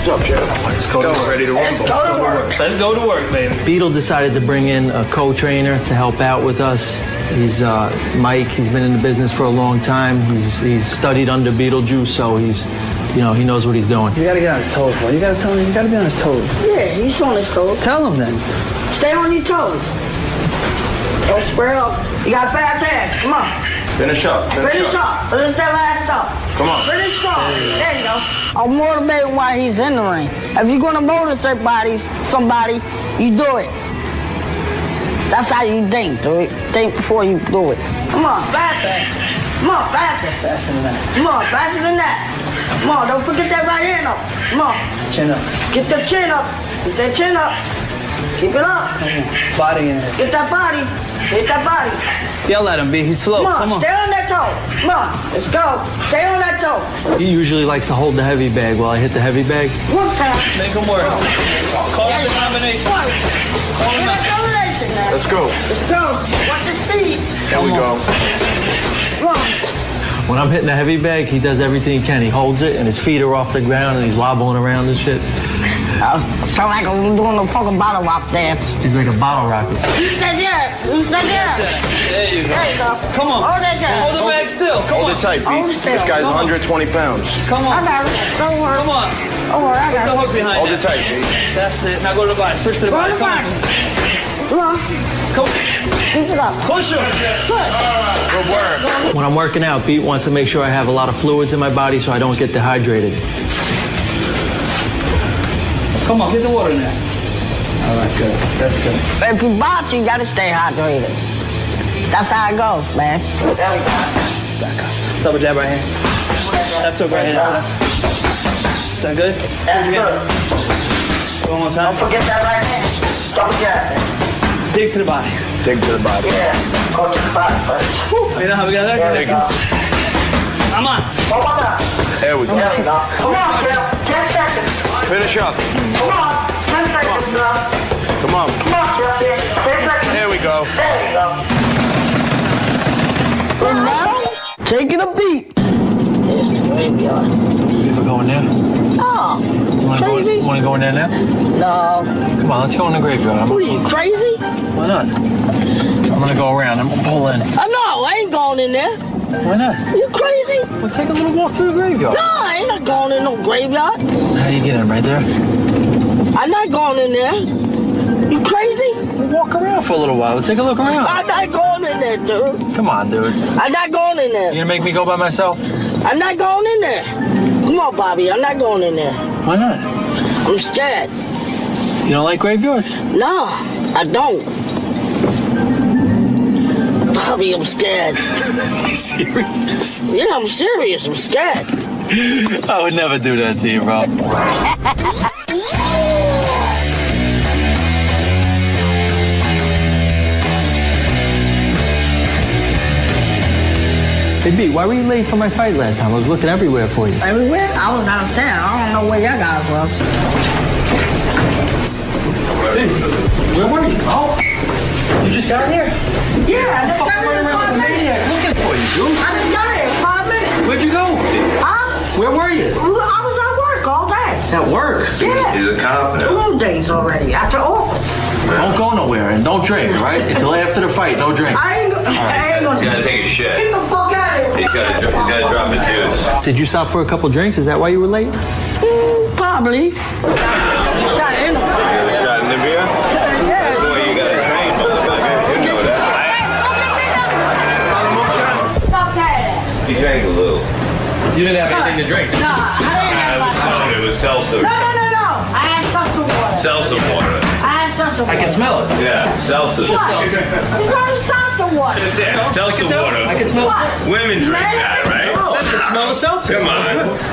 S: What's up, Chef?
U: Let's go to work.
S: Ready to
F: Let's
S: rumble.
F: go to work.
U: Let's go to work, baby. Beetle decided to bring in a co-trainer to help out with us. He's Mike. He's been in the business for a long time. He's studied under Beetlejuice, so he knows what he's doing.
J: You gotta get on his toes, boy. You gotta tell him. You gotta be on his toes.
F: Yeah, he's on his toes.
J: Tell him then.
F: Stay on your toes. Don't square up. You got fast hands. Come on.
S: Finish up.
F: Finish up. Finish that last up.
S: Come on.
F: Finish strong. There you go. I'm motivated while he's in the ring. If you're gonna motivate somebody, you do it. That's how you think, dude. Think before you do it. Come on, faster. Come on, faster.
J: Faster than that.
F: Come on, faster than that. Come on, don't forget that right hand up. Come on.
J: Chin up.
F: Get the chin up. Get that chin up. Keep it up.
J: Body in it.
F: Get that body. Get that body.
J: Yell at him, B. He's slow.
F: Come on, stay on that toe. Come on, let's go. Stay on that toe.
U: He usually likes to hold the heavy bag while I hit the heavy bag.
F: One time.
U: Make him work. Call him the combination.
S: Let's go.
F: Let's go. Watch your feet.
S: Here we go.
F: Come on.
U: When I'm hitting a heavy bag, he does everything he can. He holds it, and his feet are off the ground, and he's wobbling around and shit.
F: Sound like I'm doing a fucking bottle rock dance.
U: He's like a bottle rocket.
F: You said yeah. You said yeah.
U: There you go.
F: There you go.
U: Come on.
F: Hold that down.
U: Hold the bag still. Come
V: Hold
U: on.
V: it tight,
F: Hold
V: Pete.
F: it still.
V: This guy's
U: Come on.
V: 120 pounds.
U: Come on.
F: I got it. Don't worry.
U: Come on.
F: Don't worry. I
U: Put
F: got
U: the hook
F: it.
U: behind
V: Hold
U: that.
V: it tight, Pete.
U: That's it. Now go to the body. Switch to the
F: Go
U: body.
F: to the body. Come on.
U: Come on.
F: Pick it up.
U: Push him.
V: Good work.
U: When I'm working out, Pete wants to make sure I have a lot of fluids in my body so I don't get dehydrated. Come on, get the water in there. All right, good. That's good.
F: If you box, you gotta stay hydrated. That's how it goes, man.
U: Back up. Double jab right hand. Left hook right hand. Is that good?
F: That's good.
U: One more time.
F: Don't forget that right hand. Double jab.
U: Dig to the body.
V: Dig to the body.
F: Yeah. Go to the body first.
U: You know how we got that?
F: There we go.
U: Come on.
F: One more time.
V: There we go.
F: There we go. Come on, Phil. 10 seconds.
V: Finish up.
F: Come on. 10 seconds, bro.
V: Come on.
F: Come on, Phil. 10 seconds.
V: There we go.
F: There we go. And now, taking a beat. There's the graveyard.
U: You ever go in there?
F: Oh,
U: You want to go in there now?
F: no.
U: Come on, let's go in the graveyard.
F: What are you, crazy?
U: Why not? I'm going to go around. I'm going to pull in.
F: No, I ain't going in there.
U: Why not?
F: You crazy?
U: We'll take a little walk through the graveyard.
F: No, I ain't not going in no graveyard.
U: How do you get in? Right there?
F: I'm not going in there. You crazy?
U: We'll walk around for a little while. We'll take a look around.
F: I'm not going in there, dude.
U: Come on, dude.
F: I'm not going in there.
U: You going to make me go by myself?
F: I'm not going in there. Come on, Bobby. I'm not going in there.
U: Why not?
F: I'm scared.
U: You don't like graveyards?
F: No, I don't. Bobby, I'm scared.
U: Serious?
F: Yeah, I'm serious. I'm scared.
U: I would never do that to you, bro. Hey, B, why were you late for my fight last time? I was looking everywhere for you.
F: Everywhere? I was downstairs. I don't know where y'all guys was.
U: Where were you? Oh, you just got here?
F: Yeah, I just got here in 5 minutes.
U: Looking for you, dude.
F: I just got here in 5 minutes.
U: Where'd you go?
F: Huh?
U: Where were you?
F: I was at work all day.
U: At work.
F: Yeah.
V: He's a cop now.
F: 2 days already. After office.
U: Don't go nowhere and don't drink, right? Until after the fight, don't drink.
F: I ain't gonna.
V: He's gotta take a shit.
F: Get the fuck out of here.
V: He's gotta drop the juice.
U: Did you stop for a couple drinks? Is that why you were late?
F: Probably. Got in the
V: Shot in the beer? That's the way you gotta train, motherfucker. You know that.
F: Fuck that.
V: You drank a little.
P: You didn't have anything to drink.
F: Nah, I didn't have my.
V: It was seltzer.
F: No. I had seltzer water.
V: Seltzer water.
F: I had seltzer water.
U: I can smell it.
V: Yeah, seltzer.
F: What? It's only seltzer water.
V: Seltzer water.
U: I can smell it.
V: Women drink that, right?
U: I can smell the seltzer.
V: Come on.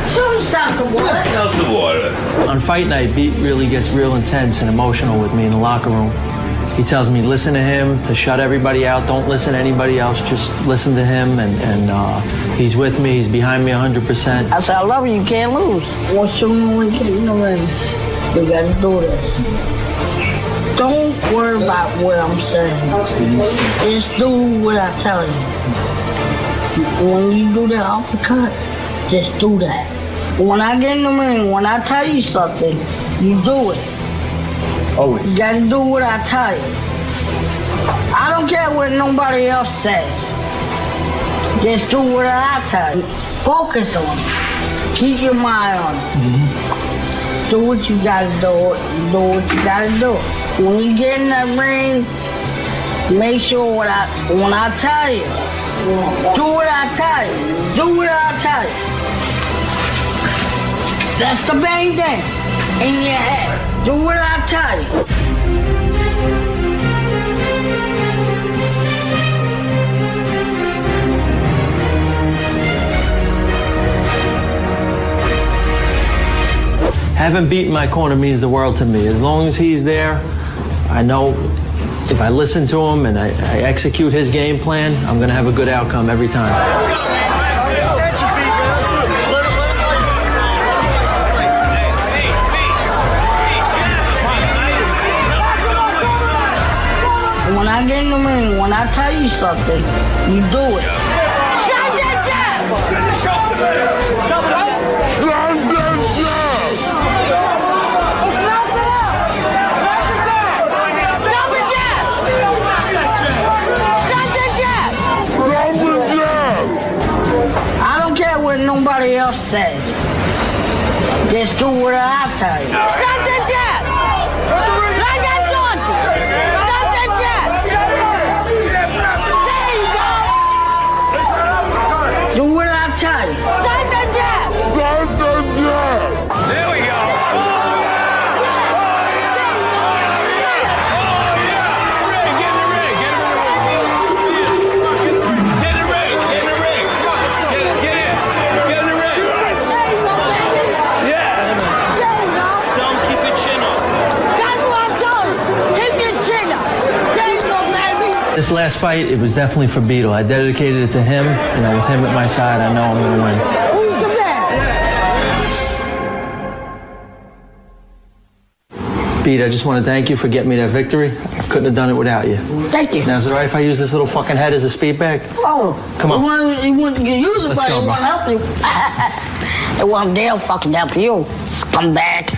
F: It's only seltzer water.
V: Seltzer water.
U: On fight night, Beat really gets real intense and emotional with me in the locker room. He tells me listen to him, to shut everybody out, don't listen to anybody else, just listen to him, and he's with me, he's behind me 100%.
F: I said, I love you, you can't lose. Once you get in the ring, you gotta do this. Don't worry about what I'm saying. Just do what I tell you. When you do that uppercut, just do that. When I get in the ring, when I tell you something, you do it.
U: Always.
F: You gotta do what I tell you. I don't care what nobody else says. Just do what I tell you. Focus on it. Keep your mind on it. Do what you gotta do. Do what you gotta do. When you get in that ring, make sure when I tell you, do what I tell you. Do what I tell you. That's the main thing in your head. Do what I tell you.
U: Having Beat in my corner means the world to me. As long as he's there, I know if I listen to him and I execute his game plan, I'm going to have a good outcome every time.
F: When I get in the ring, when I tell you something, you do it. Shut that down! I don't care what nobody else says. Just do what I tell you. Stop the jet! Like I told you! Stop the jet! There you go! Do what I tell you. Stop the jet! Stop the jet! There we go!
U: This last fight, it was definitely for Beetle. I dedicated it to him. You know, with him at my side, I know I'm going to win.
F: Who's the man?
U: Pete, I just want to thank you for getting me that victory. I couldn't have done it without you.
F: Thank you.
U: Now, is it all right if I use this little fucking head as a speed bag?
F: Oh,
U: Come on.
F: He wouldn't use it,
U: Let's
F: but
U: go,
F: he
U: bro.
F: won't help you. It won't dare fucking help you, scumbag.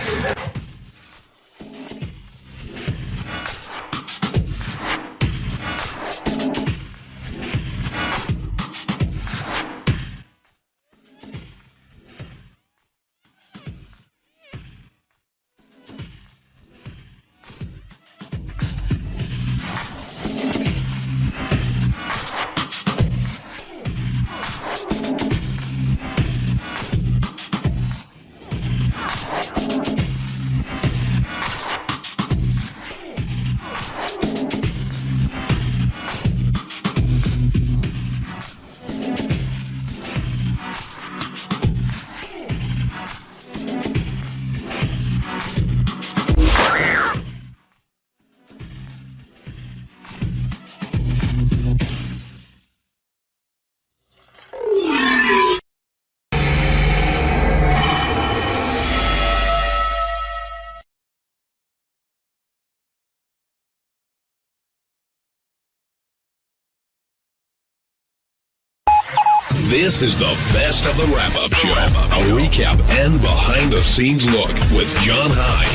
M: This is the best of the wrap-up show. A recap and behind-the-scenes look with John High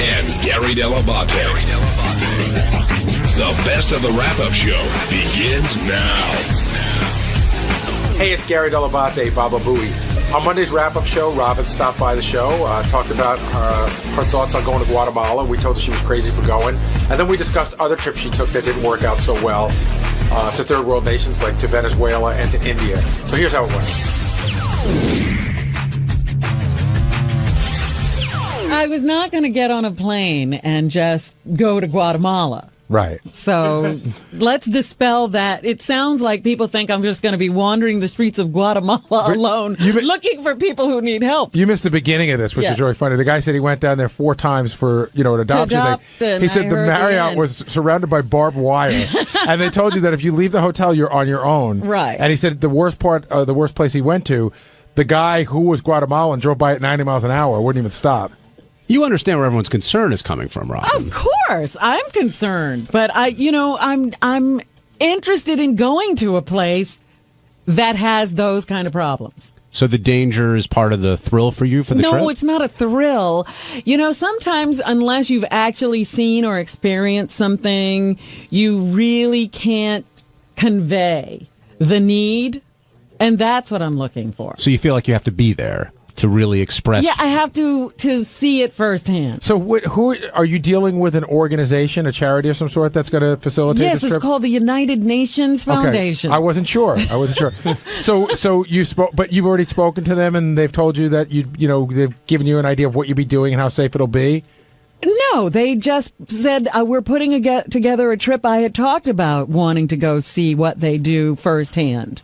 M: and Gary Dell'Abate. The best of the wrap-up show begins now.
N: Hey, it's Gary Dell'Abate, Baba Booey. On Monday's wrap-up show, Robin stopped by the show, talked about her thoughts on going to Guatemala. We told her she was crazy for going. And then we discussed other trips she took that didn't work out so well to third world nations like to Venezuela and to India. So here's how it went.
G: I was not going to get on a plane and just go to Guatemala.
D: Right.
G: So let's dispel that. It sounds like people think I'm just going to be wandering the streets of Guatemala alone, looking for people who need help.
D: You missed the beginning of this, which is really funny. The guy said he went down there 4 times for, an adoption thing. He said the Marriott was surrounded by barbed wire, and they told you that if you leave the hotel, you're on your own.
G: Right.
D: And he said the worst place he went to, the guy who was Guatemalan drove by at 90 miles an hour, wouldn't even stop.
W: You understand where everyone's concern is coming from, Robin.
G: Of course, I'm concerned, but I'm interested in going to a place that has those kind of problems.
W: So the danger is part of the thrill for you for the trip?
G: No, it's not a thrill. Sometimes unless you've actually seen or experienced something, you really can't convey the need, and that's what I'm looking for.
W: So you feel like you have to be there to really express.
G: Yeah, I have to see it firsthand.
D: So who are you dealing with? An organization, a charity of some sort that's going to facilitate this trip?
G: Yes, it's called the United Nations Foundation.
D: Okay. I wasn't sure. So you spoke, but you've already spoken to them, and they've told you that they've given you an idea of what you'll be doing and how safe it'll be.
G: No, they just said we're putting together a trip. I had talked about wanting to go see what they do firsthand.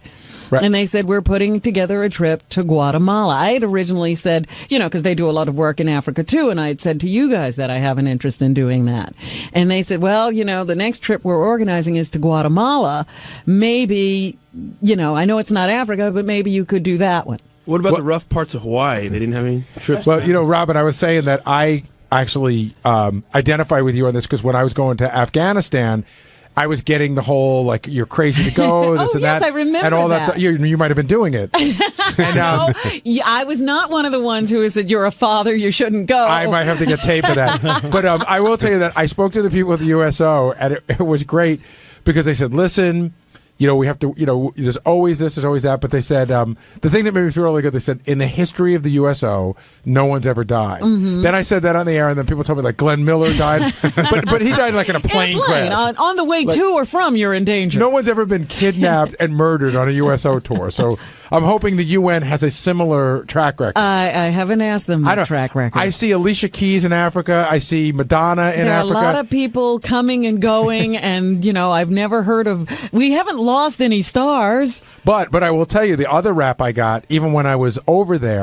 G: Right. And they said, we're putting together a trip to Guatemala. I had originally said, because they do a lot of work in Africa too, and I had said to you guys that I have an interest in doing that. And they said, well, the next trip we're organizing is to Guatemala. Maybe, I know it's not Africa, but maybe you could do that one.
X: What about the rough parts of Hawaii? They didn't have any trips?
D: Well, Robin, I was saying that I actually identify with you on this because when I was going to Afghanistan, I was getting the whole like you're crazy to go, this and
O: yes,
D: that,
O: I remember
D: and all that.
O: that.
D: Stuff. You might have been doing it. And,
O: No, I was not one of the ones who said you're a father, you shouldn't go.
D: I might have to get tape of that. But I will tell you that I spoke to the people at the USO, and it was great because they said, listen, we have to, there's always this, there's always that. But they said, the thing that made me feel really good, they said, in the history of the USO, no one's ever died.
O: Mm-hmm.
D: Then I said that on the air, and then people told me, like, Glenn Miller died. but he died like in a plane crash.
O: On the way to or from, you're in danger.
D: No one's ever been kidnapped and murdered on a USO tour. So I'm hoping the UN has a similar track record.
O: I haven't asked them the track record.
D: I see Alicia Keys in Africa. I see Madonna in Africa.
O: There are a lot of people coming and going, and, I've never heard of... We haven't lost any stars.
D: But I will tell you, the other rap I got, even when I was over there,